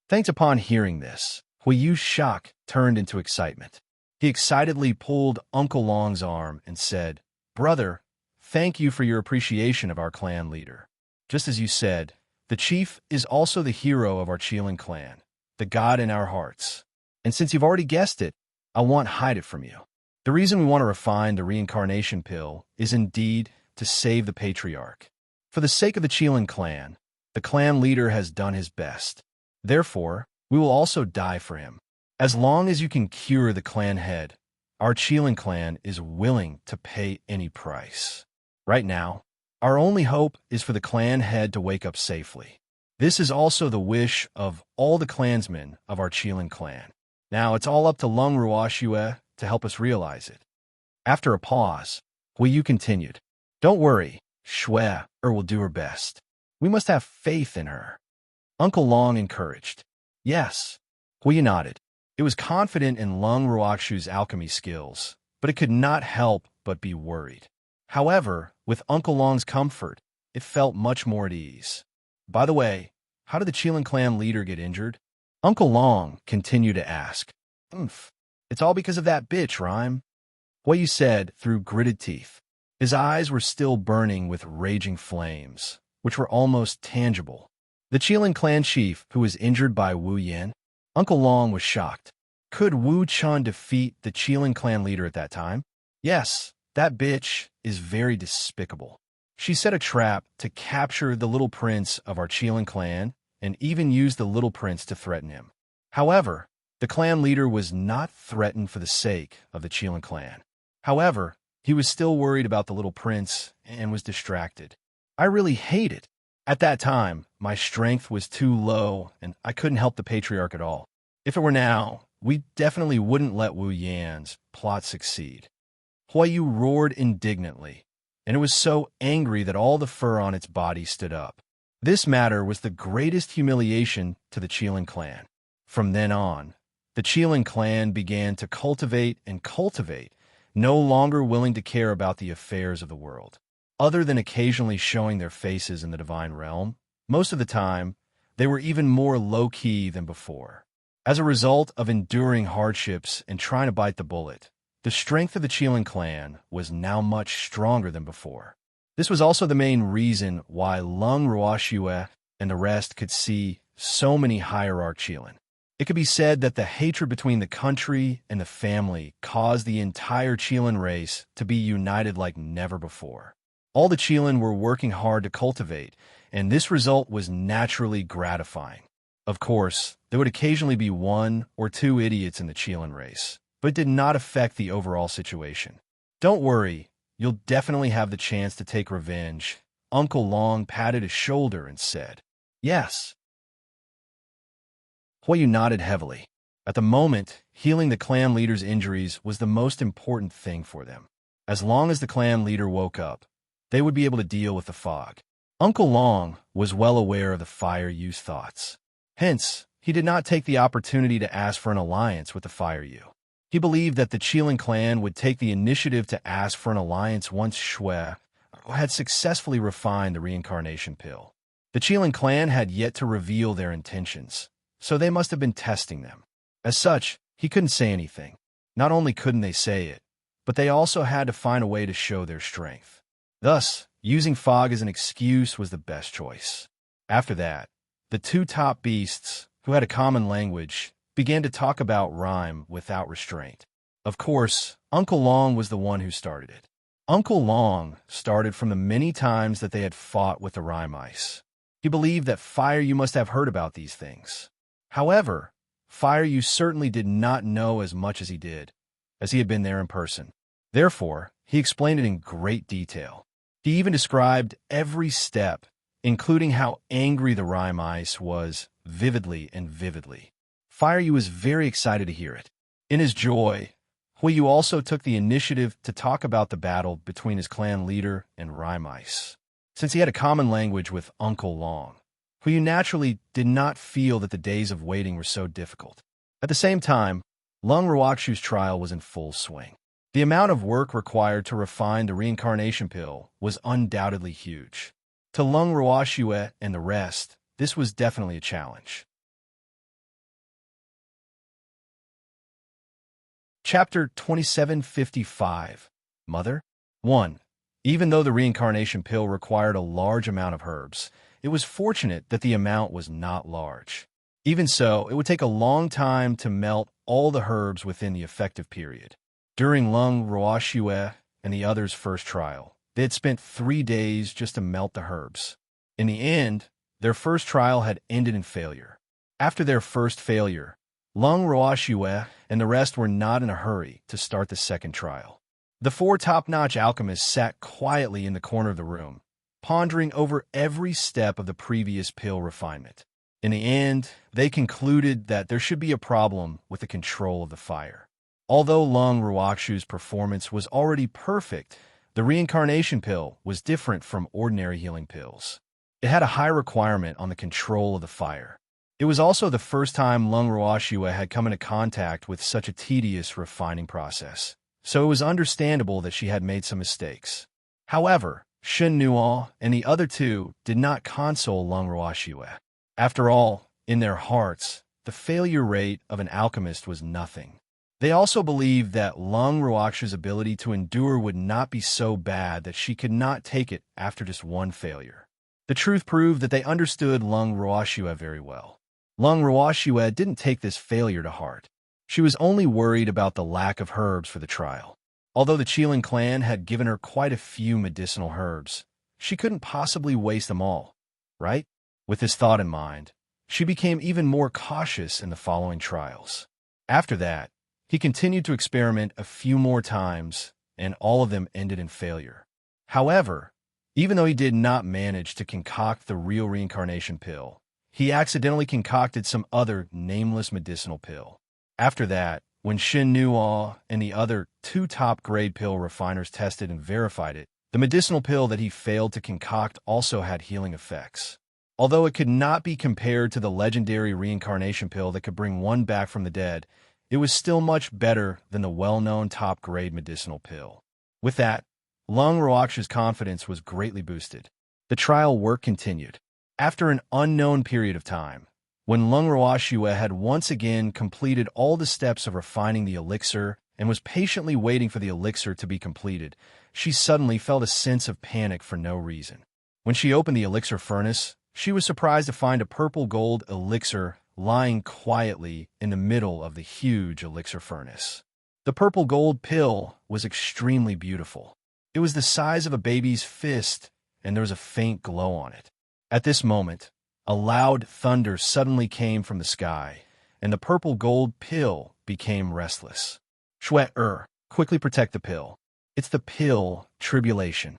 Speaker 1: Thanks. Upon hearing this, Huayu's shock turned into excitement. He excitedly pulled Uncle Long's arm and said, Brother, thank you for your appreciation of our clan leader. Just as you said, the chief is also the hero of our Qilin clan, the god in our hearts. And since you've already guessed it, I won't hide it from you. The reason we want to refine the reincarnation pill is indeed to save the patriarch. For the sake of the Qilin clan, the clan leader has done his best. Therefore, we will also die for him. As long as you can cure the clan head, our Qilin clan is willing to pay any price. Right now, our only hope is for the clan head to wake up safely. This is also the wish of all the clansmen of our Qilin clan. Now it's all up to Lung Ruoxue to help us realize it. After a pause, Huayu continued, Don't worry, Shui will do her best. We must have faith in her. Uncle Long encouraged. Yes, Huayu nodded. It was confident in Lung Ruoxue's alchemy skills, but it could not help but be worried. However, with Uncle Long's comfort, it felt much more at ease. By the way, how did the Chelan clan leader get injured? Uncle Long continued to ask. It's all because of that bitch, Rhyme. What you said through gritted teeth. His eyes were still burning with raging flames, which were almost tangible. The Chelan clan chief who was injured by Wu Yan? Uncle Long was shocked. Could Wu Chun defeat the Chelan clan leader at that time? Yes, that bitch is very despicable. She set a trap to capture the little prince of our Chelan clan and even used the little prince to threaten him. However, the clan leader was not threatened for the sake of the Chelan clan. However, he was still worried about the little prince and was distracted. I really hate it. At that time, my strength was too low and I couldn't help the patriarch at all. If it were now, we definitely wouldn't let Wu Yan's plot succeed. Huayu roared indignantly, and it was so angry that all the fur on its body stood up. This matter was the greatest humiliation to the Chelan clan. From then on, the Chelan clan began to cultivate, no longer willing to care about the affairs of the world. Other than occasionally showing their faces in the divine realm, most of the time, they were even more low-key than before. As a result of enduring hardships and trying to bite the bullet, the strength of the Chelan clan was now much stronger than before. This was also the main reason why Lung Ruoxue and the rest could see so many hierarch Chelan. It could be said that the hatred between the country and the family caused the entire Chelan race to be united like never before. All the Chelan were working hard to cultivate, and this result was naturally gratifying. Of course, there would occasionally be one or two idiots in the Chelan race, but it did not affect the overall situation. Don't worry, you'll definitely have the chance to take revenge. Uncle Long patted his shoulder and said, Yes. Huayu nodded heavily. At the moment, healing the clan leader's injuries was the most important thing for them. As long as the clan leader woke up, they would be able to deal with the fog. Uncle Long was well aware of the Fire You's thoughts. Hence, he did not take the opportunity to ask for an alliance with the Fire You. He believed that the Chelan clan would take the initiative to ask for an alliance once Shui had successfully refined the reincarnation pill. The Chelan clan had yet to reveal their intentions, so they must have been testing them. As such, he couldn't say anything. Not only couldn't they say it, but they also had to find a way to show their strength. Thus, using fog as an excuse was the best choice. After that, the two top beasts, who had a common language, began to talk about rhyme without restraint. Of course, Uncle Long was the one who started it. Uncle Long started from the many times that they had fought with the rhyme ice. He believed that Fire You must have heard about these things. However, Fire You certainly did not know as much as he did, as he had been there in person. Therefore, he explained it in great detail. He even described every step, including how angry the rhyme ice was, vividly. Fire You was very excited to hear it. In his joy, Huayu also took the initiative to talk about the battle between his clan leader and Rhyme Ice. Since he had a common language with Uncle Long, Huayu naturally did not feel that the days of waiting were so difficult. At the same time, Lung Ruoxue's trial was in full swing. The amount of work required to refine the reincarnation pill was undoubtedly huge. To Lung Ruoxue and the rest, this was definitely a challenge. Chapter 2755. Mother? 1. Even though the reincarnation pill required a large amount of herbs, it was fortunate that the amount was not large. Even so, it would take a long time to melt all the herbs within the effective period. During Lung Ruoxue and the others' first trial, they had spent 3 days just to melt the herbs. In the end, their first trial had ended in failure. After their first failure, Lung Ruoxue and the rest were not in a hurry to start the second trial. The 4 top-notch alchemists sat quietly in the corner of the room, pondering over every step of the previous pill refinement. In the end, they concluded that there should be a problem with the control of the fire. Although Lung Ruoxue's performance was already perfect, the reincarnation pill was different from ordinary healing pills. It had a high requirement on the control of the fire. It was also the first time Lung Ruoxue had come into contact with such a tedious refining process, so it was understandable that she had made some mistakes. However, Shen Nuo and the other two did not console Lung Ruoxue. After all, in their hearts, the failure rate of an alchemist was nothing. They also believed that Lung Ruoxue's ability to endure would not be so bad that she could not take it after just one failure. The truth proved that they understood Lung Ruoxue very well. Lung Ruoxue didn't take this failure to heart. She was only worried about the lack of herbs for the trial. Although the Qilin clan had given her quite a few medicinal herbs, she couldn't possibly waste them all, right? With this thought in mind, she became even more cautious in the following trials. After that, he continued to experiment a few more times, and all of them ended in failure. However, even though he did not manage to concoct the real reincarnation pill, he accidentally concocted some other nameless medicinal pill. After that, when Shen Nuo and the other two top-grade pill refiners tested and verified it, the medicinal pill that he failed to concoct also had healing effects. Although it could not be compared to the legendary reincarnation pill that could bring one back from the dead, it was still much better than the well-known top-grade medicinal pill. With that, Lung Ruoxue's confidence was greatly boosted. The trial work continued. After an unknown period of time, when Lung Ruoxue had once again completed all the steps of refining the elixir and was patiently waiting for the elixir to be completed, she suddenly felt a sense of panic for no reason. When she opened the elixir furnace, she was surprised to find a purple gold elixir lying quietly in the middle of the huge elixir furnace. The purple gold pill was extremely beautiful. It was the size of a baby's fist, and there was a faint glow on it. At this moment, a loud thunder suddenly came from the sky, and the purple gold pill became restless. Shue, quickly protect the pill. It's the pill tribulation.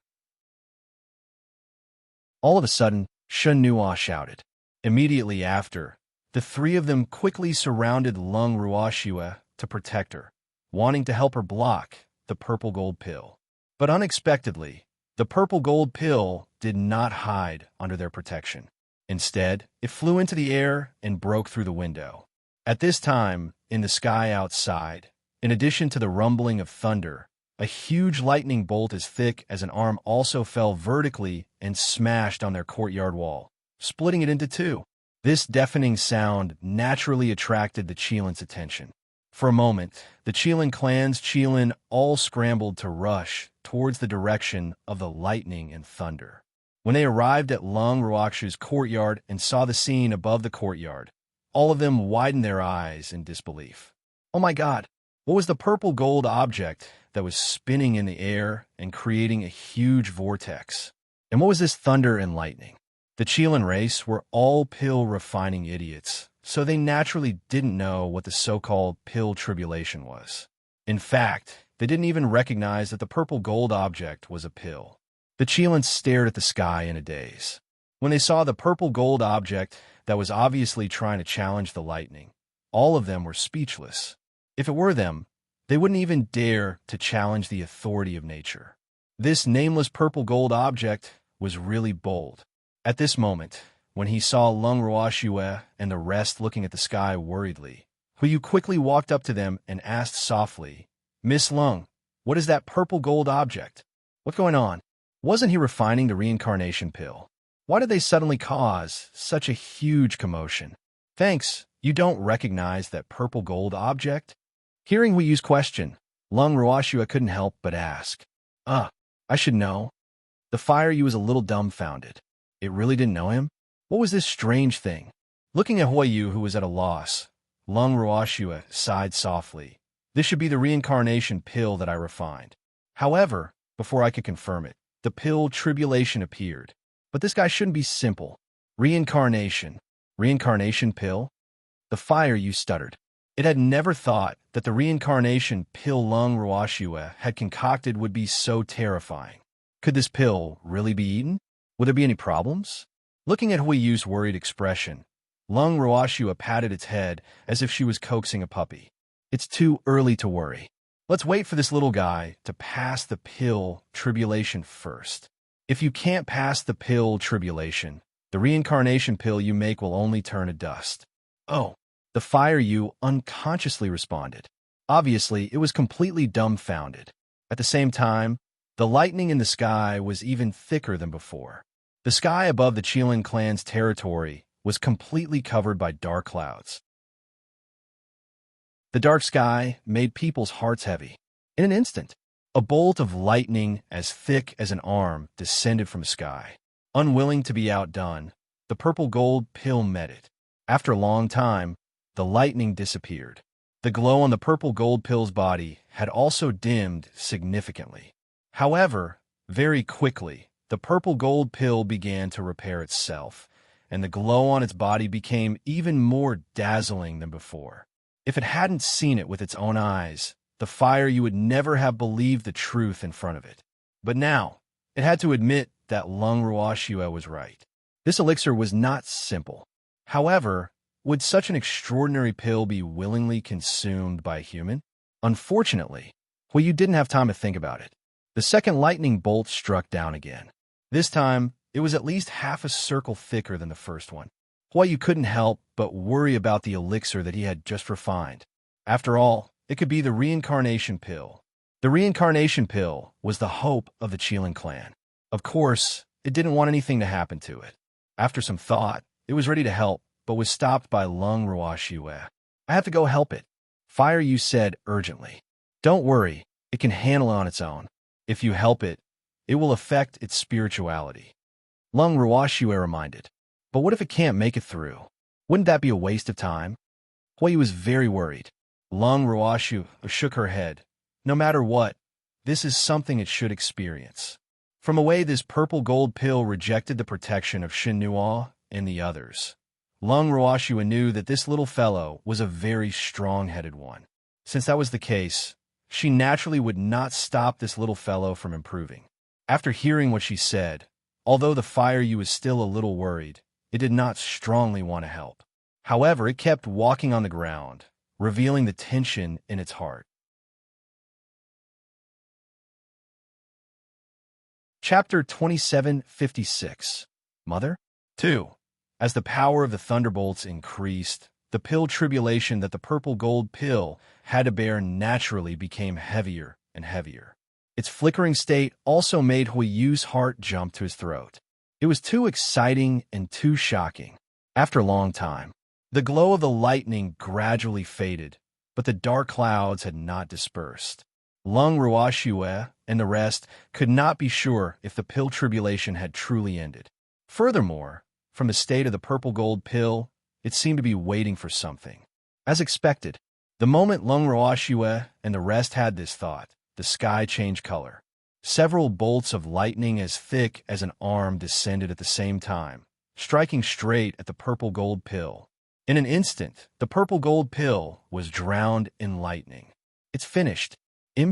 Speaker 1: All of a sudden, Shen Nuo shouted. Immediately after, the three of them quickly surrounded Lung Ruoxue to protect her, wanting to help her block the purple gold pill. But unexpectedly, the purple gold pill did not hide under their protection. Instead, it flew into the air and broke through the window. At this time, in the sky outside, in addition to the rumbling of thunder, a huge lightning bolt as thick as an arm also fell vertically and smashed on their courtyard wall, splitting it into two. This deafening sound naturally attracted the Qilin's attention. For a moment, the Qilin clan's Qilin all scrambled to rush towards the direction of the lightning and thunder. When they arrived at Lung Ruoxue's courtyard and saw the scene above the courtyard, all of them widened their eyes in disbelief. Oh my God, what was the purple gold object that was spinning in the air and creating a huge vortex? And what was this thunder and lightning? The Qilin race were all pill refining idiots, so they naturally didn't know what the so-called pill tribulation was. In fact, they didn't even recognize that the purple gold object was a pill. The Qilin stared at the sky in a daze. When they saw the purple gold object that was obviously trying to challenge the lightning, all of them were speechless. If it were them, they wouldn't even dare to challenge the authority of nature. This nameless purple gold object was really bold. At this moment, when he saw Lung Ruoxue and the rest looking at the sky worriedly, Huyu quickly walked up to them and asked softly, "Miss Lung, what is that purple gold object? What's going on? Wasn't he refining the reincarnation pill? Why did they suddenly cause such a huge commotion? Thanks, you don't recognize that purple gold object?" Hearing Huyu's question, Lung Ruoxue couldn't help but ask, I should know." The fire you was a little dumbfounded. It really didn't know him? What was this strange thing? Looking at Huyu, who was at a loss, Lung Ruoxue sighed softly. "This should be the reincarnation pill that I refined. However, before I could confirm it, the pill tribulation appeared. But this guy shouldn't be simple. Reincarnation. Reincarnation pill?" The fire you stuttered. It had never thought that the reincarnation pill Lung Ruoxue had concocted would be so terrifying. Could this pill really be eaten? Would there be any problems? Looking at Huiyu's worried expression, Lung Ruoxue patted its head as if she was coaxing a puppy. "It's too early to worry. Let's wait for this little guy to pass the pill tribulation first. If you can't pass the pill tribulation, the reincarnation pill you make will only turn to dust." "Oh," the fire you unconsciously responded. Obviously, it was completely dumbfounded. At the same time, The lightning in the sky was even thicker than before. The sky above the Chelan clan's territory was completely covered by dark clouds. The dark sky made people's hearts heavy. In an instant, a bolt of lightning as thick as an arm descended from the sky. Unwilling to be outdone, the purple gold pill met it. After a long time, the lightning disappeared. The glow on the purple gold pill's body had also dimmed significantly. However, very quickly, the purple gold pill began to repair itself, and the glow on its body became even more dazzling than before. If it hadn't seen it with its own eyes, the fire you would never have believed the truth in front of it. But now, it had to admit that Lung Ruoxue was right. This elixir was not simple. However, would such an extraordinary pill be willingly consumed by a human? Unfortunately, you didn't have time to think about it. The second lightning bolt struck down again. This time, it was at least half a circle thicker than the first one. You couldn't help but worry about the elixir that he had just refined. After all, it could be the reincarnation pill. The reincarnation pill was the hope of the Chelan clan. Of course, it didn't want anything to happen to it. After some thought, it was ready to help, but was stopped by Lung Ruoxue. I have to go help it. Fire, you said urgently. Don't worry, it can handle it on its own. If you help it, it will affect its spirituality. Lung Ruoxue reminded. But what if it can't make it through? Wouldn't that be a waste of time? Hui was very worried. Lung Ruoxue shook her head. No matter what, this is something it should experience. From a way, this purple gold pill rejected the protection of Shin Nuo and the others. Lung Ruoxue knew that this little fellow was a very strong-headed one. Since that was the case, she naturally would not stop this little fellow from improving. After hearing what she said, although the Fire You was still a little worried, it did not strongly want to help. However, it kept walking on the ground, revealing the tension in its heart. Chapter 2756. Mother? 2. As the power of the thunderbolts increased, the pill tribulation that the purple gold pill had to bear naturally became heavier and heavier. Its flickering state also made Huiyu's heart jump to his throat. It was too exciting and too shocking. After a long time, the glow of the lightning gradually faded, but the dark clouds had not dispersed. Lung Ruoxue and the rest could not be sure if the pill tribulation had truly ended. Furthermore, from the state of the purple gold pill, it seemed to be waiting for something. As expected, the moment Lung Ruoxue and the rest had this thought, the sky changed color. Several bolts of lightning as thick as an arm descended at the same time, striking straight at the purple gold pill. In an instant, the purple gold pill was drowned in lightning. It's finished.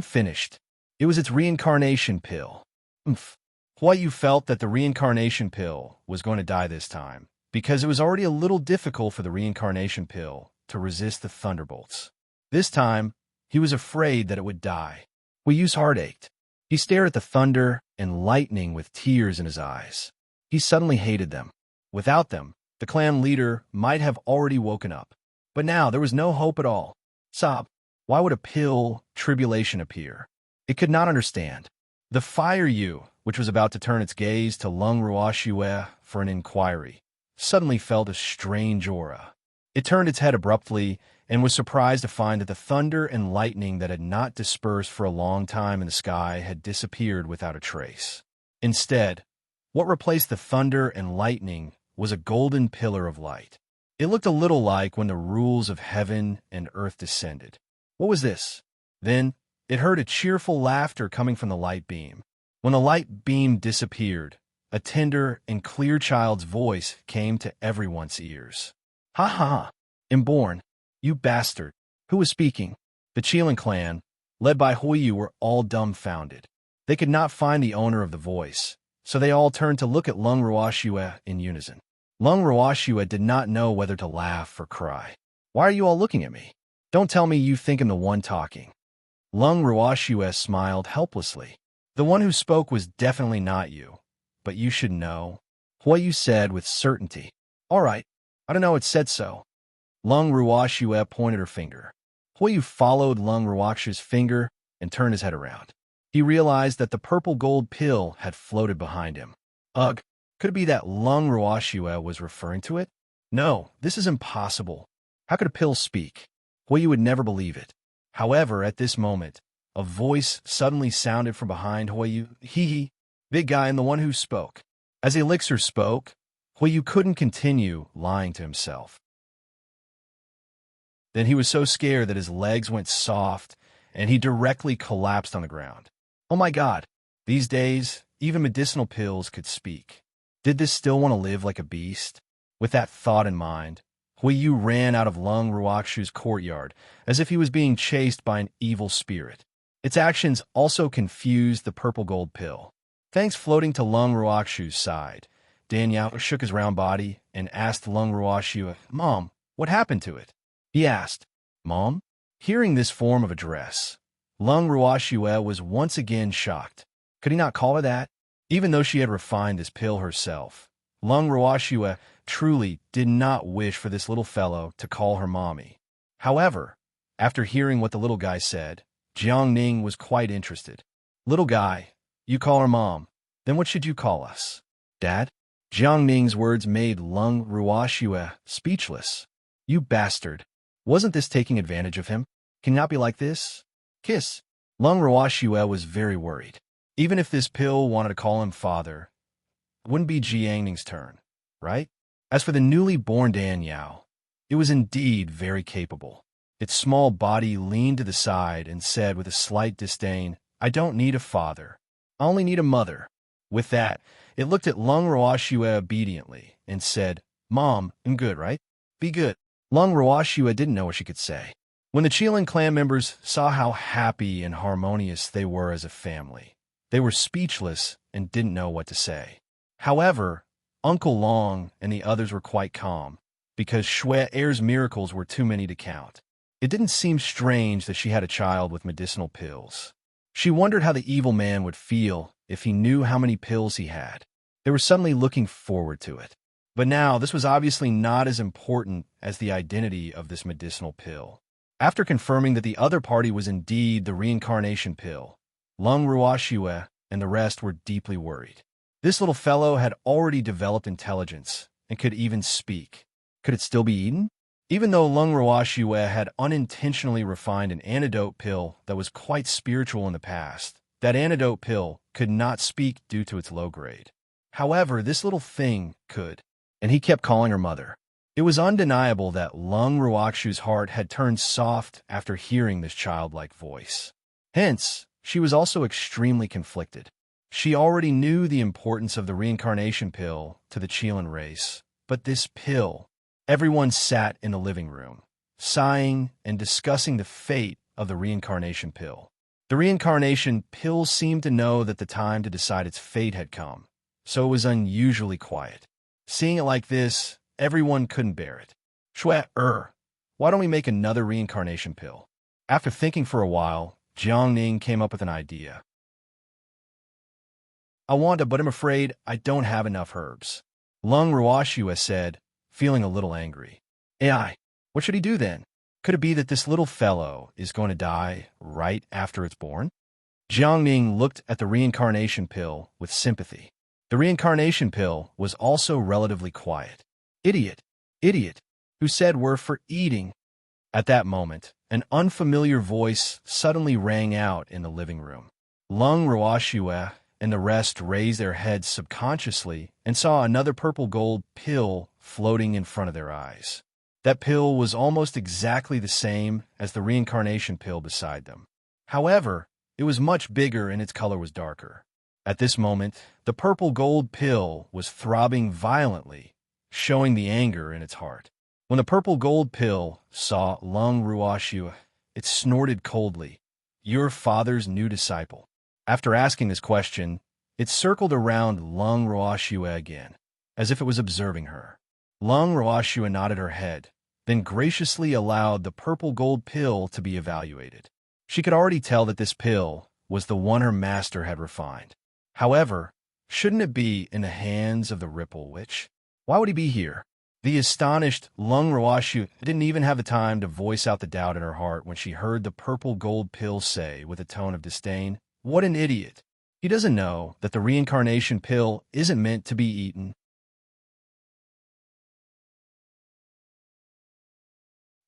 Speaker 1: Finished. It was its reincarnation pill. Huiyu felt that the reincarnation pill was going to die this time, because it was already a little difficult for the reincarnation pill to resist the thunderbolts. This time, he was afraid that it would die. Huiyu's heart ached. He stared at the thunder and lightning with tears in his eyes. He suddenly hated them. Without them, the clan leader might have already woken up. But now there was no hope at all. Sob, why would a pill tribulation appear? It could not understand. The Fire You, which was about to turn its gaze to Lung Ruoxue for an inquiry, suddenly felt a strange aura. It turned its head abruptly and was surprised to find that the thunder and lightning that had not dispersed for a long time in the sky had disappeared without a trace. Instead, what replaced the thunder and lightning was a golden pillar of light. It looked a little like when the rules of heaven and earth descended. What was this? Then, it heard a cheerful laughter coming from the light beam. When the light beam disappeared, a tender and clear child's voice came to everyone's ears. Ha ha! Inborn, you bastard! Who was speaking? The Chelan clan, led by Huiyu, were all dumbfounded. They could not find the owner of the voice, so they all turned to look at Lung Ruoxue in unison. Lung Ruoxue did not know whether to laugh or cry. Why are you all looking at me? Don't tell me you think I'm the one talking. Lung Ruoxue smiled helplessly. The one who spoke was definitely not you, but you should know. Huiyu said with certainty. All right, I don't know, it said so. Lung Ruoxue pointed her finger. Huiyu followed Lung Ruoxue's finger and turned his head around. He realized that the purple gold pill had floated behind him. Ugh, could it be that Lung Ruoxue was referring to it? No, this is impossible. How could a pill speak? Huiyu would never believe it. However, at this moment, a voice suddenly sounded from behind Huiyu. Hee, big guy and the one who spoke. As the elixir spoke, Huiyu couldn't continue lying to himself. Then he was so scared that his legs went soft and he directly collapsed on the ground. Oh my God, these days, even medicinal pills could speak. Did this still want to live like a beast? With that thought in mind, Huiyu ran out of Lung Ruoxue's courtyard as if he was being chased by an evil spirit. Its actions also confused the purple gold pill. Thanks floating to Lung Ruoxue's side, Daniel shook his round body and asked Lung Ruoxue, Mom, what happened to it? He asked, Mom? Hearing this form of address, Lung Ruoxue was once again shocked. Could he not call her that? Even though she had refined this pill herself, Lung Ruoxue truly did not wish for this little fellow to call her mommy. However, after hearing what the little guy said, Jiang Ning was quite interested. Little guy, you call her mom. Then what should you call us? Dad? Jiang Ning's words made Lung Ruoxue speechless. You bastard. Wasn't this taking advantage of him? Can you not be like this? Kiss. Lung Ruoxue was very worried. Even if this pill wanted to call him father, it wouldn't be Jiang Ning's turn, right? As for the newly born Daniel, it was indeed very capable. Its small body leaned to the side and said with a slight disdain, I don't need a father. I only need a mother. With that, it looked at Lung Ruoxue obediently and said, Mom, I'm good, right? Be good. Lung Ruoxue didn't know what she could say. When the Qilin clan members saw how happy and harmonious they were as a family, they were speechless and didn't know what to say. However, Uncle Long and the others were quite calm, because Shui Er's miracles were too many to count. It didn't seem strange that she had a child with medicinal pills. She wondered how the evil man would feel if he knew how many pills he had. They were suddenly looking forward to it. But now, this was obviously not as important as the identity of this medicinal pill. After confirming that the other party was indeed the reincarnation pill, Lung Ruoxue and the rest were deeply worried. This little fellow had already developed intelligence and could even speak. Could it still be eaten? Even though Lung Ruoxue had unintentionally refined an antidote pill that was quite spiritual in the past, that antidote pill could not speak due to its low grade. However, this little thing could, and he kept calling her mother. It was undeniable that Lung Ruoxue's heart had turned soft after hearing this childlike voice. Hence, she was also extremely conflicted. She already knew the importance of the reincarnation pill to the Qilin race, but this pill... Everyone sat in the living room, sighing and discussing the fate of the reincarnation pill. The reincarnation pill seemed to know that the time to decide its fate had come, so it was unusually quiet. Seeing it like this, everyone couldn't bear it. Shui, why don't we make another reincarnation pill? After thinking for a while, Jiang Ning came up with an idea. I want to, but I'm afraid I don't have enough herbs. Lung Ruoxue said, feeling a little angry. AI, what should he do then? Could it be that this little fellow is going to die right after it's born? Jiang Ning looked at the reincarnation pill with sympathy. The reincarnation pill was also relatively quiet. Idiot, who said we're for eating? At that moment, an unfamiliar voice suddenly rang out in the living room. Lung Ruoxue and the rest raised their heads subconsciously and saw another purple gold pill floating in front of their eyes. That pill was almost exactly the same as the reincarnation pill beside them. However, it was much bigger and its color was darker. At this moment, the purple gold pill was throbbing violently, showing the anger in its heart. When the purple gold pill saw Lung Ruoxue, it snorted coldly, Your father's new disciple. After asking this question, it circled around Lung Ruoxue again, as if it was observing her. Lung Ruoxue nodded her head, then graciously allowed the purple gold pill to be evaluated. She could already tell that this pill was the one her master had refined. However, shouldn't it be in the hands of the Ripple Witch? Why would he be here? The astonished Lung Ruoxue didn't even have the time to voice out the doubt in her heart when she heard the purple gold pill say, with a tone of disdain, What an idiot. He doesn't know that the reincarnation pill isn't meant to be eaten.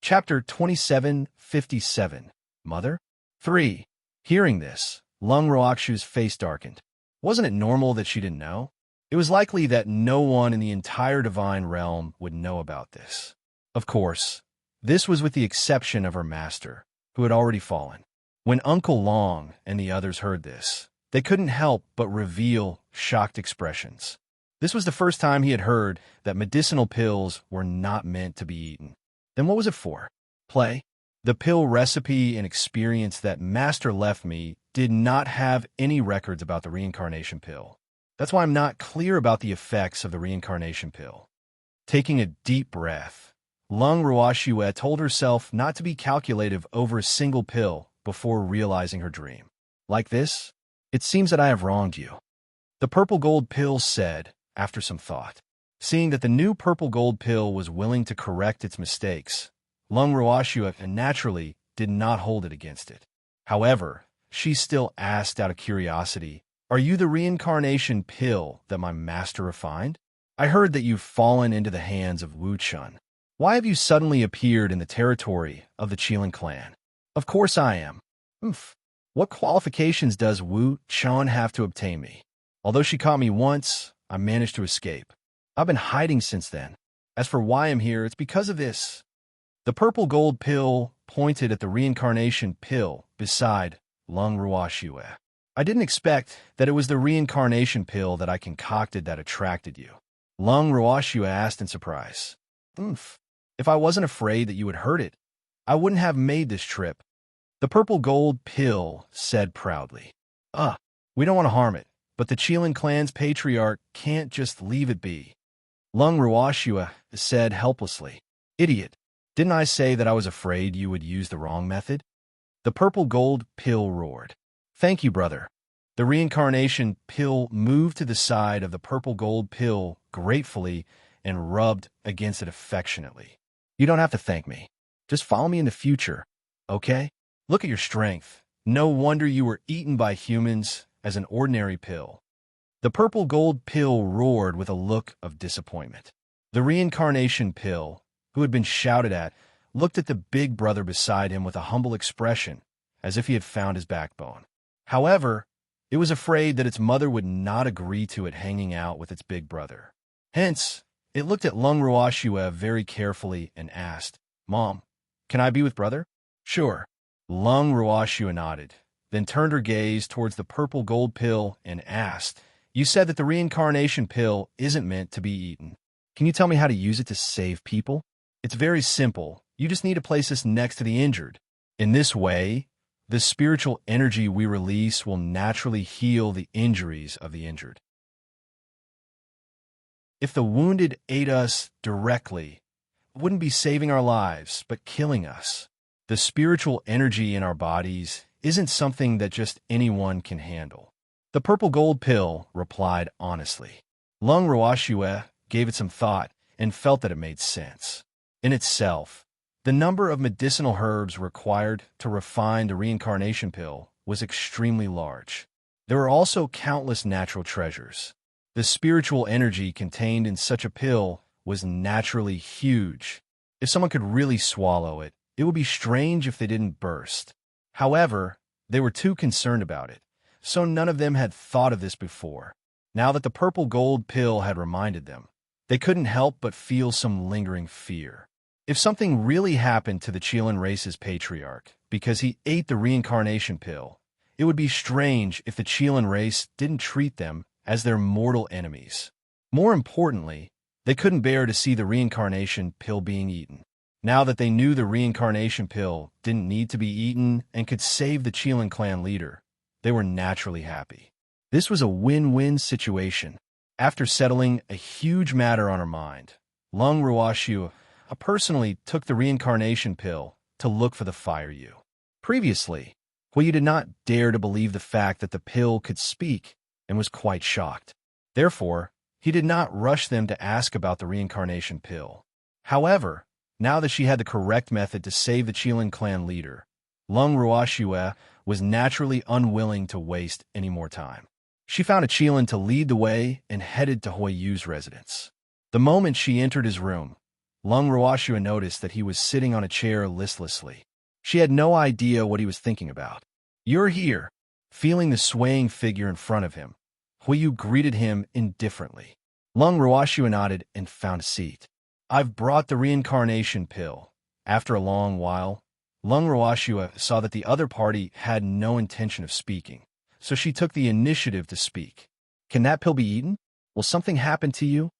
Speaker 1: Chapter 2757. Mother? 3. Hearing this, Lung Roakshu's face darkened. Wasn't it normal that she didn't know? It was likely that no one in the entire divine realm would know about this. Of course, this was with the exception of her master, who had already fallen. When Uncle Long and the others heard this, they couldn't help but reveal shocked expressions. This was the first time he had heard that medicinal pills were not meant to be eaten. Then what was it for? Play? The pill recipe and experience that Master left me did not have any records about the reincarnation pill. That's why I'm not clear about the effects of the reincarnation pill. Taking a deep breath, Lung Ruoxue told herself not to be calculative over a single pill before realizing her dream. Like this, it seems that I have wronged you. The purple gold pill said, after some thought. Seeing that the new purple gold pill was willing to correct its mistakes, Lung Ruoxue naturally did not hold it against it. However, she still asked out of curiosity, "Are you the reincarnation pill that my master refined? I heard that you've fallen into the hands of Wu Chun. Why have you suddenly appeared in the territory of the Qilin clan?" "Of course I am." What qualifications does Wu Chun have to obtain me? Although she caught me once, I managed to escape. I've been hiding since then. As for why I'm here, it's because of this. The purple gold pill pointed at the reincarnation pill beside Lung Ruoxue. I didn't expect that it was the reincarnation pill that I concocted that attracted you. Lung Ruoxue asked in surprise. If I wasn't afraid that you would hurt it, I wouldn't have made this trip. The purple gold pill said proudly. We don't want to harm it, but the Qilin clan's patriarch can't just leave it be. Lung Ruoxue said helplessly. Idiot, didn't I say that I was afraid you would use the wrong method? The purple gold pill roared. Thank you, brother. The reincarnation pill moved to the side of the purple gold pill gratefully and rubbed against it affectionately. You don't have to thank me. Just follow me in the future, okay? Look at your strength. No wonder you were eaten by humans as an ordinary pill. The purple gold pill roared with a look of disappointment. The reincarnation pill, who had been shouted at, looked at the big brother beside him with a humble expression, as if he had found his backbone. However, it was afraid that its mother would not agree to it hanging out with its big brother. Hence, it looked at Lung Ruoxue very carefully and asked, Mom, can I be with brother? Sure. Lung Ruoxue nodded, then turned her gaze towards the purple gold pill and asked, You said that the reincarnation pill isn't meant to be eaten. Can you tell me how to use it to save people? It's very simple. You just need to place this next to the injured. In this way, the spiritual energy we release will naturally heal the injuries of the injured. If the wounded ate us directly, it wouldn't be saving our lives, but killing us. The spiritual energy in our bodies isn't something that just anyone can handle. The purple gold pill replied honestly. Lung Ruoxue gave it some thought and felt that it made sense. In itself, the number of medicinal herbs required to refine the reincarnation pill was extremely large. There were also countless natural treasures. The spiritual energy contained in such a pill was naturally huge. If someone could really swallow it, it would be strange if they didn't burst. However, they were too concerned about it, so none of them had thought of this before. Now that the purple gold pill had reminded them, they couldn't help but feel some lingering fear. If something really happened to the Qilin race's patriarch because he ate the reincarnation pill, it would be strange if the Qilin race didn't treat them as their mortal enemies. More importantly, they couldn't bear to see the reincarnation pill being eaten. Now that they knew the reincarnation pill didn't need to be eaten and could save the Qilin clan leader, they were naturally happy. This was a win-win situation. After settling a huge matter on her mind, Lung Ruoxue personally took the reincarnation pill to look for the Fire Yu. Previously, Hui did not dare to believe the fact that the pill could speak and was quite shocked. Therefore, he did not rush them to ask about the reincarnation pill. However, now that she had the correct method to save the Qilin clan leader, Lung Ruoxue was naturally unwilling to waste any more time. She found a Qilin to lead the way and headed to Huiyu's residence. The moment she entered his room, Lung Ruoxue noticed that he was sitting on a chair listlessly. She had no idea what he was thinking about. "You're here." Feeling the swaying figure in front of him, Huiyu greeted him indifferently. Lung Ruoxue nodded and found a seat. "I've brought the reincarnation pill." After a long while, Lung Ruoxue saw that the other party had no intention of speaking, so she took the initiative to speak. "Can that pill be eaten? Will something happen to you?"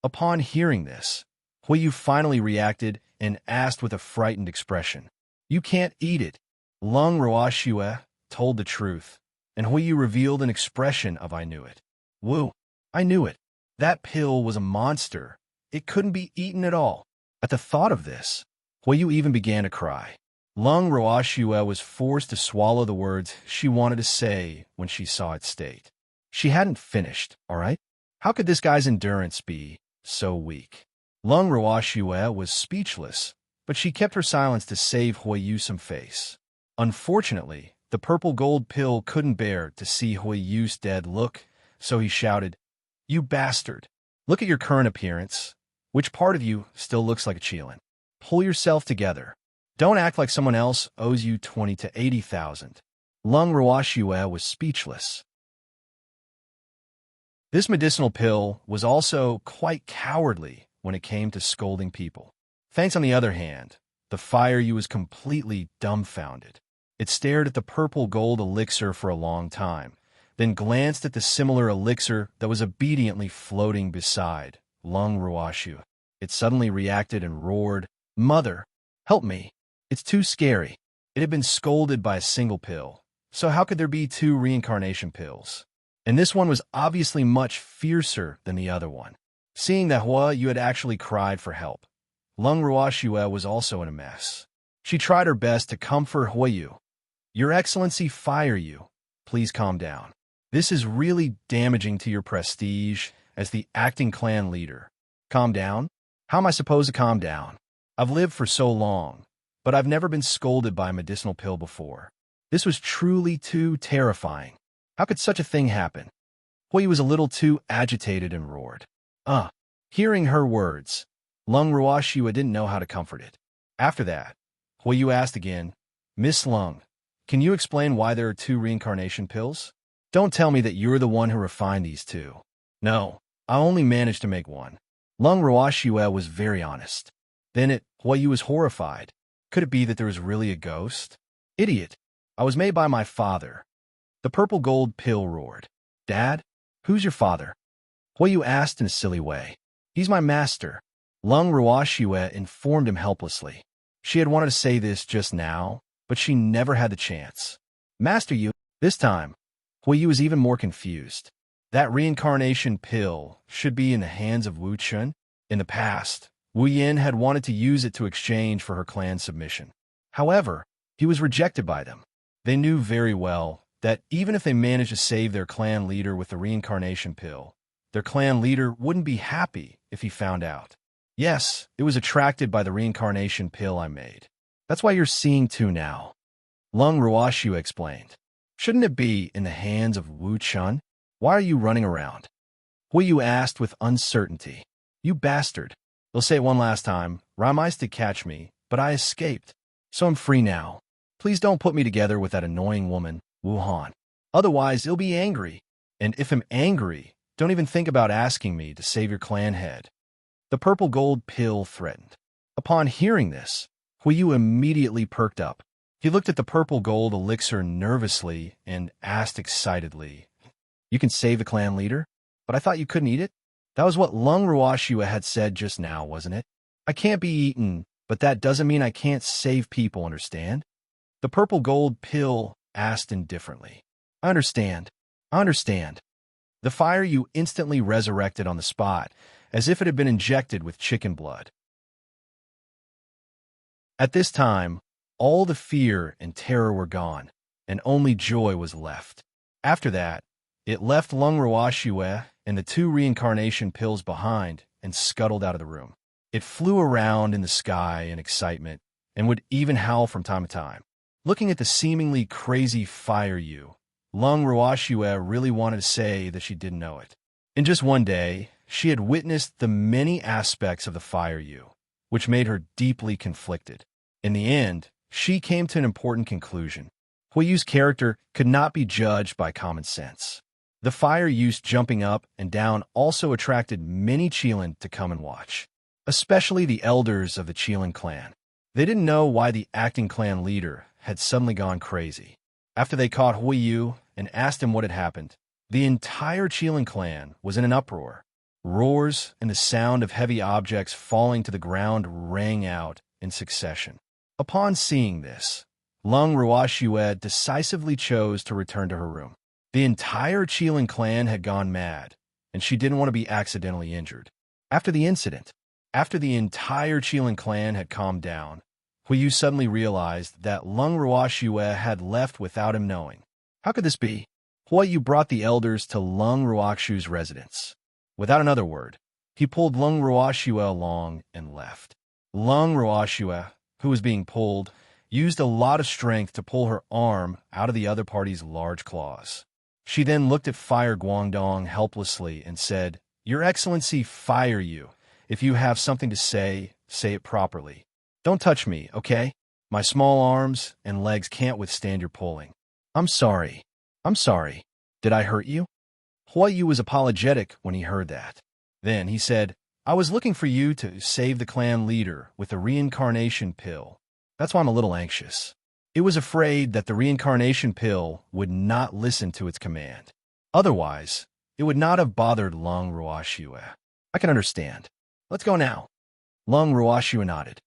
Speaker 1: Upon hearing this, Huiyu finally reacted and asked with a frightened expression. "You can't eat it." Lung Ruoxue told the truth, and Huiyu revealed an expression of "I knew it." "Woo, I knew it. That pill was a monster. It couldn't be eaten at all." At the thought of this, Huiyu even began to cry. Lung Ruoxue was forced to swallow the words she wanted to say when she saw its state. She hadn't finished, all right? How could this guy's endurance be so weak? Lung Ruoxue was speechless, but she kept her silence to save Huiyu some face. Unfortunately, the purple gold pill couldn't bear to see Huiyu's dead look, so he shouted, "You bastard! Look at your current appearance. Which part of you still looks like a Qilin? Pull yourself together. Don't act like someone else owes you 20 to 80,000. Lung Ruoxue was speechless. This medicinal pill was also quite cowardly when it came to scolding people. Thanks, on the other hand, the Fire was completely dumbfounded. It stared at the purple gold elixir for a long time, then glanced at the similar elixir that was obediently floating beside Lung Ruoxue. It suddenly reacted and roared, "Mother, help me. It's too scary." It had been scolded by a single pill, so how could there be two reincarnation pills? And this one was obviously much fiercer than the other one. Seeing that Huiyu had actually cried for help, Lung Ruoxue was also in a mess. She tried her best to comfort Huiyu. "Your Excellency, Fire, please calm down. This is really damaging to your prestige as the acting clan leader." "Calm down? How am I supposed to calm down? I've lived for so long, but I've never been scolded by a medicinal pill before. This was truly too terrifying. How could such a thing happen?" Huiyu was a little too agitated and roared. Hearing her words, Lung Ruoxue didn't know how to comfort it. After that, Huiyu asked again, "Miss Lung, can you explain why there are two reincarnation pills? Don't tell me that you're the one who refined these two." "No, I only managed to make one." Lung Ruoxue was very honest. Then Huiyu was horrified. Could it be that there was really a ghost? "Idiot! I was made by my father." The purple gold pill roared. "Dad? Who's your father?" Huiyu asked in a silly way. "He's my master." Lung Ruoxue informed him helplessly. She had wanted to say this just now, but she never had the chance. "Master you." This time, Huiyu was even more confused. That reincarnation pill should be in the hands of Wu Chun. In the past, Wu Yin had wanted to use it to exchange for her clan's submission. However, he was rejected by them. They knew very well that even if they managed to save their clan leader with the reincarnation pill, their clan leader wouldn't be happy if he found out. "Yes, it was attracted by the reincarnation pill I made. That's why you're seeing two now," Lung Ruoxue explained. "Shouldn't it be in the hands of Wu Chun? Why are you running around?" Huiyu asked with uncertainty. "You bastard. They'll say it one last time. Ramais did catch me, but I escaped. So I'm free now. Please don't put me together with that annoying woman, Wu Han. Otherwise, he'll be angry. And if I'm angry, don't even think about asking me to save your clan head." The purple gold pill threatened. Upon hearing this, Huiyu immediately perked up. He looked at the purple gold elixir nervously and asked excitedly, "You can save the clan leader? But I thought you couldn't eat it?" That was what Lung Ruoxue had said just now, wasn't it? "I can't be eaten, but that doesn't mean I can't save people, understand?" The purple gold pill asked indifferently. "I understand. I understand." The Fire instantly resurrected on the spot, as if it had been injected with chicken blood. At this time, all the fear and terror were gone, and only joy was left. After that, it left Lung Ruoxue and the two reincarnation pills behind and scuttled out of the room. It flew around in the sky in excitement and would even howl from time to time. Looking at the seemingly crazy Fire You, Lung Ruoxue really wanted to say that she didn't know it. In just one day, she had witnessed the many aspects of the Fire You, which made her deeply conflicted. In the end, she came to an important conclusion. Huiyu's character could not be judged by common sense. The Fire You's jumping up and down also attracted many Qilin to come and watch, especially the elders of the Qilin clan. They didn't know why the acting clan leader had suddenly gone crazy. After they caught Huiyu and asked him what had happened, the entire Qilin clan was in an uproar. Roars and the sound of heavy objects falling to the ground rang out in succession. Upon seeing this, Lung Ruoxue decisively chose to return to her room. The entire Qilin clan had gone mad, and she didn't want to be accidentally injured. After the incident, after the entire Qilin clan had calmed down, Huiyu suddenly realized that Lung Ruoxue had left without him knowing. How could this be? Huiyu brought the elders to Lung Ruoxue's residence. Without another word, he pulled Lung Ruoxue along and left. Lung Ruoxue, who was being pulled, used a lot of strength to pull her arm out of the other party's large claws. She then looked at Fire Guangdong helplessly and said, "Your Excellency, Fire You. If you have something to say, say it properly. Don't touch me, okay? My small arms and legs can't withstand your pulling." I'm sorry. Did I hurt you?" Huiyu was apologetic when he heard that. Then he said, "I was looking for you to save the clan leader with the reincarnation pill. That's why I'm a little anxious." It was afraid that the reincarnation pill would not listen to its command. Otherwise, it would not have bothered Lung Ruoxue. "I can understand. Let's go now." Lung Ruoxue nodded.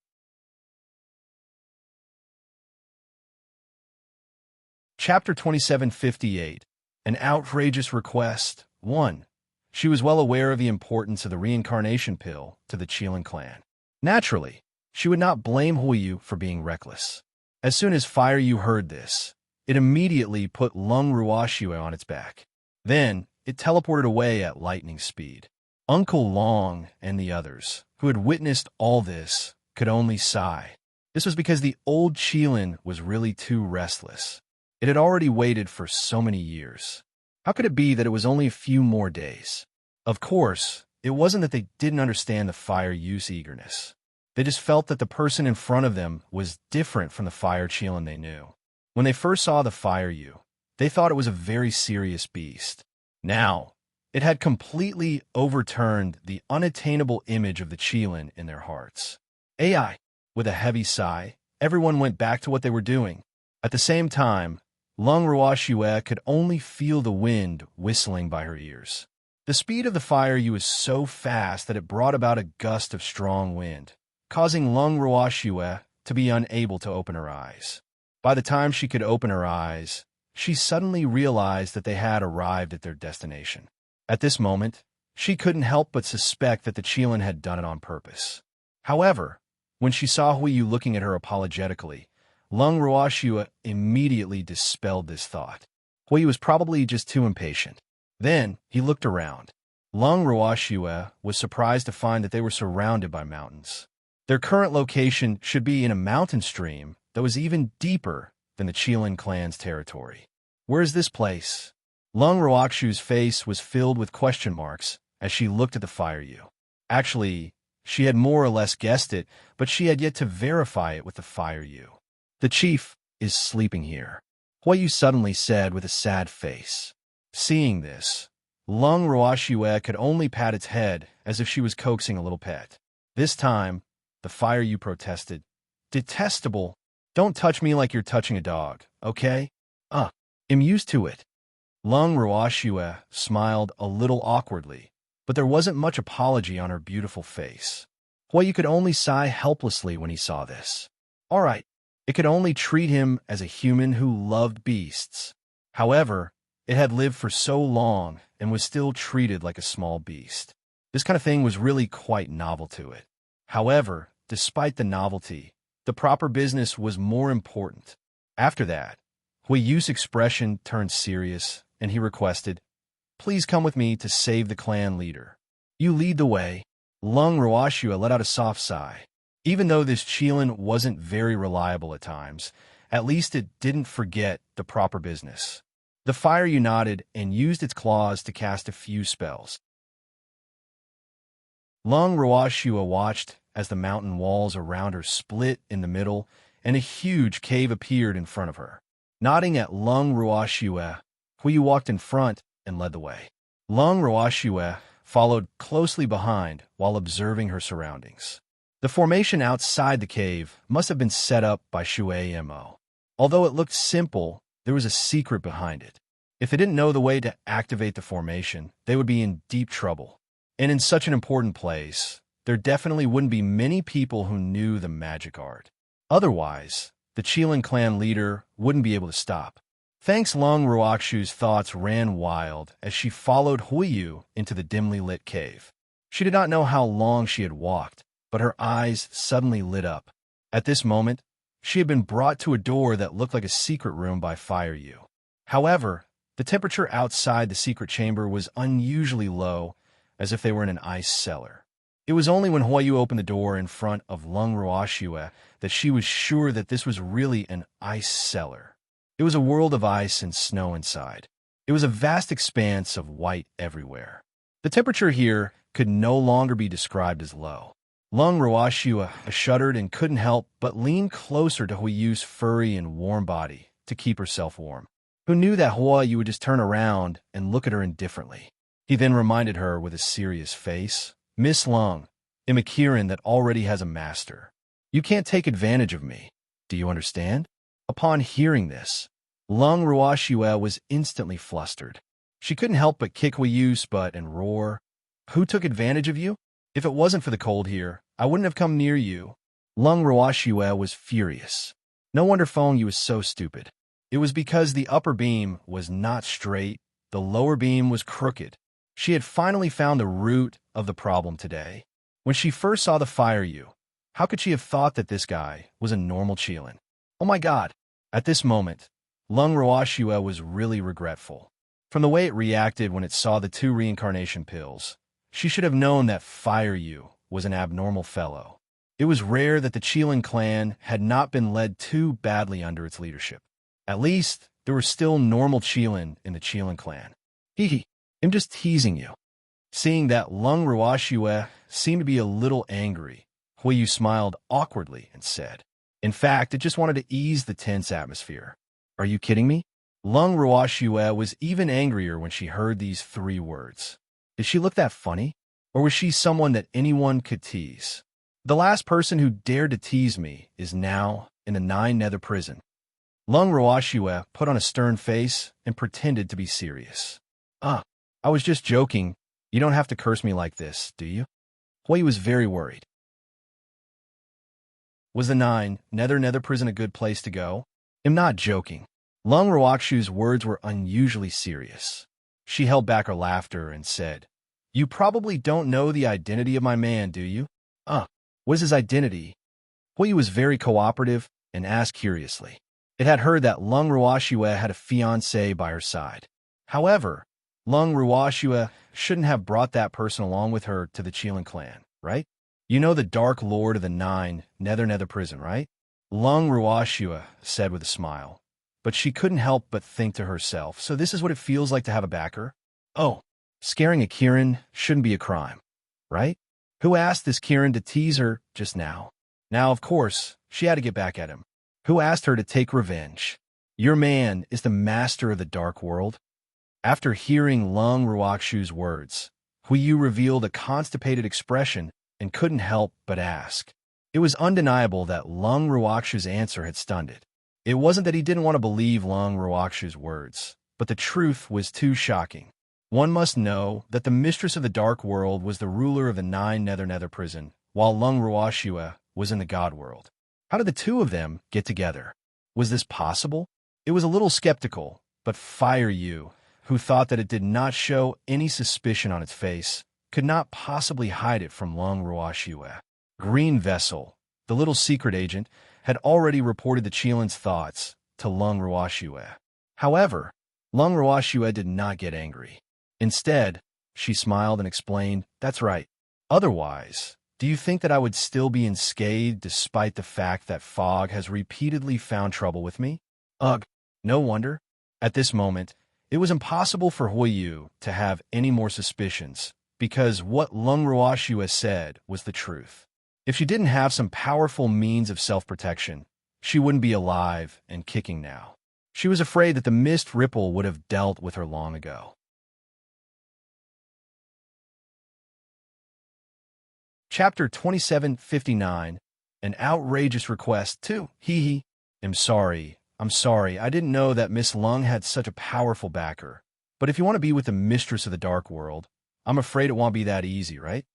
Speaker 1: Chapter 2758. An Outrageous Request. 1. She was well aware of the importance of the reincarnation pill to the Qilin clan. Naturally, she would not blame Huiyu for being reckless. As soon as Fire You heard this, it immediately put Lung Ruoxue on its back. Then, it teleported away at lightning speed. Uncle Long and the others, who had witnessed all this, could only sigh. This was because the old Qilin was really too restless. It had already waited for so many years. How could it be that it was only a few more days? Of course, it wasn't that they didn't understand the Fire You's eagerness. They just felt that the person in front of them was different from the Fire Qilin they knew. When they first saw the Fire You, they thought it was a very serious beast. Now, it had completely overturned the unattainable image of the Qilin in their hearts. AI. With a heavy sigh, everyone went back to what they were doing. At the same time, Lung Ruoxue could only feel the wind whistling by her ears. The speed of the Fire You was so fast that it brought about a gust of strong wind, causing Lung Ruoxue to be unable to open her eyes. By the time she could open her eyes, she suddenly realized that they had arrived at their destination. At this moment, she couldn't help but suspect that the Qilin had done it on purpose. However, when she saw Huiyu looking at her apologetically, Lung Ruoxue immediately dispelled this thought. Huiyu was probably just too impatient. Then he looked around. Lung Ruoxue was surprised to find that they were surrounded by mountains. Their current location should be in a mountain stream that was even deeper than the Qilin clan's territory. Where is this place? Lung Ruoxue's face was filled with question marks as she looked at the Fire You. Actually, she had more or less guessed it, but she had yet to verify it with the Fire You. "The chief is sleeping here," Huiyu suddenly said with a sad face. Seeing this, Lung Ruoxue could only pat its head as if she was coaxing a little pet. This time, the Fire You protested. "Detestable. Don't touch me like you're touching a dog, okay? I'm used to it." Lung Ruoxue smiled a little awkwardly, but there wasn't much apology on her beautiful face. Huiyu could only sigh helplessly when he saw this. All right, it could only treat him as a human who loved beasts. However, it had lived for so long and was still treated like a small beast. This kind of thing was really quite novel to it. However, despite the novelty, the proper business was more important. After that, Huiyu's expression turned serious, and he requested, "Please come with me to save the clan leader." "You lead the way." Lung Ruoxue let out a soft sigh. Even though this Qilin wasn't very reliable at times, At least it didn't forget the proper business. The fire nodded and used its claws to cast a few spells. Lung Ruashua watched as the mountain walls around her split in the middle and a huge cave appeared in front of her. Nodding at Lung Ruashua, Huiyu walked in front and led the way. Lung Ruashua followed closely behind while observing her surroundings. The formation outside the cave must have been set up by Shuei-mo. Although it looked simple, there was a secret behind it. If they didn't know the way to activate the formation, they would be in deep trouble. And in such an important place, there definitely wouldn't be many people who knew the magic art. Otherwise, the Qilin clan leader wouldn't be able to stop. Thanks, Lung Ruakshu's thoughts ran wild as she followed Huiyu into the dimly lit cave. She did not know how long she had walked, but her eyes suddenly lit up. At this moment, she had been brought to a door that looked like a secret room by Fire-Yu. However, the temperature outside the secret chamber was unusually low, as if they were in an ice cellar. It was only when Huiyu opened the door in front of Lung Ruashua that she was sure that this was really an ice cellar. It was a world of ice and snow inside. It was a vast expanse of white everywhere. The temperature here could no longer be described as low. Lung Ruashua shuddered and couldn't help but lean closer to Huiyu's furry and warm body to keep herself warm. Who knew that Huiyu would just turn around and look at her indifferently? He then reminded her with a serious face, "Miss Lung, I'm a Kirin that already has a master. You can't take advantage of me. Do you understand?" Upon hearing this, Lung Ruashua was instantly flustered. She couldn't help but kick Huiyu's butt and roar, "Who took advantage of you? If it wasn't for the cold here, I wouldn't have come near you." Lung Ruashua was furious. No wonder Fengyu was so stupid. It was because the upper beam was not straight, the lower beam was crooked. She had finally found the root of the problem today. When she first saw the Fire-Yu, how could she have thought that this guy was a normal Qilin? Oh my god! At this moment, Lung Ruashua was really regretful. From the way it reacted when it saw the 2 reincarnation pills, she should have known that Fire-Yu was an abnormal fellow. It was rare that the Qilin clan had not been led too badly under its leadership. At least, there were still normal Qilin in the Qilin clan. Hee, I'm just teasing you. Seeing that Lung Ruashua seemed to be a little angry, Huiyu smiled awkwardly and said, "In fact, it just wanted to ease the tense atmosphere." "Are you kidding me?" Lung Ruashua was even angrier when she heard these 3 words. Did she look that funny? Or was she someone that anyone could tease? "The last person who dared to tease me is now in the 9 Nether prison." Lung Ruashua put on a stern face and pretended to be serious. I was just joking. You don't have to curse me like this, do you?" Huiyu was very worried. Was the 9 Nether prison a good place to go? I'm not joking. Lung Ruakshu's words were unusually serious. She held back her laughter and said, "You probably don't know the identity of my man, do you?" What is his identity?" Huiyu was very cooperative and asked curiously. It had heard that Lung Ruashua had a fiancé by her side. However, Lung Ruashua shouldn't have brought that person along with her to the Qilin clan, right? You know the Dark Lord of the 9 Nether prison, right? Lung Ruashua said with a smile. But she couldn't help but think to herself, so this is what it feels like to have a backer? Oh, scaring a Kirin shouldn't be a crime, right? Who asked this Kirin to tease her just now? Now, of course, she had to get back at him. Who asked her to take revenge? Your man is the master of the dark world? After hearing Lung Ruakshu's words, Huiyu revealed a constipated expression and couldn't help but ask. It was undeniable that Lung Ruakshu's answer had stunned it. It wasn't that he didn't want to believe Lung Ruakshu's words, but the truth was too shocking. One must know that the mistress of the dark world was the ruler of the 9 Nether prison, while Lung Ruashua was in the god world. How did the 2 of them get together? Was this possible? It was a little skeptical, but Fire-Yu, who thought that it did not show any suspicion on its face, could not possibly hide it from Lung Ruashua. Green Vessel, the little secret agent, had already reported the Qilin's thoughts to Lung Ruashua. However, Lung Ruashua did not get angry. Instead, she smiled and explained, "That's right. Otherwise, Do you think that I would still be unscathed despite the fact that fog has repeatedly found trouble with me? Ugh, no wonder. At this moment, it was impossible for Huiyu to have any more suspicions, because what Lung Ruoxue said was the truth. If she didn't have some powerful means of self-protection, she wouldn't be alive and kicking now. She was afraid that the mist ripple would have dealt with her long ago. Chapter 2759, An Outrageous Request 2. Hee. I'm sorry, I didn't know that Miss Lung had such a powerful backer. But if you want to be with the mistress of the dark world, I'm afraid it won't be that easy, right?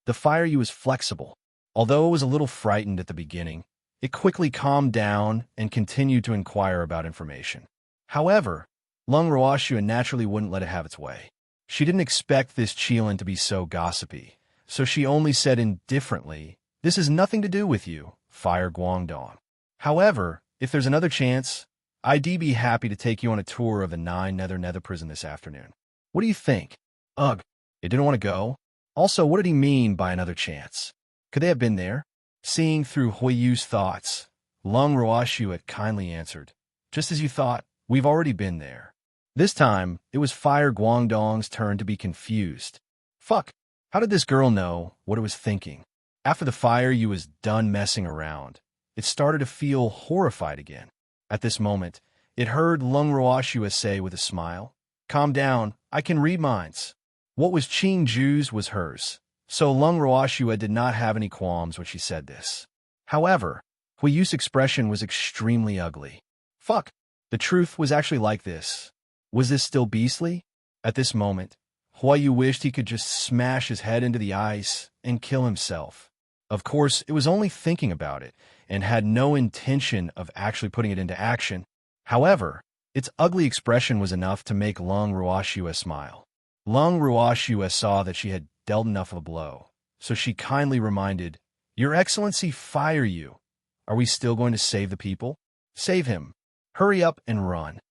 Speaker 1: The Fire-Yu was flexible. Although it was a little frightened at the beginning, it quickly calmed down and continued to inquire about information. However, Lung Ruoxue naturally wouldn't let it have its way. She didn't expect this Qilin to be so gossipy, so she only said indifferently, "This has nothing to do with you, Fire Guangdong. However, if there's another chance, I'd be happy to take you on a tour of the 9 Nether prison this afternoon. What do you think?" Ugh, it didn't want to go. Also, what did he mean by another chance? Could they have been there? Seeing through Huiyu's thoughts, Lung Ruoxue kindly answered, "Just as you thought, we've already been there." This time, it was Fire Guangdong's turn to be confused. Fuck. How did this girl know what it was thinking? After the Fire-Yu was done messing around, it started to feel horrified again. At this moment, it heard Lung Ruoxue say with a smile, "Calm down, I can read minds." What was Qing Ju's was hers, so Lung Ruoxue did not have any qualms when she said this. However, Huiyu's expression was extremely ugly. Fuck, the truth was actually like this. Was this still beastly? At this moment, Huiyu wished he could just smash his head into the ice and kill himself. Of course, it was only thinking about it, and had no intention of actually putting it into action. However, its ugly expression was enough to make Lung Ruoxue smile. Lung Ruoxue saw that she had dealt enough of a blow, so she kindly reminded, "Your Excellency, Fire-Yu. Are we still going to save the people? Save him. Hurry up and run."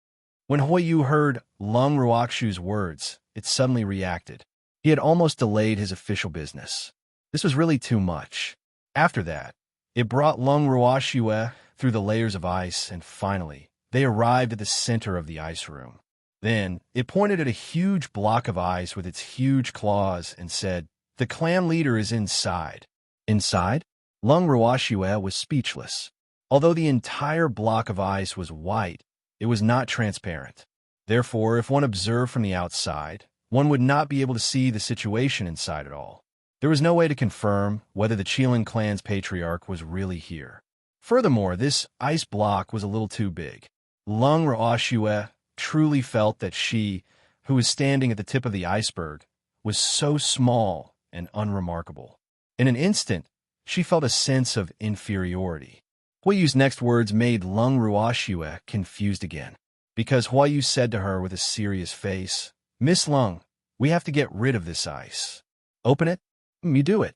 Speaker 1: When Huiyu heard Lung Ruoxue's words, it suddenly reacted. He had almost delayed his official business. This was really too much. After that, it brought Lung Ruoxue through the layers of ice, and finally, they arrived at the center of the ice room. Then, it pointed at a huge block of ice with its huge claws and said, "The clan leader is inside." Inside? Lung Ruoxue was speechless. Although the entire block of ice was white, it was not transparent. Therefore, if one observed from the outside, one would not be able to see the situation inside at all. There was no way to confirm whether the Qilin clan's patriarch was really here. Furthermore, this ice block was a little too big. Lung Ruoxue truly felt that she, who was standing at the tip of the iceberg, was so small and unremarkable. In an instant, she felt a sense of inferiority. Huiyu's next words made Lung Ruoxue confused again, because Huiyu said to her with a serious face, "Miss Lung, we have to get rid of this ice. Open it? You do it."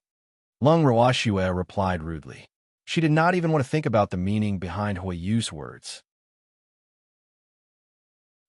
Speaker 1: Lung Ruoxue replied rudely. She did not even want to think about the meaning behind Huiyu's words.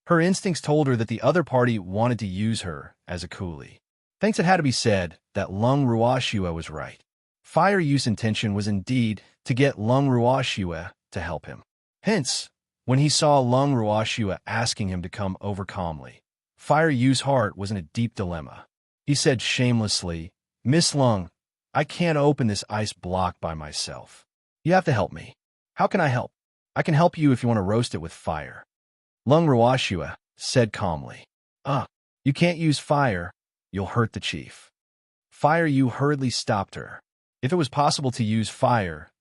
Speaker 1: Her instincts told her that the other party wanted to use her as a coolie. Thanks, it had to be said that Lung Ruoxue was right. Fire-Yu's intention was indeed to get Lung Ruoxue to help him. Hence, when he saw Lung Ruoxue asking him to come over calmly, Fire-Yu's heart was in a deep dilemma. He said shamelessly, "Miss Lung, I can't open this ice block by myself. You have to help me." "How can I help?" "I can help you if you want to roast it with fire." Lung Ruoxue said calmly, You can't use fire. You'll hurt the chief." Fire-Yu hurriedly stopped her. If it was possible to use fire,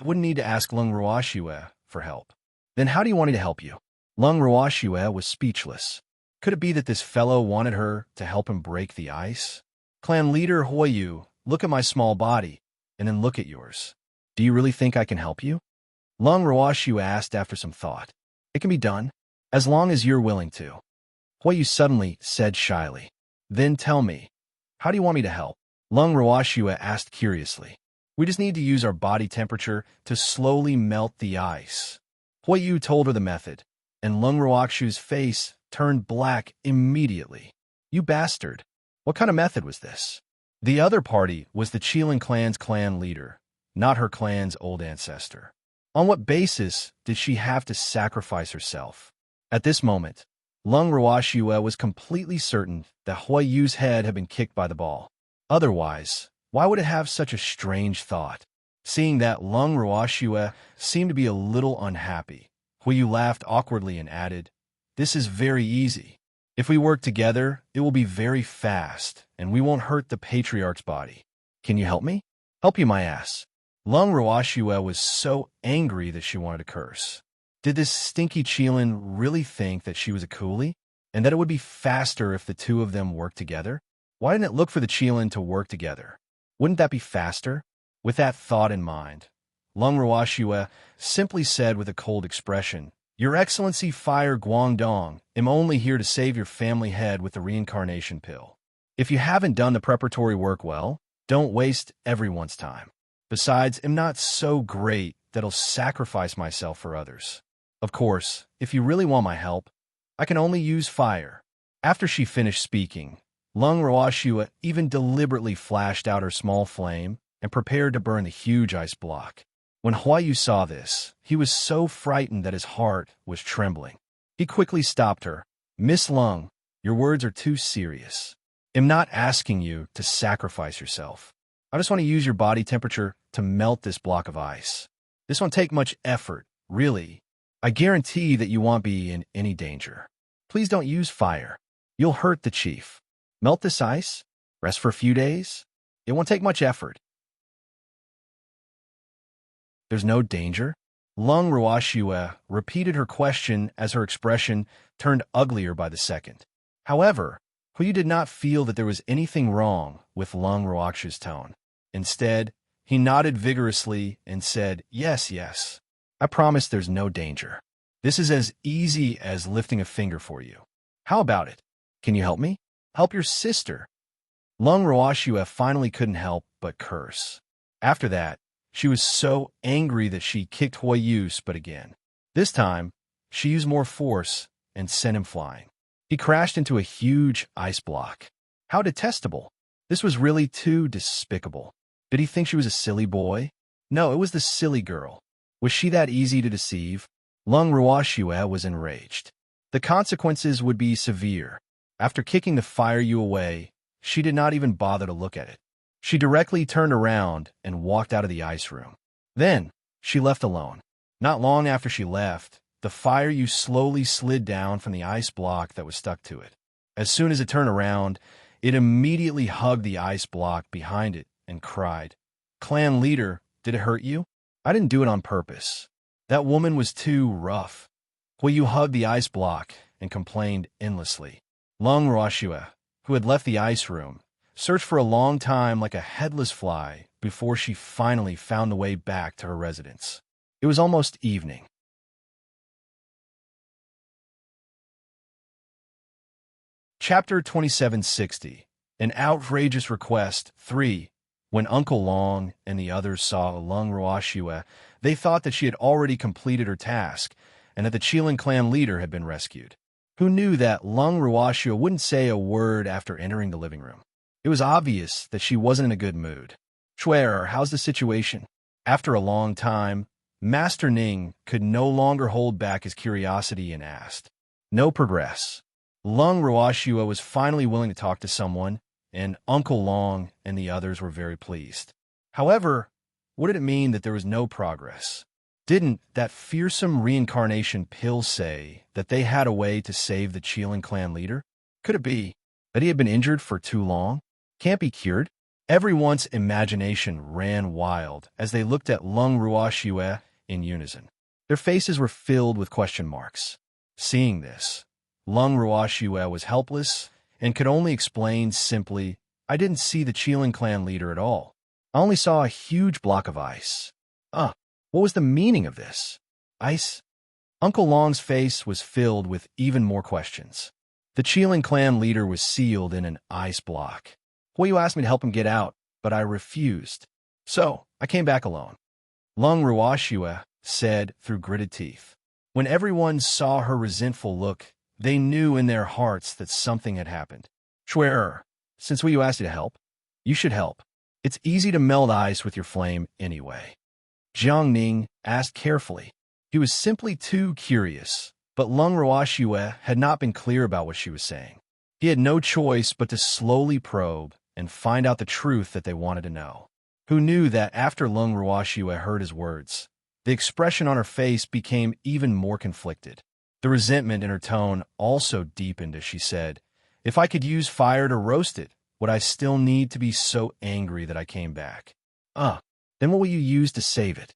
Speaker 1: I wouldn't need to ask Lung Ruoxue for help. "Then how do you want me to help you?" Lung Ruoxue was speechless. Could it be that this fellow wanted her to help him break the ice? "Clan leader Huiyu, look at my small body, and then look at yours. Do you really think I can help you?" Lung Ruoxue asked after some thought. "It can be done, as long as you're willing to." Huiyu suddenly said shyly, "Then tell me, how do you want me to help?" Lung Ruoxue asked curiously. "We just need to use our body temperature to slowly melt the ice." Huiyu told her the method, and Lung Ruoxue's face turned black immediately. "You bastard! What kind of method was this?" The other party was the Chelan clan's clan leader, not her clan's old ancestor. On what basis did she have to sacrifice herself? At this moment, Lung Rawashua was completely certain that Hui Yu's head had been kicked by the ball. Otherwise, why would it have such a strange thought? Seeing that Lung Rawashua seemed to be a little unhappy, Hui Yu laughed awkwardly and added, "This is very easy. If we work together, it will be very fast, and we won't hurt the patriarch's body. Can you help me?" "Help you, my ass." Lung Rawashua was so angry that she wanted to curse. Did this stinky Chelan really think that she was a coolie, and that it would be faster if the two of them worked together? Why didn't it look for the Chelan to work together? Wouldn't that be faster? With that thought in mind, Lung Rawashua simply said with a cold expression, "Your Excellency Fire Guangdong, am only here to save your family head with the reincarnation pill. If you haven't done the preparatory work well, don't waste everyone's time. Besides, I'm not so great that I'll sacrifice myself for others. Of course, if you really want my help, I can only use fire." After she finished speaking, Lung Rawashua even deliberately flashed out her small flame and prepared to burn the huge ice block. When Huayu saw this, he was so frightened that his heart was trembling. He quickly stopped her. "Miss Lung, your words are too serious. I'm not asking you to sacrifice yourself. I just want to use your body temperature to melt this block of ice. This won't take much effort, really. I guarantee that you won't be in any danger. Please don't use fire. You'll hurt the chief. Melt this ice, rest for a few days. It won't take much effort." "There's no danger?" Lung Rawashua repeated her question as her expression turned uglier by the second. However, Huyu did not feel that there was anything wrong with Lung Rawashua's tone. Instead, he nodded vigorously and said, "Yes, yes. I promise there's no danger. This is as easy as lifting a finger for you. How about it? Can you help me? Help your sister." Lung Rawashua finally couldn't help but curse. After that, she was so angry that she kicked Huayu's butt again. This time, she used more force and sent him flying. He crashed into a huge ice block. How detestable. This was really too despicable. Did he think she was a silly boy? No, it was the silly girl. Was she that easy to deceive? Lung Rawashua was enraged. The consequences would be severe. After kicking the Fire Yu away, she did not even bother to look at it. She directly turned around and walked out of the ice room. Then, she left alone. Not long after she left, the Fire Yu slowly slid down from the ice block that was stuck to it. As soon as it turned around, it immediately hugged the ice block behind it and cried, "Clan leader, did it hurt you? I didn't do it on purpose. That woman was too rough." Huyu hugged the ice block and complained endlessly. Lung Rawashua, who had left the ice room, searched for a long time like a headless fly before she finally found the way back to her residence. It was almost evening. Chapter 2760, An Outrageous Request 3. When Uncle Long and the others saw Lung Rawashua, they thought that she had already completed her task and that the Chelan clan leader had been rescued. Who knew that Lung Rawashua wouldn't say a word after entering the living room? It was obvious that she wasn't in a good mood. "Shuer, how's the situation?" After a long time, Master Ning could no longer hold back his curiosity and asked. "No progress." Lung Rawashua was finally willing to talk to someone, and Uncle Long and the others were very pleased. However, what did it mean that there was no progress? Didn't that fearsome reincarnation pill say that they had a way to save the Chelan clan leader? Could it be that he had been injured for too long? Can't be cured? Everyone's imagination ran wild as they looked at Lung Rawashua in unison. Their faces were filled with question marks. Seeing this, Lung Rawashua was helpless and could only explain simply, "I didn't see the Chelan clan leader at all. I only saw a huge block of ice." What was the meaning of this? Ice? Uncle Long's face was filled with even more questions. The Chelan clan leader was sealed in an ice block. Huyu asked me to help him get out, but I refused. So, I came back alone. Lung Rawashua said through gritted teeth. When everyone saw her resentful look, they knew in their hearts that something had happened. "Shuer, since Huyu asked you to help, You should help. It's easy to melt ice with your flame anyway. Jiang Ning asked carefully. He was simply too curious, but Lung Ruoxue had not been clear about what she was saying. He had no choice but to slowly probe and find out the truth that they wanted to know. Who knew that after Lung Ruoxue heard his words, the expression on her face became even more conflicted. The resentment in her tone also deepened as she said, "If I could use fire to roast it, would I still need to be so angry that I came back? Then what will you use to save it?"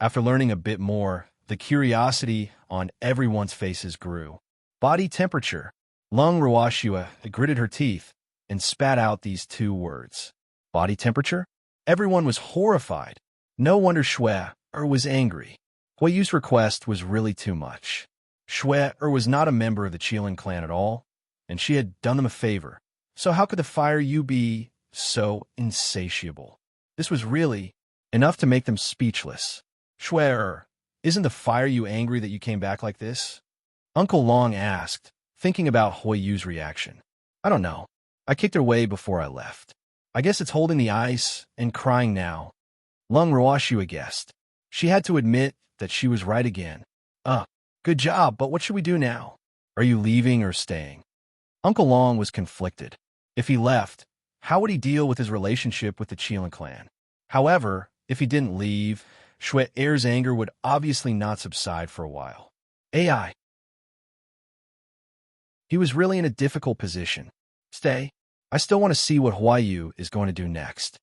Speaker 1: After learning a bit more, the curiosity on everyone's faces grew. Body temperature. Lung Ruoxue gritted her teeth and spat out these two words. Body temperature? Everyone was horrified. No wonder Shui was angry. Huiyu's request was really too much. Shui was not a member of the Qilin clan at all, and she had done them a favor. So how could the fire you be so insatiable? This was really enough to make them speechless. Shui, isn't the fire you angry that you came back like this? Uncle Long asked, thinking about Huiyu's reaction. I don't know. I kicked her away before I left. I guess it's holding the ice and crying now. Lung Ruoxue guessed. She had to admit that she was right again. Good job, but what should we do now? Are you leaving or staying? Uncle Long was conflicted. If he left, how would he deal with his relationship with the Qilin clan? However, if he didn't leave, Shui's anger would obviously not subside for a while. He was really in a difficult position. Stay. I still want to see what Huiyu is going to do next.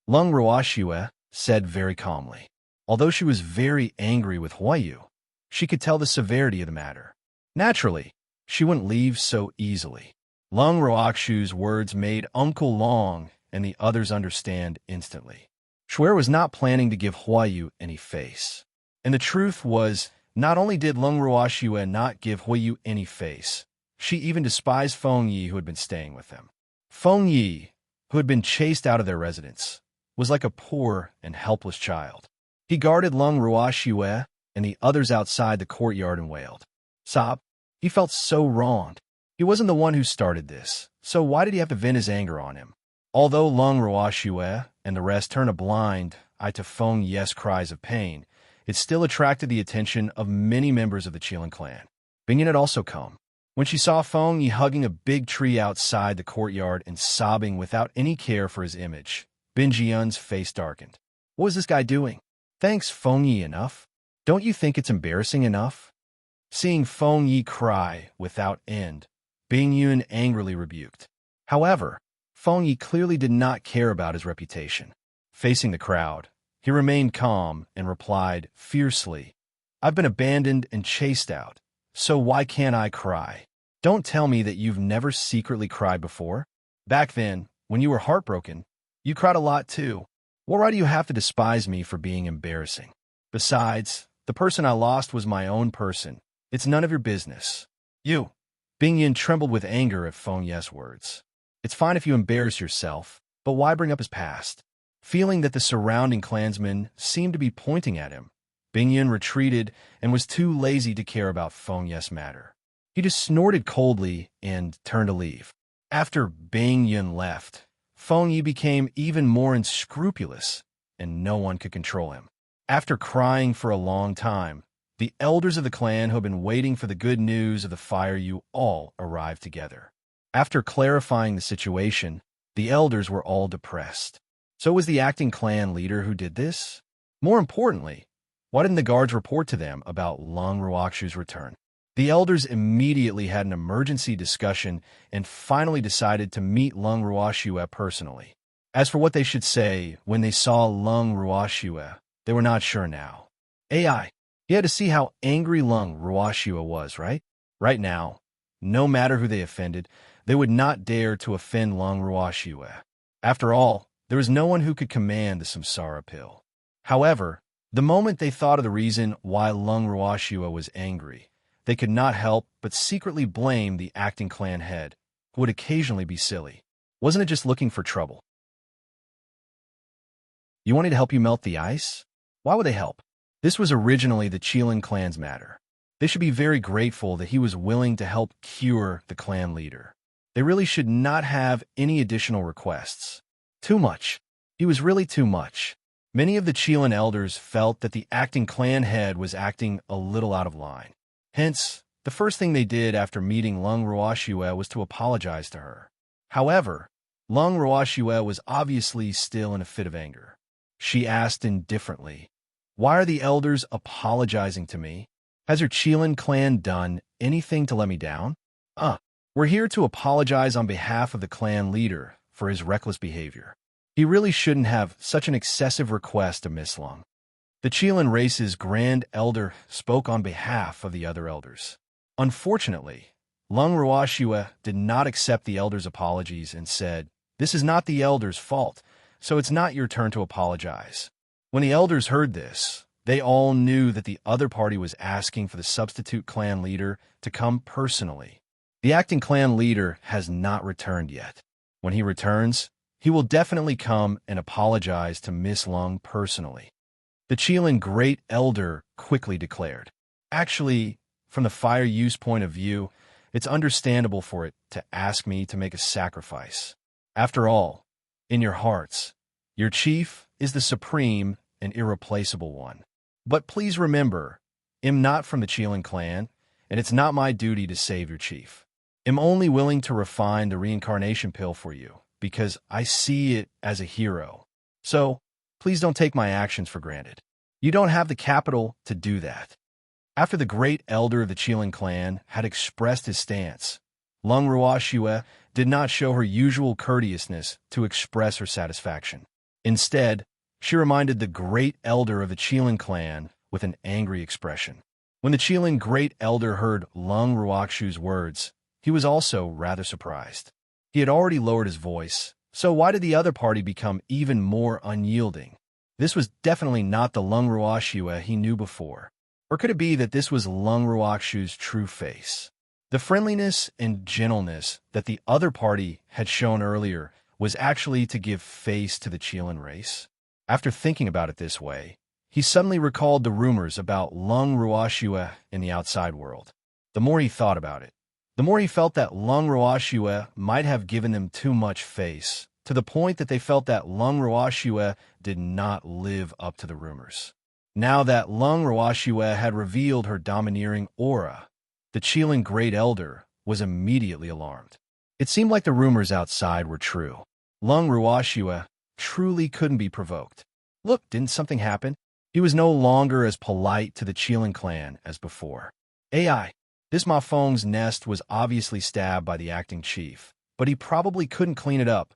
Speaker 1: Lung Ruoxue said very calmly. Although she was very angry with Huiyu, she could tell the severity of the matter. Naturally, she wouldn't leave so easily. Lung Ruoxue's words made Uncle Long and the others understand instantly. Shui was not planning to give Huiyu any face. And the truth was, not only did Lung Ruoxue not give Huiyu any face, she even despised Feng Yi, who had been staying with them. Feng Yi, who had been chased out of their residence, was like a poor and helpless child. He guarded Lung Ruoxue and the others outside the courtyard and wailed. Sob. He felt so wronged. He wasn't the one who started this, so why did he have to vent his anger on him? Although Lung Ruoxue and the rest turned a blind eye to Feng Yi's cries of pain, it still attracted the attention of many members of the Qilin clan. Bingyan had also come. When she saw Feng Yi hugging a big tree outside the courtyard and sobbing without any care for his image, Binjian's face darkened. What was this guy doing? Thanks, Feng Yi, enough? Don't you think it's embarrassing enough? Seeing Feng Yi cry without end, Bingyun angrily rebuked. However, Feng Yi clearly did not care about his reputation. Facing the crowd, he remained calm and replied fiercely, I've been abandoned and chased out, so why can't I cry? Don't tell me that you've never secretly cried before. Back then, when you were heartbroken, you cried a lot too. Well, why do you have to despise me for being embarrassing? Besides, the person I lost was my own person. It's none of your business. You. Bingyan trembled with anger at Feng Yi's words. It's fine if you embarrass yourself, but why bring up his past? Feeling that the surrounding clansmen seemed to be pointing at him, Bingyan retreated and was too lazy to care about Feng Yi's matter. He just snorted coldly and turned to leave. After Bingyan left, Feng Yi became even more unscrupulous, and no one could control him. After crying for a long time, the elders of the clan who had been waiting for the good news of the fire you all arrived together. After clarifying the situation, the elders were all depressed. So was the acting clan leader who did this? More importantly, why didn't the guards report to them about Lung Ruoxue's return? The elders immediately had an emergency discussion and finally decided to meet Lung Ruoxue personally. As for what they should say when they saw Lung Ruoxue, they were not sure now. He had to see how angry Lung Ruoxue was, right? Right now, no matter who they offended, they would not dare to offend Lung Ruoxue. After all, there was no one who could command the samsara pill. However, the moment they thought of the reason why Lung Ruoxue was angry, they could not help but secretly blame the acting clan head, who would occasionally be silly. Wasn't it just looking for trouble? You wanted to help you melt the ice? Why would they help? This was originally the Qilin clan's matter. They should be very grateful that he was willing to help cure the clan leader. They really should not have any additional requests. Too much. He was really too much. Many of the Chelan elders felt that the acting clan head was acting a little out of line. Hence, the first thing they did after meeting Lung Ruoxue was to apologize to her. However, Lung Ruoxue was obviously still in a fit of anger. She asked indifferently, "Why are the elders apologizing to me? Has your Chelan clan done anything to let me down? We're here to apologize on behalf of the clan leader for his reckless behavior. He really shouldn't have such an excessive request of Miss Lung." The Chelan race's Grand Elder spoke on behalf of the other elders. Unfortunately, Lung Ruoxue did not accept the elders' apologies and said, "This is not the elders' fault, so it's not your turn to apologize." When the elders heard this, they all knew that the other party was asking for the substitute clan leader to come personally. The acting clan leader has not returned yet. When he returns, he will definitely come and apologize to Miss Lung personally. The Chelan Great Elder quickly declared, "Actually, from the fire use point of view, it's understandable for it to ask me to make a sacrifice. After all, in your hearts, your chief is the supreme and irreplaceable one. But please remember, I'm not from the Chelan clan, and it's not my duty to save your chief. I'm only willing to refine the reincarnation pill for you, because I see it as a hero. So, please don't take my actions for granted. You don't have the capital to do that." After the great elder of the Chelan clan had expressed his stance, Lung Ruoxue did not show her usual courteousness to express her satisfaction. Instead, she reminded the great elder of the Chelan clan with an angry expression. When the Chelan great elder heard Lung Ruoxue's words, he was also rather surprised. He had already lowered his voice, so why did the other party become even more unyielding? This was definitely not the Lung Ruoxue he knew before. Or could it be that this was Lung Ruoxue's true face? The friendliness and gentleness that the other party had shown earlier was actually to give face to the Chelan race. After thinking about it this way, he suddenly recalled the rumors about Lung Ruoxue in the outside world. The more he thought about it, the more he felt that Lung Ruoxue might have given them too much face, to the point that they felt that Lung Ruoxue did not live up to the rumors. Now that Lung Ruoxue had revealed her domineering aura, the Chelan Great Elder was immediately alarmed. It seemed like the rumors outside were true. Lung Ruoxue truly couldn't be provoked. Look, didn't something happen? He was no longer as polite to the Chelan clan as before. AI. This Mafong's nest was obviously stabbed by the acting chief, but he probably couldn't clean it up.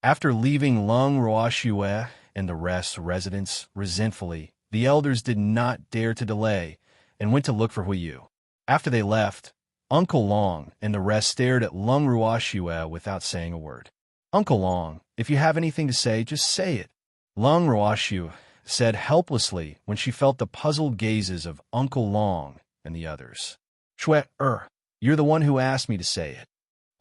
Speaker 1: After leaving Lung Ruoxue and the rest's residence resentfully, the elders did not dare to delay and went to look for Huiyu. After they left, Uncle Long and the rest stared at Lung Ruoxue without saying a word. "Uncle Long, if you have anything to say, just say it," Lung Ruoxue said helplessly when she felt the puzzled gazes of Uncle Long and the others. "Shwe, you're the one who asked me to say it."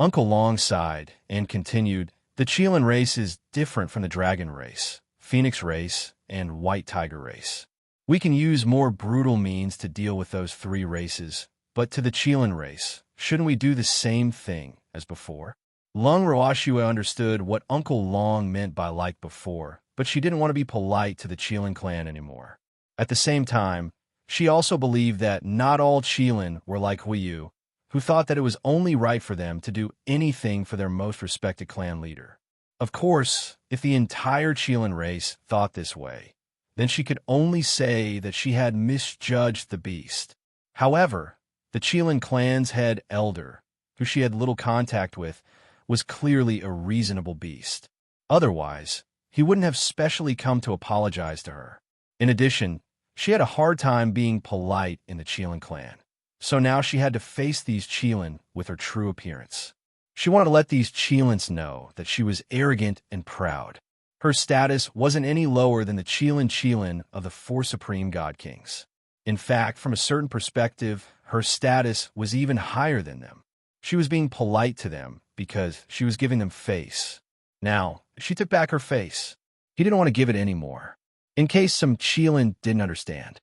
Speaker 1: Uncle Long sighed and continued, "The Chelan race is different from the Dragon race, Phoenix race, and White Tiger race. We can use more brutal means to deal with those three races, but to the Chelan race, shouldn't we do the same thing as before?" Lung Ruoxue understood what Uncle Long meant by like before, but she didn't want to be polite to the Chelan clan anymore. At the same time, she also believed that not all Chelan were like Huiyu, who thought that it was only right for them to do anything for their most respected clan leader. Of course, if the entire Chelan race thought this way, then she could only say that she had misjudged the beast. However, the Chelan clan's head elder, who she had little contact with, was clearly a reasonable beast. Otherwise, he wouldn't have specially come to apologize to her. In addition, she had a hard time being polite in the Chelan clan. So now she had to face these Chelan with her true appearance. She wanted to let these Chelans know that she was arrogant and proud. Her status wasn't any lower than the Chelan of the four supreme god kings. In fact, from a certain perspective, her status was even higher than them. She was being polite to them because she was giving them face. Now, she took back her face. He didn't want to give it anymore, in case some Chelan didn't understand.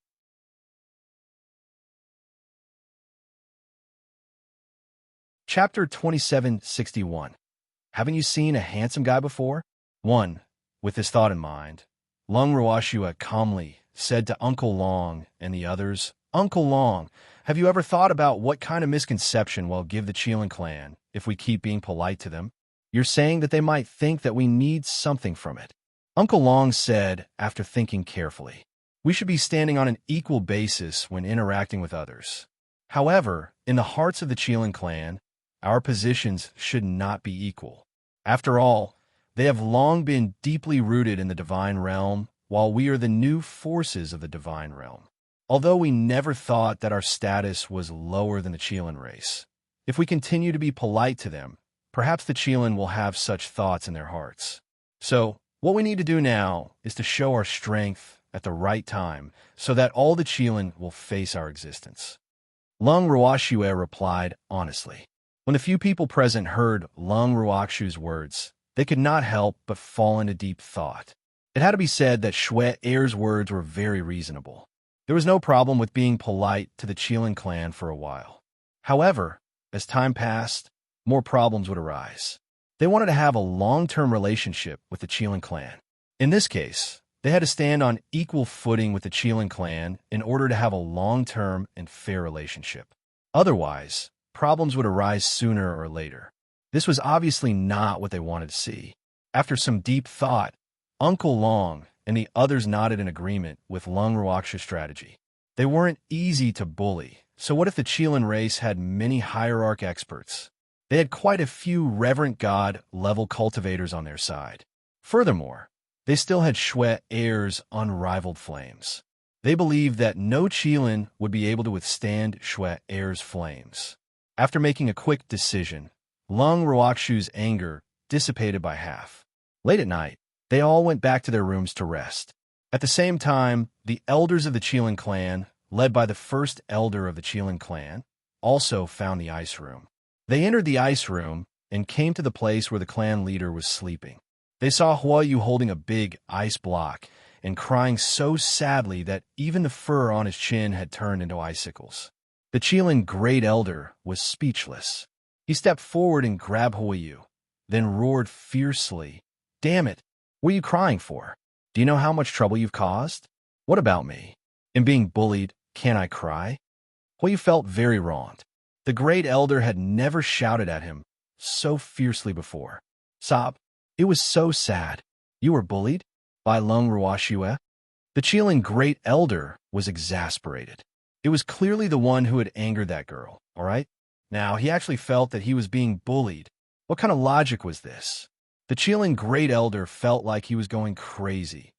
Speaker 1: Chapter 2761. Haven't you seen a handsome guy before? 1. With this thought in mind, Lung Ruashua calmly said to Uncle Long and the others, Uncle Long, have you ever thought about what kind of misconception we'll give the Chelan clan if we keep being polite to them? You're saying that they might think that we need something from it. Uncle Long said after thinking carefully, we should be standing on an equal basis when interacting with others. However, in the hearts of the Chelan clan, our positions should not be equal. After all, they have long been deeply rooted in the divine realm, while we are the new forces of the divine realm. Although we never thought that our status was lower than the Chelan race, if we continue to be polite to them, perhaps the Chelan will have such thoughts in their hearts. So, what we need to do now is to show our strength at the right time so that all the Chelan will face our existence. Lung Ruashua replied honestly. When the few people present heard Lung Ruakshu's words, they could not help but fall into deep thought. It had to be said that Shwe Air's words were very reasonable. There was no problem with being polite to the Chelan clan for a while. However, as time passed, more problems would arise. They wanted to have a long-term relationship with the Chelan clan. In this case, they had to stand on equal footing with the Chelan clan in order to have a long-term and fair relationship. Otherwise, problems would arise sooner or later. This was obviously not what they wanted to see. After some deep thought, Uncle Long and the others nodded in agreement with Lung Ruaksha's strategy. They weren't easy to bully, so what if the Chelan race had many hierarch experts? They had quite a few reverent god-level cultivators on their side. Furthermore, they still had Shwe Air's unrivaled flames. They believed that no Chelan would be able to withstand Shwe Air's flames. After making a quick decision, Lung Ruakshu's anger dissipated by half. Late at night, they all went back to their rooms to rest. At the same time, the elders of the Chelan clan, led by the first elder of the Chelan clan, also found the ice room. They entered the ice room and came to the place where the clan leader was sleeping. They saw Huayu holding a big ice block and crying so sadly that even the fur on his chin had turned into icicles. The Chelan great elder was speechless. He stepped forward and grabbed Huayu, then roared fiercely, "Damn it! What are you crying for? Do you know how much trouble you've caused? What about me? In being bullied, can't I cry?" Huayu felt very wronged. The great elder had never shouted at him so fiercely before. "Sob, it was so sad. You were bullied? By Lung Ruashua?" The Chelan great elder was exasperated. It was clearly the one who had angered that girl, all right? Now, he actually felt that he was being bullied. What kind of logic was this? The Chelan great elder felt like he was going crazy.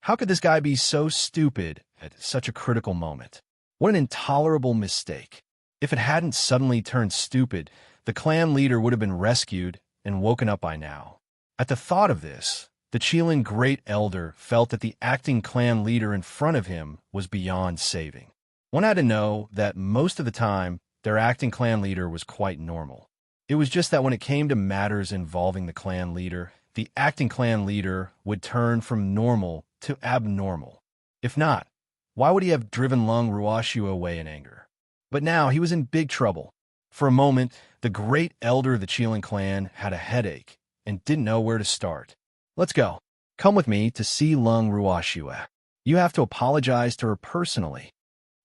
Speaker 1: How could this guy be so stupid at such a critical moment? What an intolerable mistake. If it hadn't suddenly turned stupid, the clan leader would have been rescued and woken up by now. At the thought of this, the Chelan great elder felt that the acting clan leader in front of him was beyond saving. One had to know that most of the time, their acting clan leader was quite normal. It was just that when it came to matters involving the clan leader, the acting clan leader would turn from normal to abnormal. If not, why would he have driven Lung Ruashua away in anger? But now he was in big trouble. For a moment, the great elder of the Chelan clan had a headache and didn't know where to start. "Let's go. Come with me to see Lung Ruashua. You have to apologize to her personally."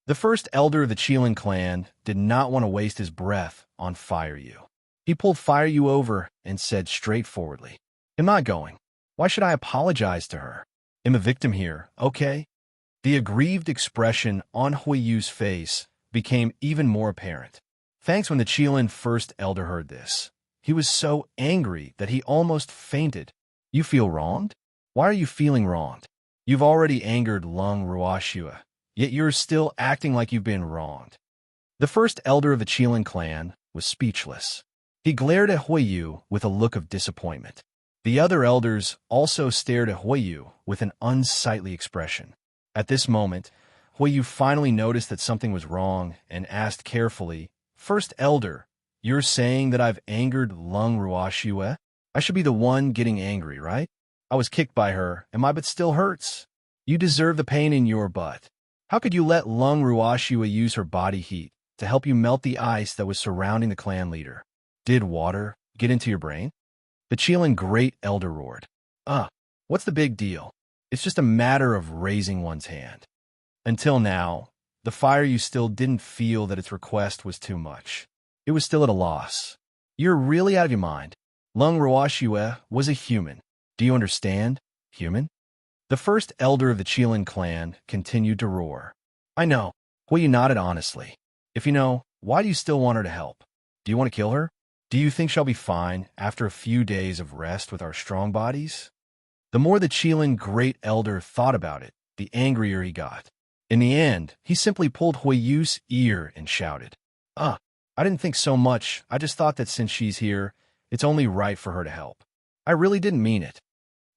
Speaker 1: The first elder of the Chelan clan did not want to waste his breath on Firyu. He pulled Firyu over and said straightforwardly, "I'm not going. Why should I apologize to her? I'm a victim here, okay?" The aggrieved expression on Huayu's face became even more apparent. Thanks when the Chelan first elder heard this. He was so angry that he almost fainted. "You feel wronged? Why are you feeling wronged? You've already angered Lung Ruashua, yet you're still acting like you've been wronged." The first elder of the Chelan clan was speechless. He glared at Huayu with a look of disappointment. The other elders also stared at Huayu with an unsightly expression. At this moment, Huayu finally noticed that something was wrong and asked carefully, "First elder, you're saying that I've angered Lung Ruashua? I should be the one getting angry, right? I was kicked by her, and my butt still hurts. You deserve the pain in your butt. How could you let Lung Ruashua use her body heat to help you melt the ice that was surrounding the clan leader? Did water get into your brain? The Chelan Great Elder roared. What's the big deal? It's just a matter of raising one's hand. Until now, the fire you still didn't feel that its request was too much. It was still at a loss. You're really out of your mind. Lung Ruashue was a human. Do you understand? Human? The first elder of the Chelan clan continued to roar. I know. Well, you nodded honestly. If you know, why do you still want her to help? Do you want to kill her? Do you think she'll be fine after a few days of rest with our strong bodies? The more the Chelan Great Elder thought about it, the angrier he got. In the end, he simply pulled Huiyu's ear and shouted, I didn't think so much. I just thought that since she's here, it's only right for her to help. I really didn't mean it.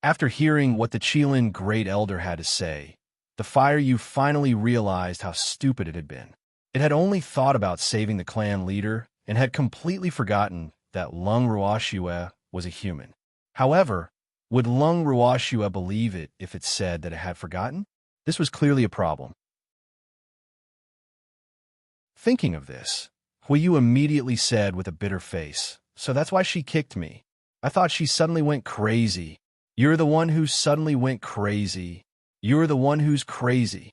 Speaker 1: After hearing what the Chelan Great Elder had to say, the Fire You finally realized how stupid it had been. It had only thought about saving the clan leader and had completely forgotten that Lung Ruashue was a human. However, would Lung Ruashue believe it if it said that it had forgotten? This was clearly a problem. Thinking of this, Huiyu immediately said with a bitter face, so that's why she kicked me. I thought she suddenly went crazy. You're the one who suddenly went crazy. You're the one who's crazy.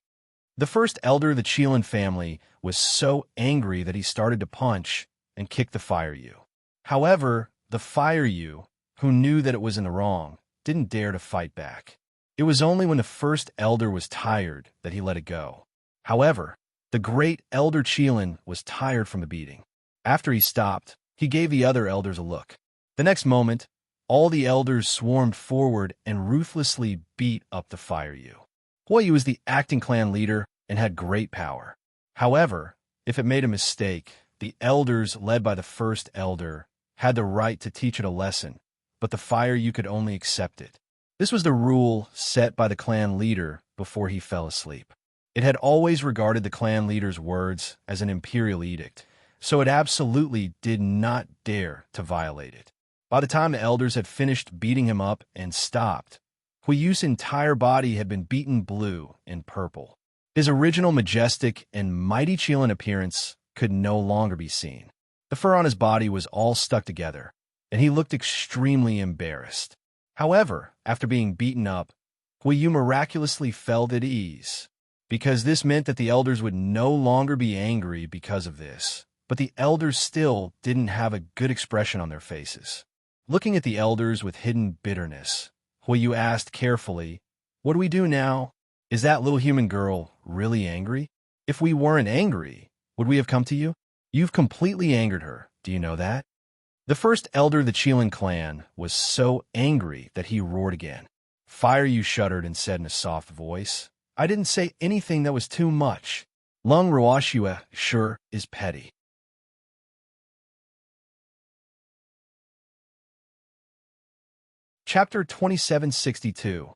Speaker 1: The first elder of the Chelan family was so angry that he started to punch and kick the Fire You. However, the Fire You, who knew that it was in the wrong, didn't dare to fight back. It was only when the first elder was tired that he let it go. However, the great Elder Chelan was tired from the beating. After he stopped, he gave the other elders a look. The next moment, all the elders swarmed forward and ruthlessly beat up the Fire You. Huiyu was the acting clan leader and had great power. However, if it made a mistake, the elders led by the first elder had the right to teach it a lesson, but the Fire You could only accept it. This was the rule set by the clan leader before he fell asleep. It had always regarded the clan leader's words as an imperial edict, so it absolutely did not dare to violate it. By the time the elders had finished beating him up and stopped, Huiyu's entire body had been beaten blue and purple. His original majestic and mighty Chelan appearance could no longer be seen. The fur on his body was all stuck together, and he looked extremely embarrassed. However, after being beaten up, Huiyu miraculously felt at ease, because this meant that the elders would no longer be angry because of this. But the elders still didn't have a good expression on their faces. Looking at the elders with hidden bitterness, Huiyu asked carefully, "What do we do now? Is that little human girl really angry? If we weren't angry, would we have come to you? You've completely angered her. Do you know that?" The first elder of the Chelan clan was so angry that he roared again. Fire You shuddered and said in a soft voice, "I didn't say anything that was too much. Lung Ruashue sure is petty." Chapter 2762.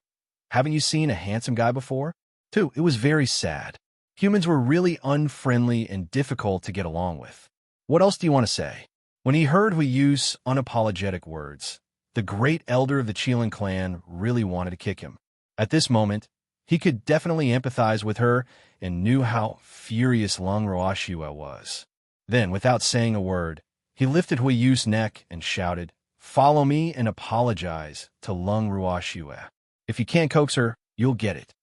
Speaker 1: Haven't you seen a handsome guy before? 2. It was very sad. Humans were really unfriendly and difficult to get along with. What else do you want to say? When he heard Huiyu's unapologetic words, the great elder of the Chelan clan really wanted to kick him. At this moment, he could definitely empathize with her and knew how furious Lung Ruashue was. Then, without saying a word, he lifted Huiyu's neck and shouted, "Follow me and apologize to Lung Ruashue. If you can't coax her, you'll get it."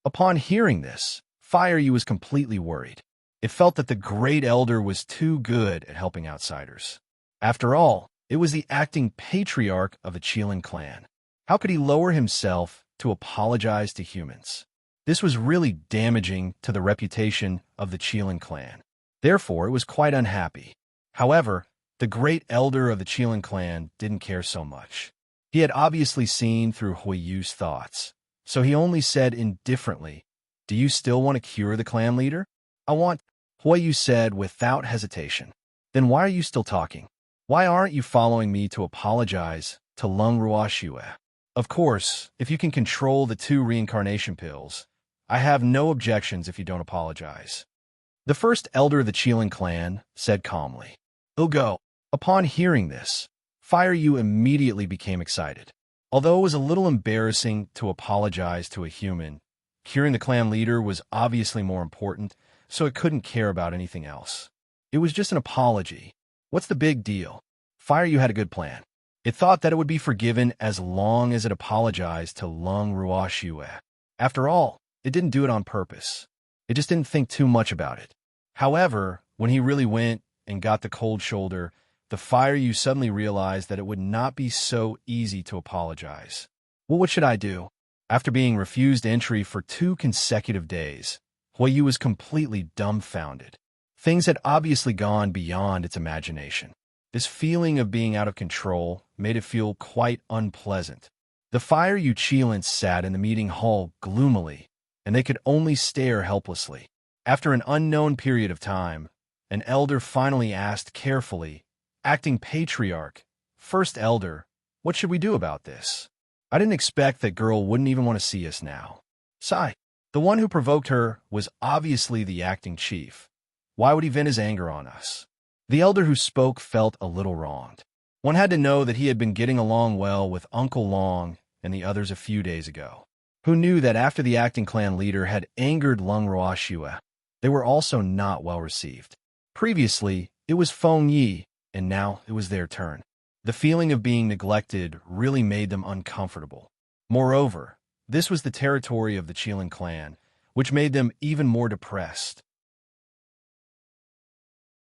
Speaker 1: Upon hearing this, Fire You was completely worried. It felt that the great elder was too good at helping outsiders. After all, it was the acting patriarch of the Chelan clan. How could he lower himself to apologize to humans? This was really damaging to the reputation of the Chelan clan. Therefore, it was quite unhappy. However, the great elder of the Chelan clan didn't care so much. He had obviously seen through Huiyu's thoughts, so he only said indifferently, "Do you still want to cure the clan leader?" "I want," Huiyu said without hesitation. "Then why are you still talking? Why aren't you following me to apologize to Lung Ruashue? Of course, if you can control the 2 reincarnation pills, I have no objections if you don't apologize." The first elder of the Chelan clan said calmly, "I'll go." Upon hearing this, Fire You immediately became excited. Although it was a little embarrassing to apologize to a human, curing the clan leader was obviously more important, so it couldn't care about anything else. It was just an apology. What's the big deal? Fire you had a good plan. It thought that it would be forgiven as long as it apologized to Lung Ruoxue. After all, it didn't do it on purpose. It just didn't think too much about it. However, when he really went and got the cold shoulder, the fire you suddenly realized that it would not be so easy to apologize. Well, what should I do? After being refused entry for 2 consecutive days, Huiyu was completely dumbfounded. Things had obviously gone beyond its imagination. This feeling of being out of control made it feel quite unpleasant. The fire you Qilin sat in the meeting hall gloomily, and they could only stare helplessly. After an unknown period of time, an elder finally asked carefully, acting patriarch, "First elder, what should we do about this? I didn't expect that girl wouldn't even want to see us now." Sigh. The one who provoked her was obviously the acting chief. Why would he vent his anger on us? The elder who spoke felt a little wronged. One had to know that he had been getting along well with Uncle Long and the others a few days ago. Who knew that after the acting clan leader had angered Lung Ruoxue, they were also not well received. Previously, it was Feng Yi, and now it was their turn. The feeling of being neglected really made them uncomfortable. Moreover, this was the territory of the Qilin clan, which made them even more depressed.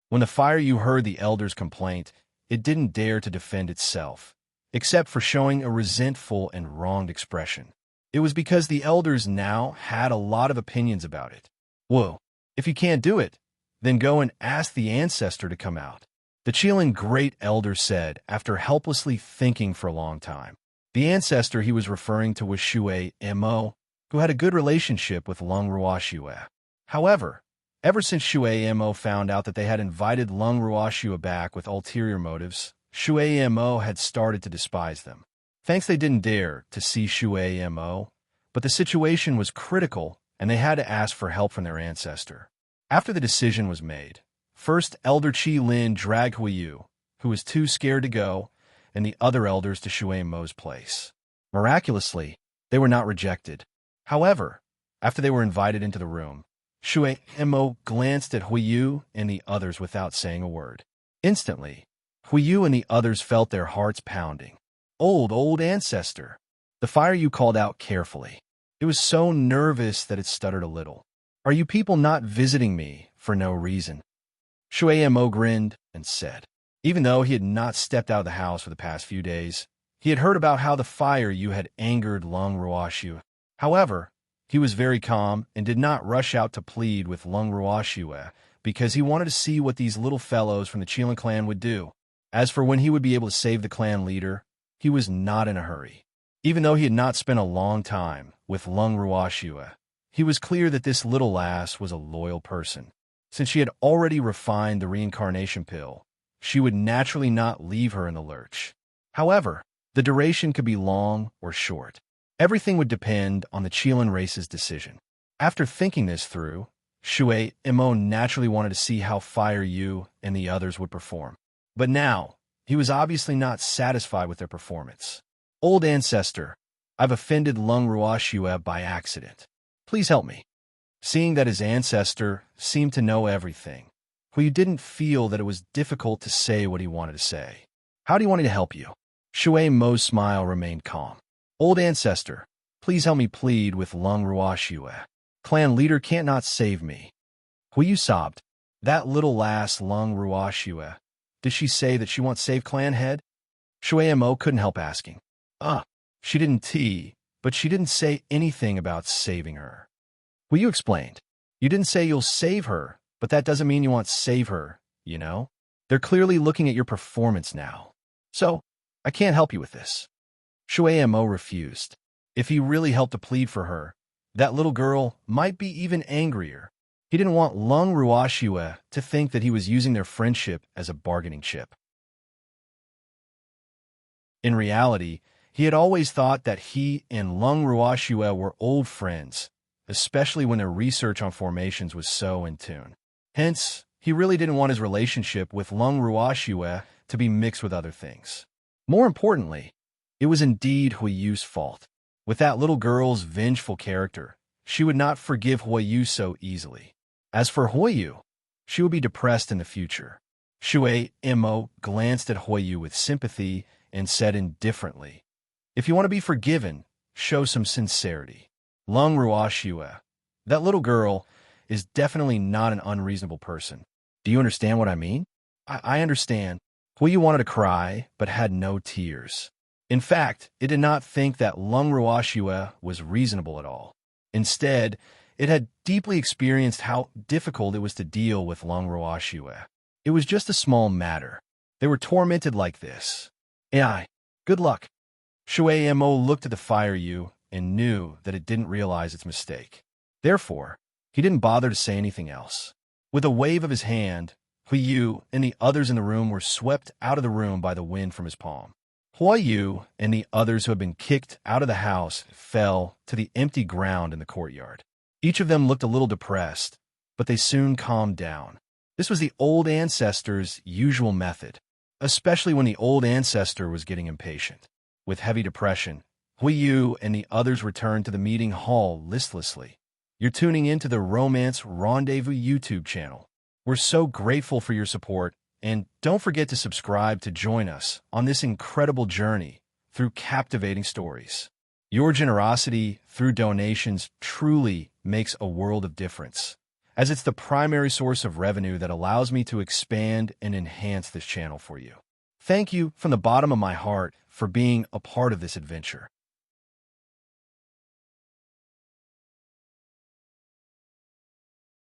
Speaker 1: When the fire you heard the elder's complaint, it didn't dare to defend itself, except for showing a resentful and wronged expression. It was because the elders now had a lot of opinions about it. Whoa, if you can't do it, then go and ask the ancestor to come out. The Qilin great elder said after helplessly thinking for a long time. The ancestor he was referring to was Shui Mo, who had a good relationship with Lung Ruoxue. However, ever since Shui Mo found out that they had invited Lung Ruoxue back with ulterior motives, Shui Mo had started to despise them. Thanks they didn't dare to see Shui Mo, but the situation was critical and they had to ask for help from their ancestor. After the decision was made, first Elder Qilin dragged Huiyu, who was too scared to go, and the other elders to Shui Mo's place. Miraculously, they were not rejected. However, after they were invited into the room, Shui Mo glanced at Huiyu and the others without saying a word. Instantly, Huiyu and the others felt their hearts pounding. Old ancestor. The fire you called out carefully. It was so nervous that it stuttered a little. Are you people not visiting me for no reason? Shui Mo grinned and said. Even though he had not stepped out of the house for the past few days, he had heard about how the fire you had angered Lung Ruoxue. However, he was very calm and did not rush out to plead with Lung Ruoxue because he wanted to see what these little fellows from the Qilin clan would do. As for when he would be able to save the clan leader, he was not in a hurry. Even though he had not spent a long time with Lung Ruoxue, he was clear that this little lass was a loyal person. Since she had already refined the reincarnation pill, she would naturally not leave her in the lurch. However, the duration could be long or short. Everything would depend on the Qilin race's decision. After thinking this through, Shui Mo naturally wanted to see how Fire Yu and the others would perform. But now, he was obviously not satisfied with their performance. Old ancestor, I've offended Lung Ruoxue by accident. Please help me. Seeing that his ancestor seemed to know everything, Huiyu didn't feel that it was difficult to say what he wanted to say. How do you want me to help you? Shui Mo's smile remained calm. Old ancestor, please help me plead with Lung Ruoxue. Clan leader can't not save me. Huiyu sobbed. That little lass Lung Ruoxue. Did she say that she wants save clan head? Shui Mo couldn't help asking. She didn't but she didn't say anything about saving her. Huiyu explained. You didn't say you'll save her, but that doesn't mean you want save her, you know? They're clearly looking at your performance now. So, I can't help you with this. Shui Mo refused. If he really helped to plead for her, that little girl might be even angrier. He didn't want Lung Ruoxue to think that he was using their friendship as a bargaining chip. In reality, he had always thought that he and Lung Ruoxue were old friends, especially when their research on formations was so in tune. Hence, he really didn't want his relationship with Lung Ruoxue to be mixed with other things. More importantly, it was indeed Huiyu's fault. With that little girl's vengeful character, she would not forgive Huiyu so easily. As for Huiyu, she would be depressed in the future. Shui Imo glanced at Huiyu with sympathy and said indifferently, "If you want to be forgiven, show some sincerity." Lung Ruoxue, that little girl, is definitely not an unreasonable person. Do you understand what I mean? I understand. Huiyu wanted to cry, but had no tears. In fact, it did not think that Lung Ruoxue was reasonable at all. Instead, it had deeply experienced how difficult it was to deal with Lung Ruoxue. It was just a small matter. They were tormented like this. AI, good luck. Shui Mo looked at the fire Yu and knew that it didn't realize its mistake. Therefore, he didn't bother to say anything else. With a wave of his hand, Huiyu and the others in the room were swept out of the room by the wind from his palm. Huiyu and the others who had been kicked out of the house fell to the empty ground in the courtyard. Each of them looked a little depressed, but they soon calmed down. This was the old ancestor's usual method, especially when the old ancestor was getting impatient. With heavy depression, Huiyu and the others returned to the meeting hall listlessly. You're tuning into the Romance Rendezvous YouTube channel. We're so grateful for your support, and don't forget to subscribe to join us on this incredible journey through captivating stories. Your generosity through donations truly makes a world of difference, as it's the primary source of revenue that allows me to expand and enhance this channel for you. Thank you from the bottom of my heart for being a part of this adventure.